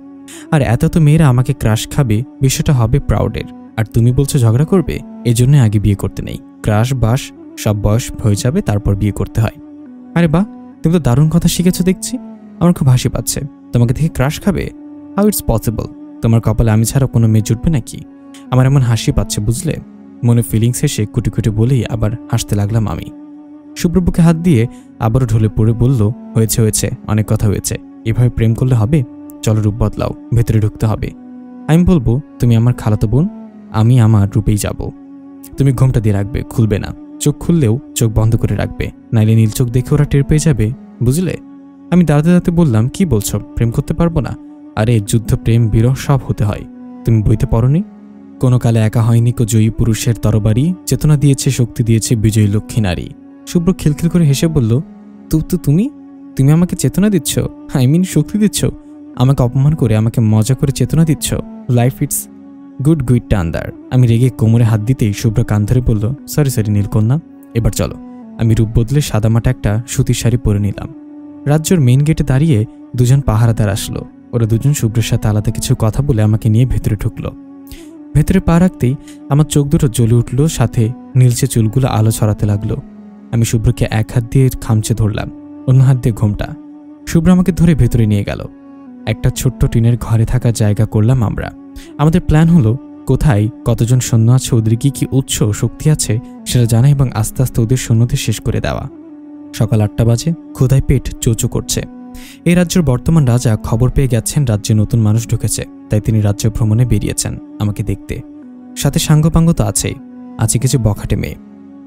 আর এত তো মেয়েরা আমাকে ক্রাশ খাবে, বিষয়টা হবে প্রাউডের। আর তুমি বলছো ঝগড়া করবে, এজন্য আগে বিয়ে করতে নেই। ক্রাশ বাস সব বয়স হয়ে যাবে, তারপর বিয়ে করতে হয়। আরে বাহ, তুমি তো দারুণ কথা শিখেছো দেখছি। আমার খুব হাসি পাচ্ছে। তোমাকে দেখে ক্রাশ খাবে? How it's possible? তোমার কপালে আমি ছাড়া কোনো মেয়ে জুটবে নাকি? আমার এমন হাসি পাচ্ছে বুঝলে। মনে ফিলিংস এসে কুটি কুটি বলেই আবার হাসতে লাগলাম আমি। শুভ্র বুকে হাত দিয়ে আবারও ঢলে পড়ে বলল, হয়েছে হয়েছে, অনেক কথা হয়েছে। এভাবে প্রেম করলে হবে? চলো রূপ বদলাও, ভেতরে ঢুকতে হবে। আমি বলবো, তুমি আমার খালাতো বোন, আমি আমার রূপেই যাব। তুমি ঘোমটা দিয়ে রাখবে, খুলবে না। চোখ খুললেও চোখ বন্ধ করে রাখবে, নাইলে নীল চোখ দেখে ওরা টের পেয়ে যাবে, বুঝলে? আমি দাঁড়াতে দাঁড়াতে বললাম, কি বলছো, প্রেম করতে পারবো না? আরে যুদ্ধ, প্রেম, বিরহ সব হতে হয়। তুমি বইতে পড়োনি? কোনো কালে একা হয়নি কো জয়ী পুরুষের তরবারি, চেতনা দিয়েছে, শক্তি দিয়েছে বিজয়ী লক্ষ্মী নারী। শুভ্র খিলখিল করে হেসে বলল, তুমি তুমি আমাকে চেতনা দিচ্ছ? আই মিন শক্তি দিচ্ছ? আমাকে অপমান করে, আমাকে মজা করে চেতনা দিচ্ছ? লাইফ ইটস গুড গুইড টান্দার। আমি রেগে কোমরে হাত দিতেই শুভ্র কান ধরে বলল, সরি নীলকন্যা, এবার চলো। আমি রূপ বদলে সাদামাটা একটা সুতির শাড়ি পরে নিলাম। রাজ্যের মেইন গেটে দাঁড়িয়ে দুজন পাহারাদার আসলো। ওরা দুজন শুভ্রের সাথে আলাদা কিছু কথা বলে আমাকে নিয়ে ভেতরে ঢুকলো। ভেতরে পা রাখতেই আমার চোখ দুটো জ্বলে উঠল, সাথে নীলচে চুলগুলো আলো ছড়াতে লাগলো। আমি শুভ্রকে এক হাত দিয়ে খামচে ধরলাম, অন্য হাত দিয়ে ঘোমটা। শুভ্র আমাকে ধরে ভেতরে নিয়ে গেল। একটা ছোট্ট টিনের ঘরে থাকা জায়গা করলাম আমরা। আমাদের প্ল্যান হলো, কোথায় কতজন সৈন্য আছে, ওদের কি কি উৎস শক্তি আছে সেটা জানা এবং আস্তে আস্তে ওদের সৈন্যদের শেষ করে দেওয়া। সকাল 8টা বাজে, ক্ষুধায় পেট চোচো করছে। এই রাজ্যের বর্তমান রাজা খবর পেয়ে গেছেন রাজ্যে নতুন মানুষ ঢুকেছে, তাই তিনি রাজ্য ভ্রমণে বেরিয়েছেন আমাকে দেখতে। সাথে সাঙ্গপাঙ্গ তো আছেই, আছে কিছু বখাটে মেয়ে।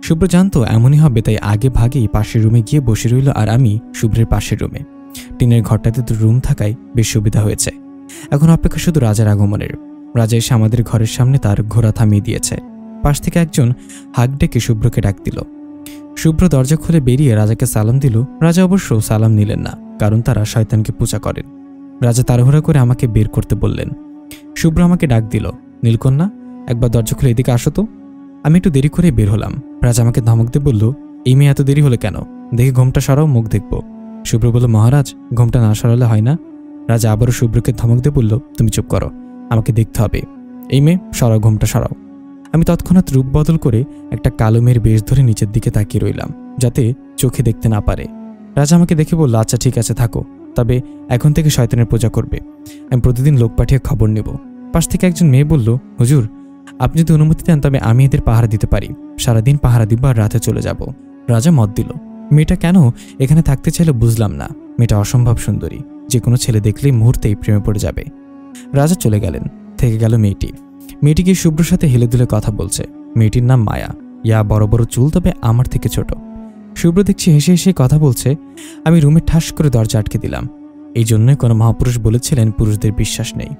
শুভ্র জানতো এমনই হবে, তাই আগে ভাগেই পাশের রুমে গিয়ে বসে রইল, আর আমি শুভ্রের পাশের রুমে। টিনের ঘরটাতে তো রুম থাকায় বেশ সুবিধা হয়েছে। এখন অপেক্ষা শুধু রাজার আগমনের। রাজা এসে আমাদের ঘরের সামনে তার ঘোড়া থামিয়ে দিয়েছে। পাশ থেকে একজন হাঁক ডেকে শুভ্রকে ডাক দিল। শুভ্র দরজা খুলে বেরিয়ে রাজাকে সালাম দিল। রাজা অবশ্য সালাম নিলেন না, কারণ তারা শয়তানকে পূজা করেন। রাজা তাড়াহুড়া করে আমাকে বের করতে বললেন। শুভ্র আমাকে ডাক দিল, নীলকন্যা, একবার দরজা খুলে এদিকে আসো তো। আমি একটু দেরি করে বের হলাম। রাজা আমাকে ধমক দিয়ে বলল, এই মেয়ে এত দেরি হলো কেন? দেখে ঘোমটা সরাও, মুখ দেখব। শুভ্র বলল, মহারাজ, ঘোমটা না সরালে হয় না। রাজা আবারও শুভ্রকে ধমক দিয়ে বলল, তুমি চুপ করো, আমাকে দেখতে হবে। এই মেয়ে, সরাও, ঘোমটা সরাও। আমি তৎক্ষণাৎ রূপ বদল করে একটা কালো মেয়ের বেশ ধরে নিচের দিকে তাকিয়ে রইলাম, যাতে চোখে দেখতে না পারে। রাজা আমাকে দেখে বলল, আচ্ছা ঠিক আছে, থাকো, তবে এখন থেকে শয়তানের পূজা করবে। আমি প্রতিদিন লোক পাঠিয়ে খবর নেব। পাশ থেকে একজন মেয়ে বলল, হুজুর, আপনি যদি অনুমতি দেন তবে আমি এদের পাহারা দিতে পারি। সারাদিন পাহারা দিব আর রাতে চলে যাব। রাজা মত দিল। মেয়েটা কেন এখানে থাকতে চাইলে বুঝলাম না। মেয়েটা অসম্ভব সুন্দরী, যে কোনো ছেলে দেখলেই মুহূর্তেই প্রেমে পড়ে যাবে। রাজা চলে গেলেন, থেকে গেল মেয়েটি। মেয়েটি গিয়ে শুভ্রর সাথে হেলে দুলে কথা বলছে। মেয়েটির নাম মায়া, ইয়া বড় বড় চুল, তবে আমার থেকে ছোট। শুভ্র দেখছি হেসে হেসে কথা বলছে। আমি রুমে ঠাস করে দরজা আটকে দিলাম। এই জন্যই কোনো মহাপুরুষ বলেছিলেন পুরুষদের বিশ্বাস নেই।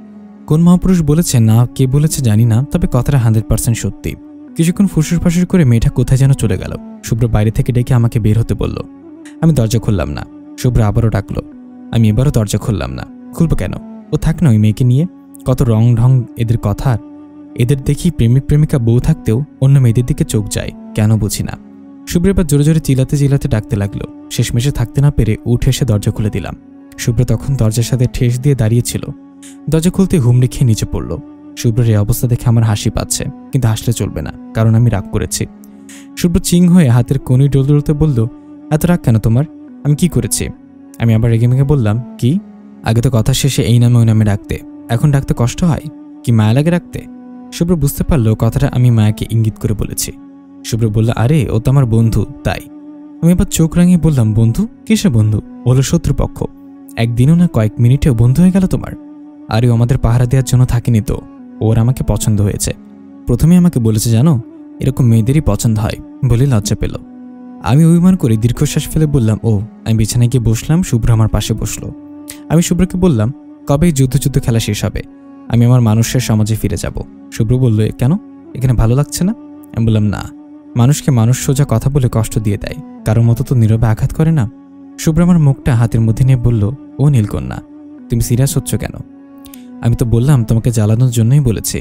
কোন মহাপুরুষ বলেছে না কে বলেছে জানি না, তবে কথাটা 100% সত্যি। কিছুক্ষণ ফুসুর ফাসুর করে মেয়েটা কোথায় যেন চলে গেল। শুভ্র বাইরে থেকে ডেকে আমাকে বের হতে বলল। আমি দরজা খুললাম না। শুভ্র আবারও ডাকলো। আমি এবারও দরজা খুললাম না। খুলবো কেন? ও থাক না ওই মেয়েকে নিয়ে। কত রং ঢং এদের কথার। এদের দেখি প্রেমিক প্রেমিকা বউ থাকতেও অন্য মেয়েদের দিকে চোখ যায়, কেন বুঝি না। শুভ্র এবার জোরে জোরে চিল্লাতে চিল্লাতে ডাকতে লাগলো। শেষমেশে থাকতে না পেরে উঠে এসে দরজা খুলে দিলাম। শুভ্র তখন দরজার সাথে ঠেস দিয়ে দাঁড়িয়েছিল। দরজা খুলতে হুমড়ি খেয়ে নিচে পড়ল। শুভ্রের এই অবস্থা দেখে আমার হাসি পাচ্ছে, কিন্তু হাসলে চলবে না, কারণ আমি রাগ করেছি। শুভ্র চিং হয়ে হাতের কোণে ডলতে বলল, এত রাগ কেন তোমার? আমি কি করেছি? আমি আবার রেগে মেগে বললাম, কি? আগে তো কথা শেষে এই নামে ওই নামে ডাকতে, এখন ডাকতে কষ্ট হয়? কি মায়া লাগে রাখতে? শুভ্র বুঝতে পারলো কথাটা আমি মায়াকে ইঙ্গিত করে বলেছি। শুভ্র বলল, আরে ও তো আমার বন্ধু, তাই। আমি এবার চোখ রাঙিয়ে বললাম, বন্ধু? কিসে বন্ধু? হলো শত্রুপক্ষ। একদিনও না কয়েক মিনিটেও বন্ধু হয়ে গেল তোমার? আরে ও আমাদের পাহারা দেওয়ার জন্য থাকেনি তো, ওর আমাকে পছন্দ হয়েছে। প্রথমে আমাকে বলেছে জানো, এরকম মেয়েদেরই পছন্দ হয়, বলে লজ্জা পেল। আমি অভিমান করে দীর্ঘশ্বাস ফেলে বললাম, ও। আমি বিছানায় গিয়ে বসলাম, শুভ্র আমার পাশে বসলো। আমি শুভ্রকে বললাম, কবে যুদ্ধ খেলা শেষ হবে? আমি আমার মানুষের সমাজে ফিরে যাব। শুভ্র বলল, কেন? এখানে ভালো লাগছে না? আমি বললাম, না, মানুষকে মানুষ সোজা কথা বলে কষ্ট দিয়ে দেয়, কারোর মতো তো নীরবে আঘাত করে না। শুভ্র আমার মুখটা হাতের মধ্যে নিয়ে বলল, ও নীলকন্যা, তুমি সিরিয়াস হচ্ছ কেন? আমি তো বললাম তোমাকে জ্বালানোর জন্যই বলেছি,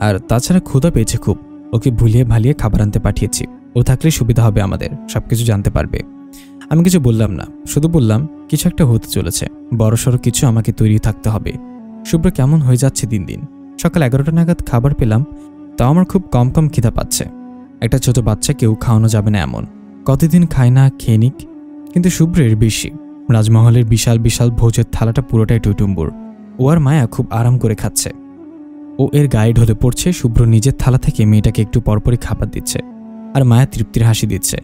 আর তাছাড়া ক্ষুধা পেয়েছে খুব। ওকে ভুলিয়ে ভালিয়ে খাবার আনতে পাঠিয়েছি, ও থাকলে সুবিধা হবে, আমাদের সবকিছু জানতে পারবে। আমি কিছু বললাম না, শুধু বললাম কিছু একটা হতে চলেছে, বড়সড় কিছু, আমাকে তৈরি থাকতে হবে। শুভ্র কেমন হয়ে যাচ্ছে দিন দিন। সকাল 11টা নাগাদ খাবার পেলাম, তাও আমার খুব কম খিদা পাচ্ছে। একটা ছোট বাচ্চাকেও খাওয়ানো যাবে না এমন। কতদিন খায় না, খেয়ে নিক। কিন্তু শুভ্রের বেশি। রাজমহলের বিশাল বিশাল ভোজের থালাটা পুরোটাই টুইটুম্বুর। ও আর মায়া খুব আরাম করে খাচ্ছে। ও এর গায়ে ঢলে পড়ছে। শুভ্র নিজের থালা থেকে মেয়েটাকে একটু পরপরই খাবার দিচ্ছে, আর মায়া তৃপ্তির হাসি দিচ্ছে।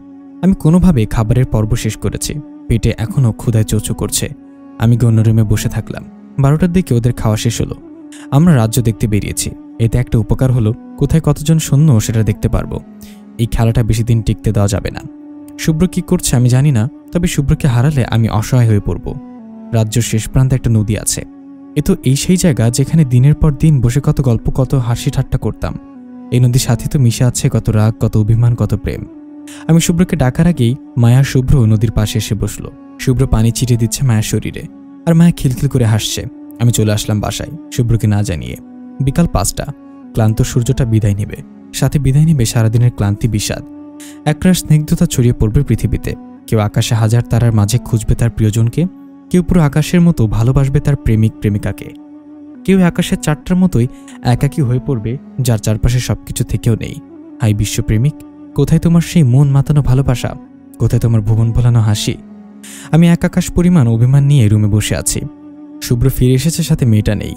আমি কোনোভাবে খাবারের পর্ব শেষ করেছি, পেটে এখনও ক্ষুধায় চোচো করছে। আমি অন্য রুমে বসে থাকলাম। 12টার দিকে ওদের খাওয়া শেষ হলো। আমরা রাজ্য দেখতে বেরিয়েছি। এতে একটা উপকার হলো, কোথায় কতজন সৈন্য সেটা দেখতে পারবো। এই খেলাটা বেশি দিন টিকতে দেওয়া যাবে না। শুভ্র কি করছে আমি জানি না, তবে শুভ্রকে হারালে আমি অসহায় হয়ে পড়ব। রাজ্যের শেষ প্রান্তে একটা নদী আছে। এ তো এই সেই জায়গা যেখানে দিনের পর দিন বসে কত গল্প, কত হাসি ঠাট্টা করতাম। এই নদীর সাথে তো মিশে আছে কত রাগ, কত অভিমান, কত প্রেম। আমি শুভ্রকে ডাকার আগেই মায়া শুভ্র নদীর পাশে এসে বসলো। শুভ্র পানি ছিটিয়ে দিচ্ছে মায়ের শরীরে, আর মায়া খিলখিল করে হাসছে। আমি চলে আসলাম বাসায়, শুভ্রকে না জানিয়ে। বিকাল 5টা। ক্লান্ত সূর্যটা বিদায় নেবে, সাথে বিদায় নেবে সারাদিনের ক্লান্তি, বিষাদ। একরাশ স্নিগ্ধতা ছড়িয়ে পড়বে পৃথিবীতে। কেউ আকাশে হাজার তারার মাঝে খুঁজবে তার প্রিয়জনকে, কেউ পুরো আকাশের মতো ভালোবাসবে তার প্রেমিক প্রেমিকাকে, কেউ আকাশের চারটার মতোই একাকী হয়ে পড়বে, যার চারপাশে সবকিছু থেকেও নেই। হাই বিশ্বপ্রেমিক, কোথায় তোমার সেই মন মাতানো ভালোবাসা? কোথায় তোমার ভুবন ভোলানো হাসি? আমি এক আকাশ পরিমাণ অভিমান নিয়ে রুমে বসে আছি। শুভ্র ফিরে এসেছে, সাথে মেয়েটা নেই।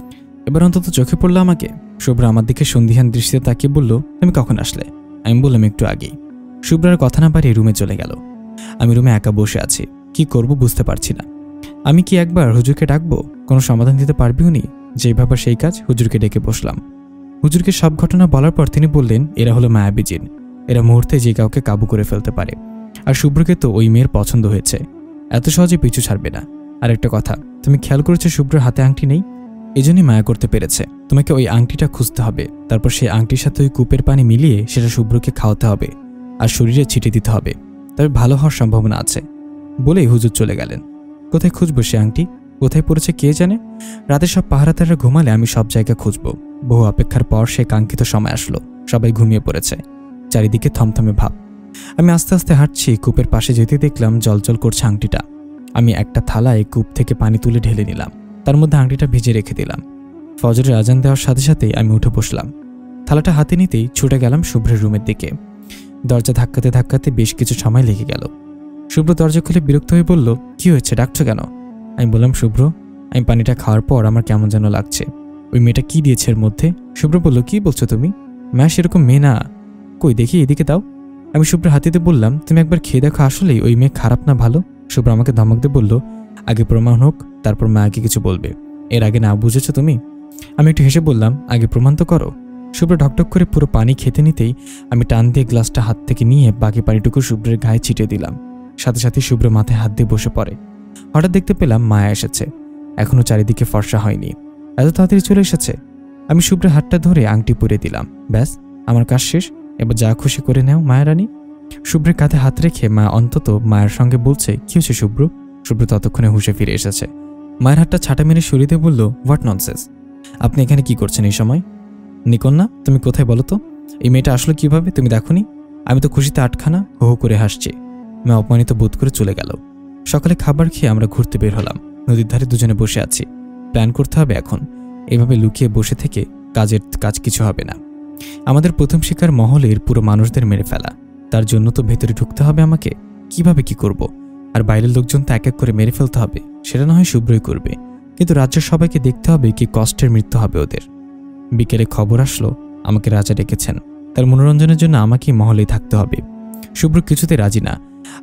এবার অন্তত চোখে পড়লো আমাকে। শুভ্র আমার দিকে সন্দিহান দৃষ্টিতে তাকিয়ে বলল, তুমি কখন আসলে? আমি বললাম, একটু আগেই। শুভ্রার কথা না বাড়িয়ে রুমে চলে গেল। আমি রুমে একা বসে আছি, কি করব বুঝতে পারছি না। আমি কি একবার হুজুরকে ডাকবো? কোনো সমাধান দিতে পারবে উনি? যেভাবে সেই কাজ, হুজুরকে ডেকে বসলাম। হুজুরকে সব ঘটনা বলার পর তিনি বললেন, এরা হলো মায়াবী জিন, এরা মুহূর্তে যে কাউকে কাবু করে ফেলতে পারে। আর শুভ্রকে তো ওই মেয়ের পছন্দ হয়েছে, এত সহজে পিছু ছাড়বে না। আর একটা কথা, তুমি খেয়াল করেছো শুভ্রের হাতে আংটি নেই? এজন্যই মায়া করতে পেরেছে। তোমাকে ওই আংটিটা খুঁজতে হবে, তারপর সেই আংটির সাথে ওই কূপের পানি মিলিয়ে সেটা শুভ্রকে খাওয়াতে হবে, আর শরীরে ছিটিয়ে দিতে হবে, তবে ভালো হওয়ার সম্ভাবনা আছে। বলেই হুজুর চলে গেলেন। কোথায় খুঁজবো সে আংটি? কোথায় পড়েছে কে জানে? রাতে সব পাহারাদাররা ঘুমালে আমি সব জায়গায় খুঁজবো। বহু অপেক্ষার পর সে কাঙ্ক্ষিত সময় আসলো। সবাই ঘুমিয়ে পড়েছে, চারিদিকে থমথমে ভাব। আমি আস্তে আস্তে হাঁটছি। কূপের পাশে যেতে দেখলাম জলজল করছে আংটিটা। আমি একটা থালায় কূপ থেকে পানি তুলে ঢেলে নিলাম, তার মধ্যে আংটিটা ভিজে রেখে দিলাম। ফজরের আজান দেওয়ার সাথে সাথেই আমি উঠে বসলাম। থালাটা হাতে নিতেই ছুটে গেলাম শুভ্রের রুমের দিকে। দরজা ধাক্কাতে ধাক্কাতে বেশ কিছু সময় লেগে গেল। শুভ্র দরজা খুলে বিরক্ত হয়ে বলল, কি হয়েছে, ডাকছো কেন? আমি বললাম, শুভ্র, আমি পানিটা খাওয়ার পর আমার কেমন যেন লাগছে। ওই মেয়েটা কি দিয়েছে এর মধ্যে? শুভ্র বলল, কি বলছো তুমি? মায়া সেরকম মেয়ে না। কই দেখি, এদিকে দাও। আমি শুভ্র হাতিতে বললাম, তুমি একবার খেয়ে দেখো আসলেই ওই মেয়ে খারাপ না ভালো। শুভ্র আমাকে ধমক দিয়ে বলল, আগে প্রমাণ হোক, তারপর মাকে কিছু বলবে। এর আগে না বুঝেছো তুমি? আমি একটু হেসে বললাম, আগে প্রমাণ তো করো। শুভ্র ঢকঢক করে পুরো পানি খেতে নিতেই আমি টান দিয়ে গ্লাসটা হাত থেকে নিয়ে বাকি পানিটুকু শুভ্রের গায়ে ছিটিয়ে দিলাম। সাথে সাথে শুভ্র মাথায় হাত দিয়ে বসে পড়ে। হঠাৎ দেখতে পেলাম মায়া এসেছে। এখনো চারিদিকে ফর্সা হয়নি, এত তাড়াতাড়ি চলে এসেছে। আমি শুভ্রের হাতটা ধরে আংটি পরিয়ে দিলাম। ব্যাস, আমার কাজ শেষ, এবার যা খুশি করে নেও মায়ারানী। শুভ্রের কাঁধে হাত রেখে মা অন্তত মায়ের সঙ্গে বলছে, কি হয়েছে শুভ্র? শুভ্র ততক্ষণে হুঁশে ফিরে এসেছে। মায়ের হাতটা ছাটা মেরে সরিয়ে দিয়ে বলল, হোয়াট ননসেন্স, আপনি এখানে কি করছেন এই সময়? নিকন্যা, তুমি কোথায় বলো তো? এই মেয়েটা আসলে কিভাবে, তুমি দেখোনি? আমি তো খুশিতে আটখানা হো হো করে হাসছি। মা অপমানিত বোধ করে চলে গেল। সকালে খাবার খেয়ে আমরা ঘুরতে বের হলাম। নদীর ধারে দুজনে বসে আছি। প্ল্যান করতে হবে এখন। এভাবে লুকিয়ে বসে থেকে কাজ কিছু হবে না। আমাদের প্রথম শিকার মহলের পুরো মানুষদের মেরে ফেলা। তার জন্য তো ভেতরে ঢুকতে হবে আমাকে। কিভাবে কি করব? আর বাইরের লোকজন তো এক এক করে মেরে ফেলতে হবে, সেটা না হয় শুভ্রই করবে, কিন্তু রাজ্যের সবাইকে দেখতে হবে কি কষ্টের মৃত্যু হবে ওদের। বিকেলে খবর আসলো আমাকে রাজা ডেকেছেন। তার মনোরঞ্জনের জন্য আমাকেই মহলেই থাকতে হবে। শুভ্র কিছুতে রাজি না।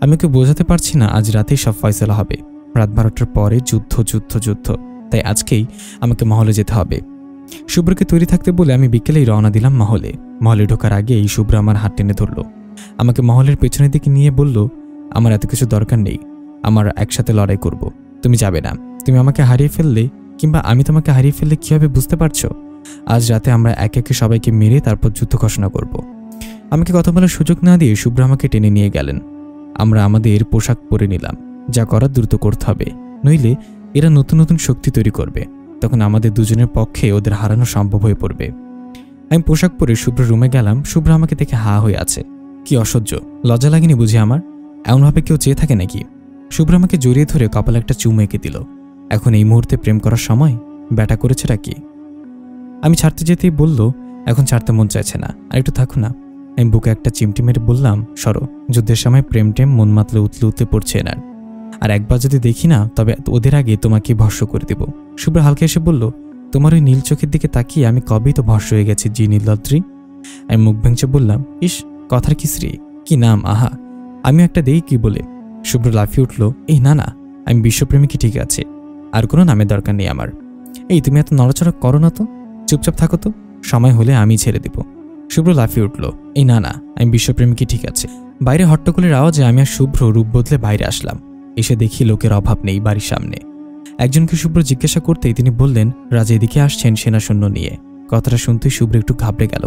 আমি ওকে বোঝাতে পারছি না আজ রাতেই সব ফয়সালা হবে। রাত 12টার পরে যুদ্ধ যুদ্ধ যুদ্ধ, তাই আজকেই আমাকে মহলে যেতে হবে। শুভ্রকে তৈরি থাকতে বলে আমি বিকেলেই রওনা দিলাম মহলে। মহলে ঢোকার আগেই শুভ্র আমার হাত টেনে ধরল। আমাকে মহলের পেছনের দিকে নিয়ে বলল, আমার এত কিছু দরকার নেই, আমার একসাথে লড়াই করব। তুমি যাবে না। তুমি আমাকে হারিয়ে ফেললে কিংবা আমি তোমাকে হারিয়ে ফেললে কি হবে বুঝতে পারছো? আজ রাতে আমরা একে একে সবাইকে মেরে তারপর যুদ্ধ ঘোষণা করব। আমাকে কথা বলার সুযোগ না দিয়ে শুভ্র আমাকে টেনে নিয়ে গেলেন। আমরা আমাদের পোশাক পরে নিলাম। যা করার দ্রুত করতে হবে, নইলে এরা নতুন নতুন শক্তি তৈরি করবে। তখন আমাদের দুজনের পক্ষে ওদের হারানো সম্ভব হয়ে পড়বে। আমি পোশাক পরে শুভ্র রুমে গেলাম। শুভ্র আমাকে দেখে হা হয়ে আছে। কি অসহ্য, লজ্জা লাগেনি বুঝি আমার? এমনভাবে কেউ চেয়ে থাকে নাকি? শুভ্র আমাকে জড়িয়ে ধরে কপালে একটা চুমু এঁকে দিল। এখন এই মুহূর্তে প্রেম করার সময়? ব্যাটা করেছেটা কি? আমি ছাড়তে যেতেই বলল, এখন ছাড়তে মন চাইছে না, আর একটু থাকো না। আমি বুকে একটা চিমটি মেরে বললাম, সরো। যুদ্ধের সময় প্রেম টেম মন মাতলে উতলে উতলে পড়ছে এনার। আর একবার যদি দেখি না, তবে ওদের আগে তোমাকে ভস্য করে দেব। শুভ্র হালকা এসে বলল, তোমার ওই নীল চোখের দিকে তাকিয়ে আমি কবেই তো ভস্য হয়ে গেছি জি নীলদ্রি। আমি মুখ ভেঙচে বললাম, ইস, কথার কি শ্রী, কি নাম, আহা। আমি একটা দেই কি বলে। শুভ্র লাফিয়ে উঠল, এই না না, আমি বিশ্বপ্রেমিকই ঠিক আছে, আর কোনো নামের দরকার নেই আমার। এই তুমি এত নড়াচড়া করো না তো, চুপচাপ থাকো তো, সময় হলে আমি ছেড়ে দেব। শুভ্র লাফিয়ে উঠল, এই না না, আমি বিশ্বপ্রেমিকই ঠিক আছে। বাইরে হট্টগোলের আওয়াজে আমি আর শুভ্র রূপ বদলে বাইরে আসলাম। এসে দেখি লোকের অভাব নেই বাড়ির সামনে। একজনকে শুভ্র জিজ্ঞাসা করতেই তিনি বললেন, রাজা এদিকে আসছেন সেনা সৈন্য নিয়ে। কথাটা শুনতেই শুভ্র একটু ঘাবড়ে গেল।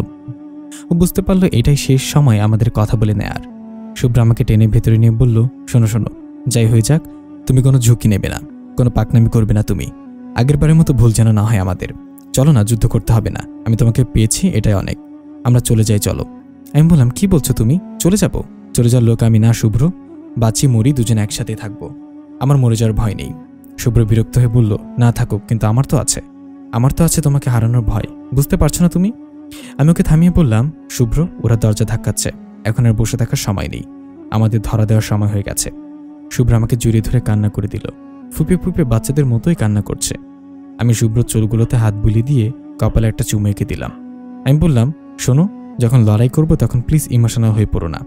ও বুঝতে পারলো এটাই শেষ সময় আমাদের কথা বলে নেয়ার। শুভ্র আমাকে টেনে ভেতরে নিয়ে বলল, শোনো শোনো, যাই হয়ে যাক, তুমি কোনো ঝুঁকি নেবে না, কোনো পাকনামি করবে না তুমি। আগের বারের মতো ভুল যেন না হয় আমাদের। চলো না, যুদ্ধ করতে হবে না, আমি তোমাকে পেয়েছি, এটাই অনেক। আমরা চলে যাই, চলো। আমি বললাম, কি বলছো তুমি? চলে যাব? চলে যাওয়ার লোক আমি না শুভ্র। বাঁচি মরি দুজন একসাথে থাকবো, আমার মরে যাওয়ার ভয় নেই। শুভ্র বিরক্ত হয়ে বলল, না থাকুক, কিন্তু আমার তো আছে তোমাকে হারানোর ভয়, বুঝতে পারছো না তুমি? আমি ওকে থামিয়ে বললাম, শুভ্র, ওরা দরজা ধাক্কাচ্ছে, এখন আর বসে থাকার সময় নেই, আমাদের ধরা দেওয়ার সময় হয়ে গেছে। শুভ্র আমাকে জড়িয়ে ধরে কান্না করে দিল। ফুপে ফুপে বাচ্চাদের মতোই কান্না করছে। আমি শুভ্র চুলগুলোতে হাত বুলিয়ে দিয়ে কপালে একটা চুমু এঁকে দিলাম। আমি বললাম, শোনো, যখন লড়াই করব তখন প্লিজ ইমোশনাল হয়ে পড়ো না।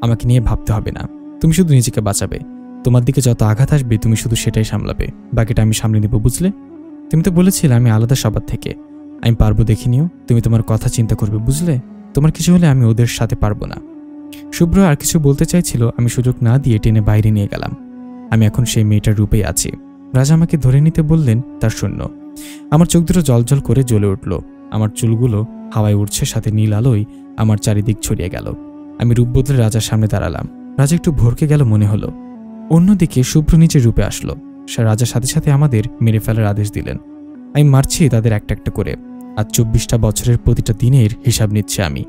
আমাকে নিয়ে ভাবতে হবে না, তুমি শুধু নিজেকে বাঁচাবে। তোমার দিকে যত আঘাত আসবে তুমি শুধু সেটাই সামলাবে, বাকিটা আমি সামলে নেব, বুঝলে? তুমি তো বলেছিলে আমি আলাদা সবার থেকে। আমি পারবো দেখে নিও, তুমি তোমার কথা চিন্তা করবে, বুঝলে? তোমার কিছু হলে আমি ওদের সাথে পারবো না। শুভ্র আর কিছু বলতে চাইছিল, আমি সুযোগ না দিয়ে টেনে বাইরে নিয়ে গেলাম। আমি এখন সেই মেয়েটার রূপেই আছি। রাজা আমাকে ধরে নিতে বললেন তার সৈন্য। আমার চোখ দুটো জলজল করে জ্বলে উঠল। আমার চুলগুলো হাওয়ায় উড়ছে, সাথে নীল আলোয় আমার চারিদিক ছড়িয়ে গেল। আমি রূপ বদলে রাজার সামনে দাঁড়ালাম। রাজা একটু ভরকে গেল মনে হলো। অন্যদিকে শুভ্র নিজের রূপে আসলো। সে রাজার সাথে সাথে আমাদের মেরে ফেলার আদেশ দিলেন। আমি মারছি তাদের একটা একটা করে। আর 24টা বছরের প্রতিটা দিনের হিসাব নিচ্ছে আমি।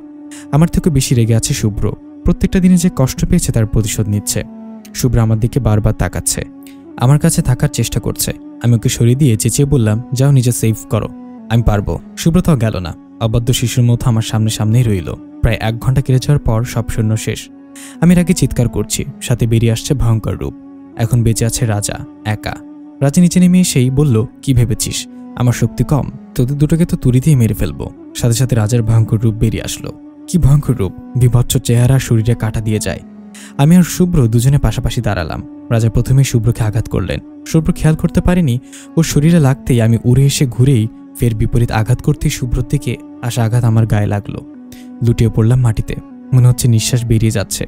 আমার থেকে বেশি রেগে আছে শুভ্র। প্রত্যেকটা দিনে যে কষ্ট পেয়েছে তার প্রতিশোধ নিচ্ছে। শুভ্র আমার দিকে বারবার তাকাচ্ছে, আমার কাছে থাকার চেষ্টা করছে। আমি ওকে সরিয়ে দিয়ে চেঁচিয়ে বললাম, যাও, নিজে সেভ করো, আমি পারবো। শুভ্র তাও গেল না, অবাধ্য শিশুর মতো আমার সামনেই রইল। প্রায় 1 ঘন্টা কেটে যাওয়ার পর সব সৈন্য শেষ। আমি রাগে চিৎকার করছি, সাথে বেরিয়ে আসছে ভয়ঙ্কর রূপ। এখন বেঁচে আছে রাজা একা। রাজা নিচে নেমে এসেই বলল, কি ভেবেছিস আমার শক্তি কম? তোদের দুটোকে তো তুড়ি দিয়ে মেরে ফেলবো। সাথে সাথে রাজার ভয়ঙ্কর রূপ বেরিয়ে আসলো। কি ভয়ঙ্কর রূপ, বিভৎস চেহারা, শরীরে কাটা দিয়ে যায়। আমি আর শুভ্র দুজনে পাশাপাশি দাঁড়ালাম। রাজা প্রথমেই শুভ্রকে আঘাত করলেন। শুভ্র খেয়াল করতে পারেনি ওর শরীরে লাগতেই আমি উড়ে এসে ঘুরেই ফের বিপরীত আঘাত করতেই শুভ্রর দিকে আসা আঘাত আমার গায়ে লাগলো। লুটিয়ে পড়লাম মাটিতে, মনে হচ্ছে নিঃশ্বাস বেরিয়ে যাচ্ছে।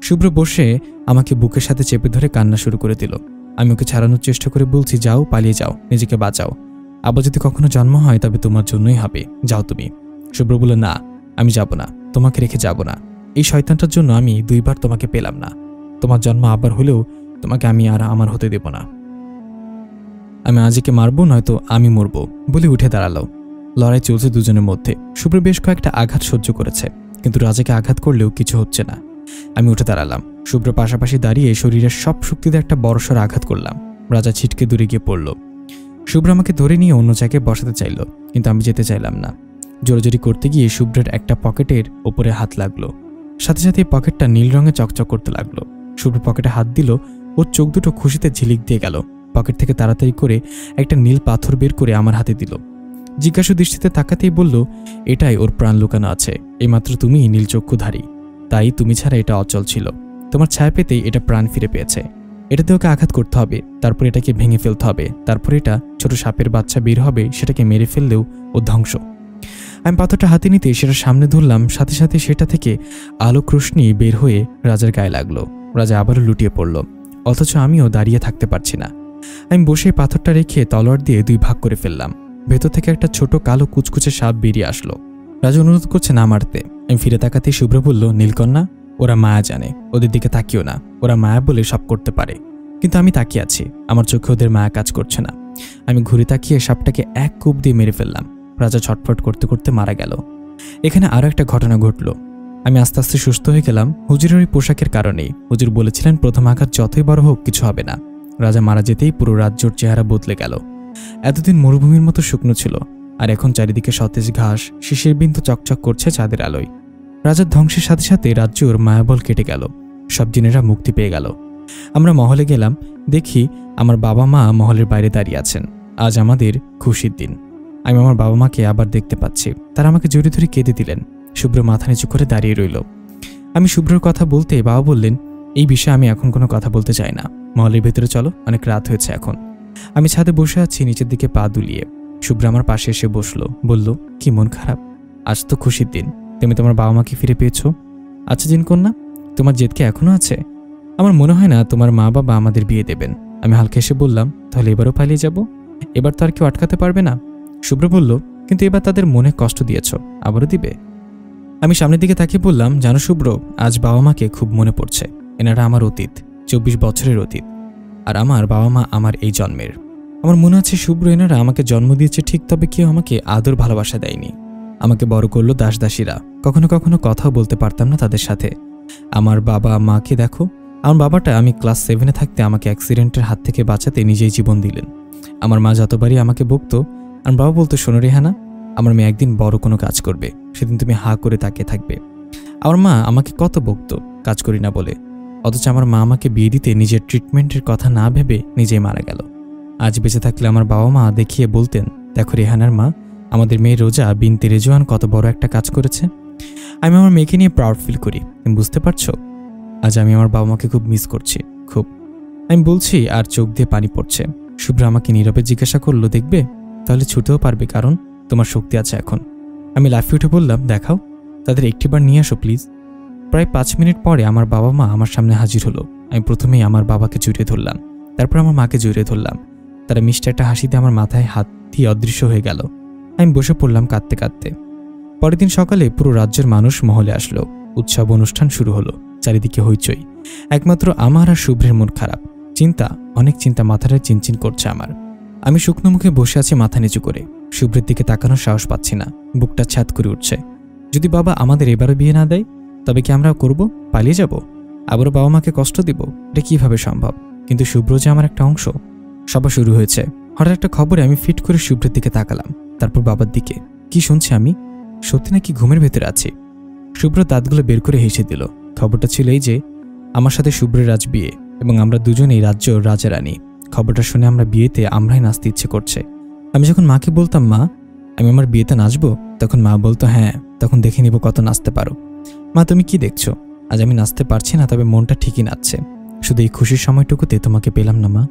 শুভ্র বসে আমাকে বুকের সাথে চেপে ধরে কান্না শুরু করে দিল। আমি ওকে ছাড়ানোর চেষ্টা করে বলছি, যাও, পালিয়ে যাও, নিজেকে বাঁচাও। আবার যদি কখনো জন্ম হয় তবে তোমার জন্যই হবে, যাও তুমি। শুভ্র বলল, না, আমি যাব না, তোমাকে রেখে যাব না। এই শয়তানটার জন্য আমি 2 বার তোমাকে পেলাম না। তোমার জন্ম আবার হলেও তোমাকে আমি আর আমার হতে দেব না। আমি আজকে মারবো, নয়তো আমি মরবো বলে উঠে দাঁড়ালো। লড়াই চলছে দুজনের মধ্যে। শুভ্র বেশ কয়েকটা আঘাত সহ্য করেছে, কিন্তু রাজাকে আঘাত করলেও কিছু হচ্ছে না। আমি উঠে দাঁড়ালাম। শুভ্র পাশাপাশি দাঁড়িয়ে শরীরের সব শক্তিতে একটা বড়সড় আঘাত করলাম। রাজা ছিটকে দূরে গিয়ে পড়ল। শুভ্র আমাকে ধরে নিয়ে অন্য জায়গায় বসাতে চাইল, কিন্তু আমি যেতে চাইলাম না। জোরাজোরি করতে গিয়ে শুভ্রের একটা পকেটের ওপরে হাত লাগলো। সাথে সাথে পকেটটা নীল রঙে চকচক করতে লাগলো। শুভ্র পকেটে হাত দিল, ওর চোখ দুটো খুশিতে ঝিলিক দিয়ে গেল। পকেট থেকে তাড়াতাড়ি করে একটা নীল পাথর বের করে আমার হাতে দিল। জিজ্ঞাসু দৃষ্টিতে তাকাতেই বলল, এটাই ওর প্রাণ লুকানো আছে। এইমাত্র তুমি নীলচক্ষুধারী, তাই তুমি ছাড়া এটা অচল ছিল। তোমার ছায়া পেতেই এটা প্রাণ ফিরে পেয়েছে। এটাতে ওকে আঘাত করতে হবে, তারপর এটাকে ভেঙে ফেলতে হবে, তারপর এটা ছোট সাপের বাচ্চা বের হবে, সেটাকে মেরে ফেললেও ও ধ্বংস। আমি পাথরটা হাতে নিতে সেটা সামনে ধরলাম, সাথে সাথে সেটা থেকে আলোক রোশনি বের হয়ে রাজার গায়ে লাগলো। রাজা আবারও লুটিয়ে পড়ল, অথচ আমিও দাঁড়িয়ে থাকতে পারছি না। আমি বসে পাথরটা রেখে তলোয়ার দিয়ে 2 ভাগ করে ফেললাম। ভেতর থেকে একটা ছোট কালো কুচকুচে সাপ বেরিয়ে আসলো। রাজা অনুরোধ করছে না মারতে। আমি ফিরে তাকাতেই শুভ্র বলল, নীলকন্যা, ওরা মায়া জানে, ওদের দিকে তাকিও না। ওরা মায়া বলে সব করতে পারে, কিন্তু আমি তাকিয়ে আছি, আমার চোখে ওদের মায়া কাজ করছে না। আমি ঘুরে তাকিয়ে সাপটাকে এক কূপ দিয়ে মেরে ফেললাম। রাজা ছটফট করতে করতে মারা গেল। এখানে আরও একটা ঘটনা ঘটল। আমি আস্তে আস্তে সুস্থ হয়ে গেলাম হুজুরের ওই পোশাকের কারণেই। হুজুর বলেছিলেন প্রথম আঘাত যতই বড় হোক কিছু হবে না। রাজা মারা যেতেই পুরো রাজ্যর চেহারা বদলে গেল। এতদিন মরুভূমির মতো শুকনো ছিল, আর এখন চারিদিকে সতেজ ঘাস, শিশির বিন্দু চকচক করছে চাঁদের আলোয়। রাজার ধ্বংসের সাথে সাথে রাজ্যর মায়াবল কেটে গেল, সব জিনেরা মুক্তি পেয়ে গেল। আমরা মহলে গেলাম, দেখি আমার বাবা মা মহলের বাইরে দাঁড়িয়ে আছেন। আজ আমাদের খুশির দিন। আমি আমার বাবা মাকে আবার দেখতে পাচ্ছি। তারা আমাকে জড়িয়ে ধরে কেঁদে দিলেন। শুভ্র মাথা নিচু করে দাঁড়িয়ে রইল। আমি শুভ্রর কথা বলতে বাবা বললেন, এই বিষয়ে আমি এখন কোনো কথা বলতে চাই না, মহলের ভেতরে চলো, অনেক রাত হয়েছে এখন। আমি ছাদে বসে আছি নিচের দিকে পা দুলিয়ে। শুভ্র আমার পাশে এসে বসলো, বলল, কি মন খারাপ? আজ তো খুশির দিন, তুমি তোমার বাবা মাকে ফিরে পেয়েছো। আচ্ছা জিনকন্যা, তোমার জেদ কি এখনো আছে? আমার মনে হয় না তোমার মা বাবা আমাদের বিয়ে দেবেন। আমি হালকা এসে বললাম, তাহলে এবারও পালিয়ে যাব? এবার তো আর কেউ আটকাতে পারবে না। শুভ্র বলল, কিন্তু এবার তাদের মনে কষ্ট দিয়েছ, আবারও দিবে? আমি সামনের দিকে তাকিয়ে বললাম, জানো শুভ্র, আজ বাবা মাকে খুব মনে পড়ছে। এনারা আমার অতীত, 24 বছরের অতীত, আর আমার বাবা মা আমার এই জন্মের। আমার মনে আছে শুভ্র, এনারা আমাকে জন্ম দিয়েছে ঠিক, তবে কেউ আমাকে আদর ভালোবাসা দেয়নি। আমাকে বড় করলো দাসদাসীরা। কখনো কখনো কথাও বলতে পারতাম না তাদের সাথে। আমার বাবা মাকে দেখো, আমার বাবাটা আমি ক্লাস 7-এ থাকতে আমাকে অ্যাক্সিডেন্টের হাত থেকে বাঁচাতে নিজেই জীবন দিলেন। আমার মা যতবারই আমাকে বকতো, আমার বাবা বলতো, শোনো রেহানা, আমার মেয়ে একদিন বড় কোনো কাজ করবে, সেদিন তুমি হা করে তাকিয়ে থাকবে। আমার মা আমাকে কত বকতো কাজ করি না বলে, অথচ আমার মা আমাকে বিয়ে দিতে নিজের ট্রিটমেন্টের কথা না ভেবে নিজেই মারা গেল। আজ বেঁচে থাকলে আমার বাবা মা দেখিয়ে বলতেন, দেখো রেহানার মা, আমাদের মেয়ে রোজা বিনতে রেজওয়ান কত বড় একটা কাজ করেছে। আমি আমার মেয়েকে নিয়ে প্রাউড ফিল করি, তুমি বুঝতে পারছো? আজ আমি আমার বাবা মাকে খুব মিস করছি, খুব। আমি বলছি আর চোখ দিয়ে পানি পড়ছে। শুভ্র আমাকে নীরবে জিজ্ঞাসা করলো, দেখবে? তাহলে ছুটেও পারবে, কারণ তোমার শক্তি আছে এখন। আমি লাফিয়ে উঠে বললাম, দেখাও, তাদের একটিবার নিয়ে আসো প্লিজ। প্রায় 5 মিনিট পরে আমার বাবা মা আমার সামনে হাজির হলো। আমি প্রথমেই আমার বাবাকে জড়িয়ে ধরলাম, তারপর আমার মাকে জড়িয়ে ধরলাম। তারা মিষ্টি একটা হাসিতে আমার মাথায় হাত দিয়ে অদৃশ্য হয়ে গেল। আমি বসে পড়লাম কাঁদতে কাঁদতে। পরের দিন সকালে পুরো রাজ্যের মানুষ মহলে আসলো। উৎসব অনুষ্ঠান শুরু হলো, চারিদিকে হইচই। একমাত্র আমার আর শুভ্রের মন খারাপ। চিন্তা, অনেক চিন্তা মাথাটা চিনচিন করছে আমার। আমি শুকনো মুখে বসে আছি মাথা নিচু করে। শুভ্রের দিকে তাকানোর সাহস পাচ্ছি না, বুকটা ছাদ করে উঠছে। যদি বাবা আমাদের এবারও বিয়ে না দেয়, তবে কি আমরা করব? পালিয়ে যাব? আবারও বাবা মাকে কষ্ট দিব? এটা কিভাবে সম্ভব? কিন্তু শুভ্র যে আমার একটা অংশ। সভা শুরু হয়েছে। হঠাৎ একটা খবরে আমি ফিট করে শুভ্রের দিকে তাকালাম, তারপর বাবার দিকে। কি শুনছি আমি? সত্যি নাকি ঘুমের ভেতরে আছি? শুভ্র দাঁতগুলো বের করে হেসে দিল। খবরটা ছিল এই যে, আমার সাথে শুভ্রের আজ বিয়ে, এবং আমরা দুজনেই রাজ্য রাজা রানী। খবরটা শুনে আমরা বিয়েতে আমরাই নাচতে ইচ্ছে করছে। আমি যখন মাকে বলতাম, মা, আমি আমার বিয়েতে নাচবো? তখন মা বলতো, হ্যাঁ, তখন দেখে নিব কত নাচতে পারো। মা, তুমি কি দেখছো? আজ আমি নাচতে পারছি না, তবে মনটা ঠিকই নাচছে। শুধু এই খুশির সময়টুকুতে তোমাকে পেলাম না মা।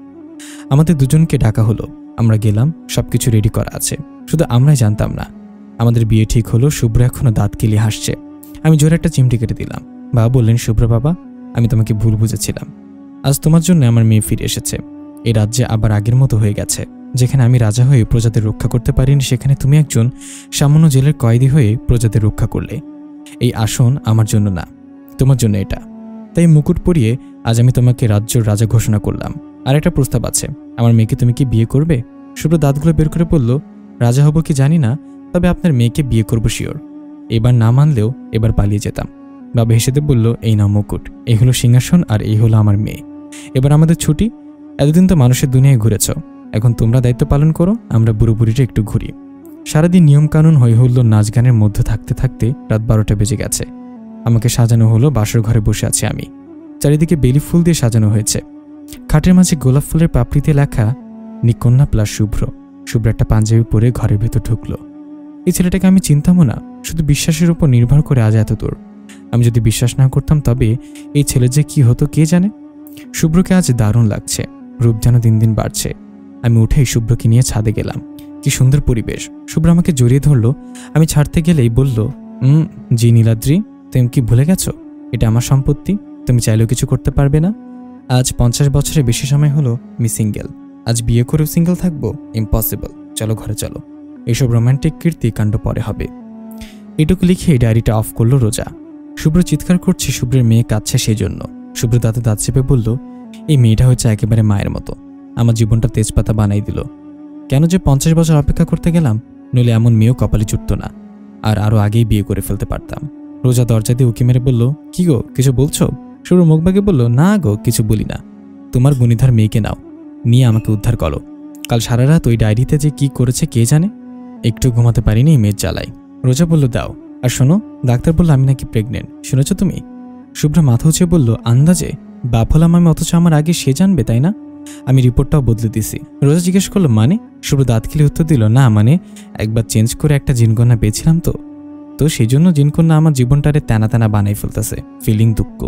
আমাদের দুজনকে ডাকা হলো। আমরা গেলাম, সবকিছু রেডি করা আছে, শুধু আমরাই জানতাম না। আমাদের বিয়ে ঠিক হলো। শুভ্র এখনো দাঁত কেলিয়ে হাসছে। আমি জোরে একটা চিমটি কেটে দিলাম। বাবা বললেন, শুভ্র বাবা, আমি তোমাকে ভুল বুঝেছিলাম। আজ তোমার জন্য আমার মেয়ে ফিরে এসেছে। এই রাজ্যে আবার আগের মতো হয়ে গেছে। যেখানে আমি রাজা হয়ে প্রজাদের রক্ষা করতে পারিনি, সেখানে তুমি একজন সামান্য জেলের কয়েদি হয়ে প্রজাদের রক্ষা করলে। এই আসন আমার জন্য না, তোমার জন্য এটা। তাই মুকুট পরিয়ে আজ আমি তোমাকে রাজ্যর রাজা ঘোষণা করলাম। আর একটা প্রস্তাব আছে, আমার মেয়েকে তুমি কি বিয়ে করবে? শুভ্র দাঁতগুলো বের করে বলল, রাজা হব কি জানি না, তবে আপনার মেয়েকে বিয়ে করব শিওর। এবার না মানলেও এবার পালিয়ে যেতাম। বাবা হেসেতে বলল, এই নাও মুকুট, এই হলো সিংহাসন, আর এই হলো আমার মেয়ে। এবার আমাদের ছুটি। এতদিন তো মানুষের দুনিয়ায় ঘুরেছ, এখন তোমরা দায়িত্ব পালন করো, আমরা বুড়ো বুড়িটা একটু ঘুরি। সারাদিন নিয়মকানুন হয়ে হলো, নাচ গানের মধ্যে থাকতে থাকতে রাত 12টা বেজে গেছে। আমাকে সাজানো হলো। বাসর ঘরে বসে আছি আমি। চারিদিকে বেলি ফুল দিয়ে সাজানো হয়েছে। খাটের মাঝে গোলাপ ফুলের পাপড়িতে লেখা নিকন্যা প্লাস শুভ্র। শুভ্র একটা পাঞ্জাবি পরে ঘরের ভেতর ঢুকলো। এই ছেলেটাকে আমি চিনতামও না, শুধু বিশ্বাসের উপর নির্ভর করে আজ এত দূর। আমি যদি বিশ্বাস না করতাম তবে এই ছেলে যে কি হতো কে জানে। শুভ্রকে আজ দারুণ লাগছে, রূপ যেন দিন দিন বাড়ছে। আমি উঠেই শুভ্রকে নিয়ে ছাদে গেলাম। কি সুন্দর পরিবেশ। শুভ্র আমাকে জড়িয়ে ধরলো। আমি ছাড়তে গেলেই বলল, জি নীলাদ্রি, তুমি কি ভুলে গেছো? এটা আমার সম্পত্তি, তুমি চাইলেও কিছু করতে পারবে না। আজ 50 বছরের বেশি সময় হলো আমি সিঙ্গেল। আজ বিয়ে করেও সিঙ্গেল থাকবো? ইম্পসিবল। চলো ঘরে চলো, এইসব রোমান্টিক কীর্তি কাণ্ড পরে হবে। এটুকু লিখে ডায়েরিটা অফ করলো রোজা। শুভ্র চিৎকার করছে, শুভ্রের মেয়ে কাঁদছে সেই জন্য। শুভ্র দাঁতে দাঁত চেপে বলল, এই মেয়েটা হচ্ছে একেবারে মায়ের মতো, আমার জীবনটা তেজপাতা বানাই দিল। কেন যে 50 বছর অপেক্ষা করতে গেলাম, নইলে এমন মেয়েও কপালে জুটত না, আর আরও আগেই বিয়ে করে ফেলতে পারতাম। রোজা দরজা দিয়ে উকি মেরে বলল, কি গো, কিছু বলছো? শুভ্র মুখ বাঁকিয়ে বলল, না গো, কিছু বলি না। তোমার গুণীধার মেয়েকে নাও, নিয়ে আমাকে উদ্ধার করো। কাল সারা রাত ওই ডায়েরিতে যে কি করেছে কে জানে। একটু ঘুমাতে পারিনি এই মেয়ের জ্বালায়। রোজা বলল, দাও। আর শোনো, ডাক্তার বলল আমি নাকি প্রেগনেন্ট, শুনেছ তুমি? শুভ্র মাথা উঁচিয়ে বলল, আন্দাজে? বাপ হলাম আমি, অথচ আমার আগে সে জানবে, তাই না? আমি রিপোর্টটাও বদলে দিছি। রোজা জিজ্ঞেস করলো, মানে? শুভ্র দাঁত খেলে উত্তর দিল, না মানে একবার চেঞ্জ করে একটা জিনকন্যা পেয়েছিলাম তো সেই জন্য জিনকন্যা আমার জীবনটারে তেনা তেনা বানাই ফেলতেছে। ফিলিং দুঃখ।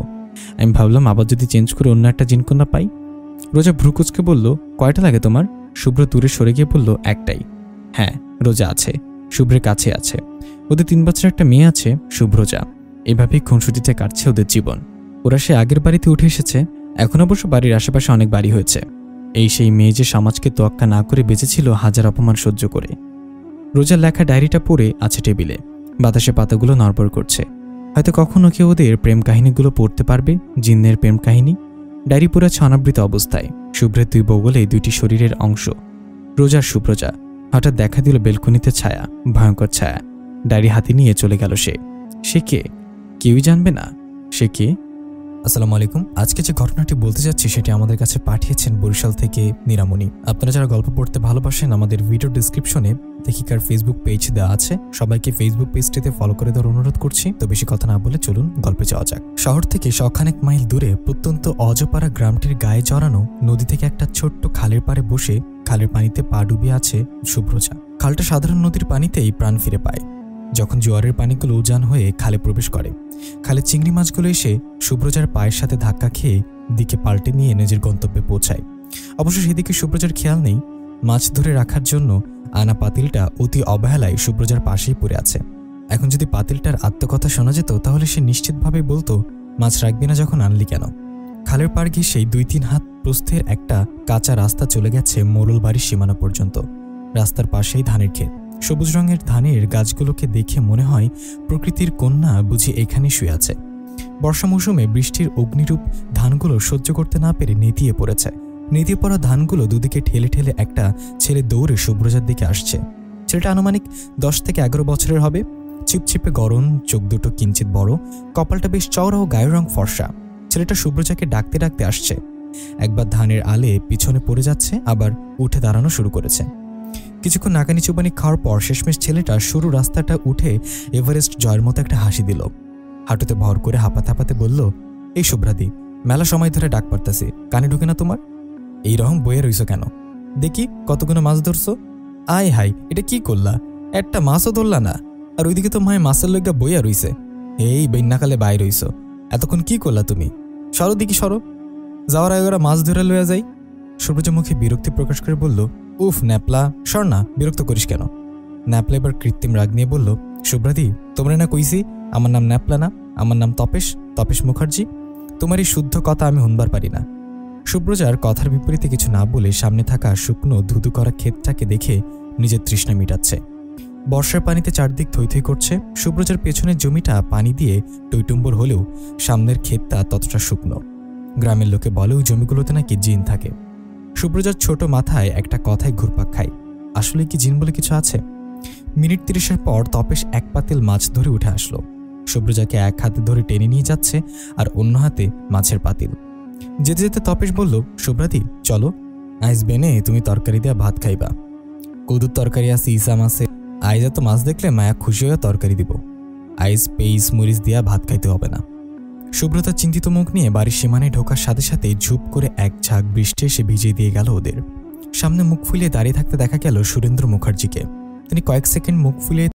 আমি ভাবলাম আবার যদি চেঞ্জ করে অন্য একটা জিনকন্যা পাই। রোজা ভ্রুকুচকে বলল, কয়টা লাগে তোমার? শুভ্র দূরে সরে গিয়ে বলল, একটাই। হ্যাঁ, রোজা আছে, শুভ্রের কাছে আছে। ওদের 3 বছরের একটা মেয়ে আছে, শুভ্রজা। এভাবেই খুনসুটিতে কাটছে ওদের জীবন। ওরা সে আগের বাড়িতে উঠে এসেছে। এখন অবশ্য বাড়ির আশেপাশে অনেক বাড়ি হয়েছে। এই সেই মেয়ে যে সমাজকে তোয়াক্কা না করে বেঁচেছিল হাজার অপমান সহ্য করে। রোজার লেখা ডায়েরিটা পড়ে আছে টেবিলে। বাতাসে পাতাগুলো নড়বড় করছে। হয়তো কখনো কেউ ওদের প্রেম কাহিনীগুলো পড়তে পারবে, জিন্নের প্রেম কাহিনী। ডায়েরি পড়ে আছে অনাবৃত অবস্থায়। শুভ্রের 2 বগলে 2টি শরীরের অংশ। রোজার শুভ্রজা। হঠাৎ দেখা দিল বেলকনিতে ছায়া, ভয়ঙ্কর ছায়া। ডায়েরি হাতে নিয়ে চলে গেল সে কে? কেউই জানবে না সে কে। আসসালামু আলাইকুম। আজকে যে ঘটনাটি বলতে যাচ্ছি সেটি আমাদের কাছে পাঠিয়েছেন বরিশাল থেকে নীরামণি। আপনারা যারা গল্প পড়তে ভালোবাসেন, আমাদের ভিডিও ডিসক্রিপশনে লেখিকার ফেসবুক পেজ দেওয়া আছে। সবাইকে ফেসবুক পেজটিতে ফলো করে দেওয়ার অনুরোধ করছি। তো বেশি কথা না বলে চলুন গল্পে যাওয়া যাক। শহর থেকে শখানেক মাইল দূরে প্রত্যন্ত অজপাড়া গ্রামটির গায়ে জড়ানো নদী থেকে একটা ছোট্ট খালের পাড়ে বসে খালের পানিতে পা ডুবিয়ে আছে শুভ্রজা। খালটা সাধারণ নদীর পানিতেই প্রাণ ফিরে পায় যখন জোয়ারের পানিগুলো উজান হয়ে খালে প্রবেশ করে। খালে চিংড়ি মাছগুলো এসে শুভ্রজার পায়ের সাথে ধাক্কা খেয়ে দিকে পাল্টে নিয়ে নিজের গন্তব্যে পৌঁছায়। অবশ্য সেদিকে শুভ্রজার খেয়াল নেই। মাছ ধরে রাখার জন্য আনা পাতিলটা অতি অবহেলায় শুভ্রজার পাশেই পড়ে আছে। এখন যদি পাতিলটার আত্মকথা শোনা যেত তাহলে সে নিশ্চিতভাবে বলতো, মাছ রাখবি না যখন আনলি কেন? খালের পাড় ঘেঁষেই 2-3 হাত প্রস্থের একটা কাঁচা রাস্তা চলে গেছে মোড়ল বাড়ির সীমানা পর্যন্ত। রাস্তার পাশেই ধানের ক্ষেত। সবুজ রঙের ধানের গাছগুলোকে দেখে মনে হয় প্রকৃতির কন্যা বুঝি এখানে শুয়ে আছে। বর্ষা মৌসুমে বৃষ্টির অগ্নিরূপ ধানগুলো সহ্য করতে না পেরে নেতিয়ে পড়েছে। নেতিয়ে পড়া ধানগুলো দুদিকে ঠেলে ঠেলে একটা ছেলে দৌড়ে শুভ্রজার দিকে আসছে। ছেলেটা আনুমানিক 10 থেকে 11 বছরের হবে। চিপচিপে গরম, চোখ দুটো কিঞ্চিত বড়, কপালটা বেশ চওড়া ও গায়ের রং ফর্সা। ছেলেটা শুভ্রজাকে ডাকতে ডাকতে আসছে। একবার ধানের আলে পিছনে পড়ে যাচ্ছে, আবার উঠে দাঁড়ানো শুরু করেছে। কিছুক্ষণ নাকানি চুবানি খাওয়ার পর শেষমেশ ছেলেটা সরু রাস্তাটা উঠে এভারেস্ট জয়ের মতো একটা হাসি দিল। হাঁটুতে ভর করে হাঁপাতে হাঁপাতে বলল, এই শুভ্রাদি, মেলা সময় ধরে ডাক পারতাছি, কানে ঢুকে না তোমার? এইরকম বইয়ে রইছো কেন? দেখি কতগুলো মাছ ধরছো। আয় হাই, এটা কি করলা? একটা মাছও ধরলা না। আর ওইদিকে তো মায়ে মাছের লইগা বইয়া রইছে। এই বন্যাকালে বাইর হইছ, এতক্ষণ কি করলা তুমি? সরো দিকে সরো, যাওয়ার আগে ওরা মাছ ধরে লইয়া যাই। সুব্রজা মুখে বিরক্তি প্রকাশ করে বলল, উফ ন্যাপলা, সর না, বিরক্ত করিস কেন? ন্যাপলা এবার কৃত্রিম রাগ নিয়ে বলল, শুভ্রাদি, তোমরা না কইছি আমার নাম ন্যাপলা না, আমার নাম তপেশ, তপেশ মুখার্জি। তোমার এই শুদ্ধ কথা আমি শুনবার পারি না। সুব্রজার কথার বিপরীতে কিছু না বলে সামনে থাকা শুকনো ধুধু করা ক্ষেতটাকে দেখে নিজের তৃষ্ণা মিটাচ্ছে। বর্ষার পানিতে চারদিক থই থই করছে। সুব্রজার পেছনের জমিটা পানি দিয়ে টইটুম্বর হলেও সামনের ক্ষেতটা ততটা শুকনো। গ্রামের লোকে বলে ওই জমিগুলোতে নাকি জিন থাকে। সুব্রজার ছোট মাথায় একটা কথায় ঘুরপাক খায়, আসলে কি জিন বলে কিছু আছে? মিনিট 30-এর পর তপেশ এক পাতিল মাছ ধরে উঠে আসলো। সুব্রজাকে এক হাতে ধরে টেনে নিয়ে যাচ্ছে আর অন্য হাতে মাছের পাতিল। যেতে যেতে তপেশ বলল, শুভ্রাদি চলো, আইস বেনে তুমি তরকারি দিয়া ভাত খাইবা। কদুর তরকারি আছে, ইসাম আছে, আইজ তো মাছ দেখলে মায়া খুশি হয়ে তরকারি দিব। আইস পেইস মরিচ দিয়া ভাত খাইতে হবে না। সুব্রতা চিন্তিত মুখ নিয়ে বাড়ির সীমানে ঢোকার সাথে সাথে ঝুপ করে এক ঝাঁক বৃষ্টি এসে ভিজিয়ে দিয়ে গেল ওদের। সামনে মুখ ফুলিয়ে দাঁড়িয়ে থাকতে দেখা গেল সুরেন্দ্র মুখার্জিকে। তিনি কয়েক সেকেন্ড মুখ ফুলিয়ে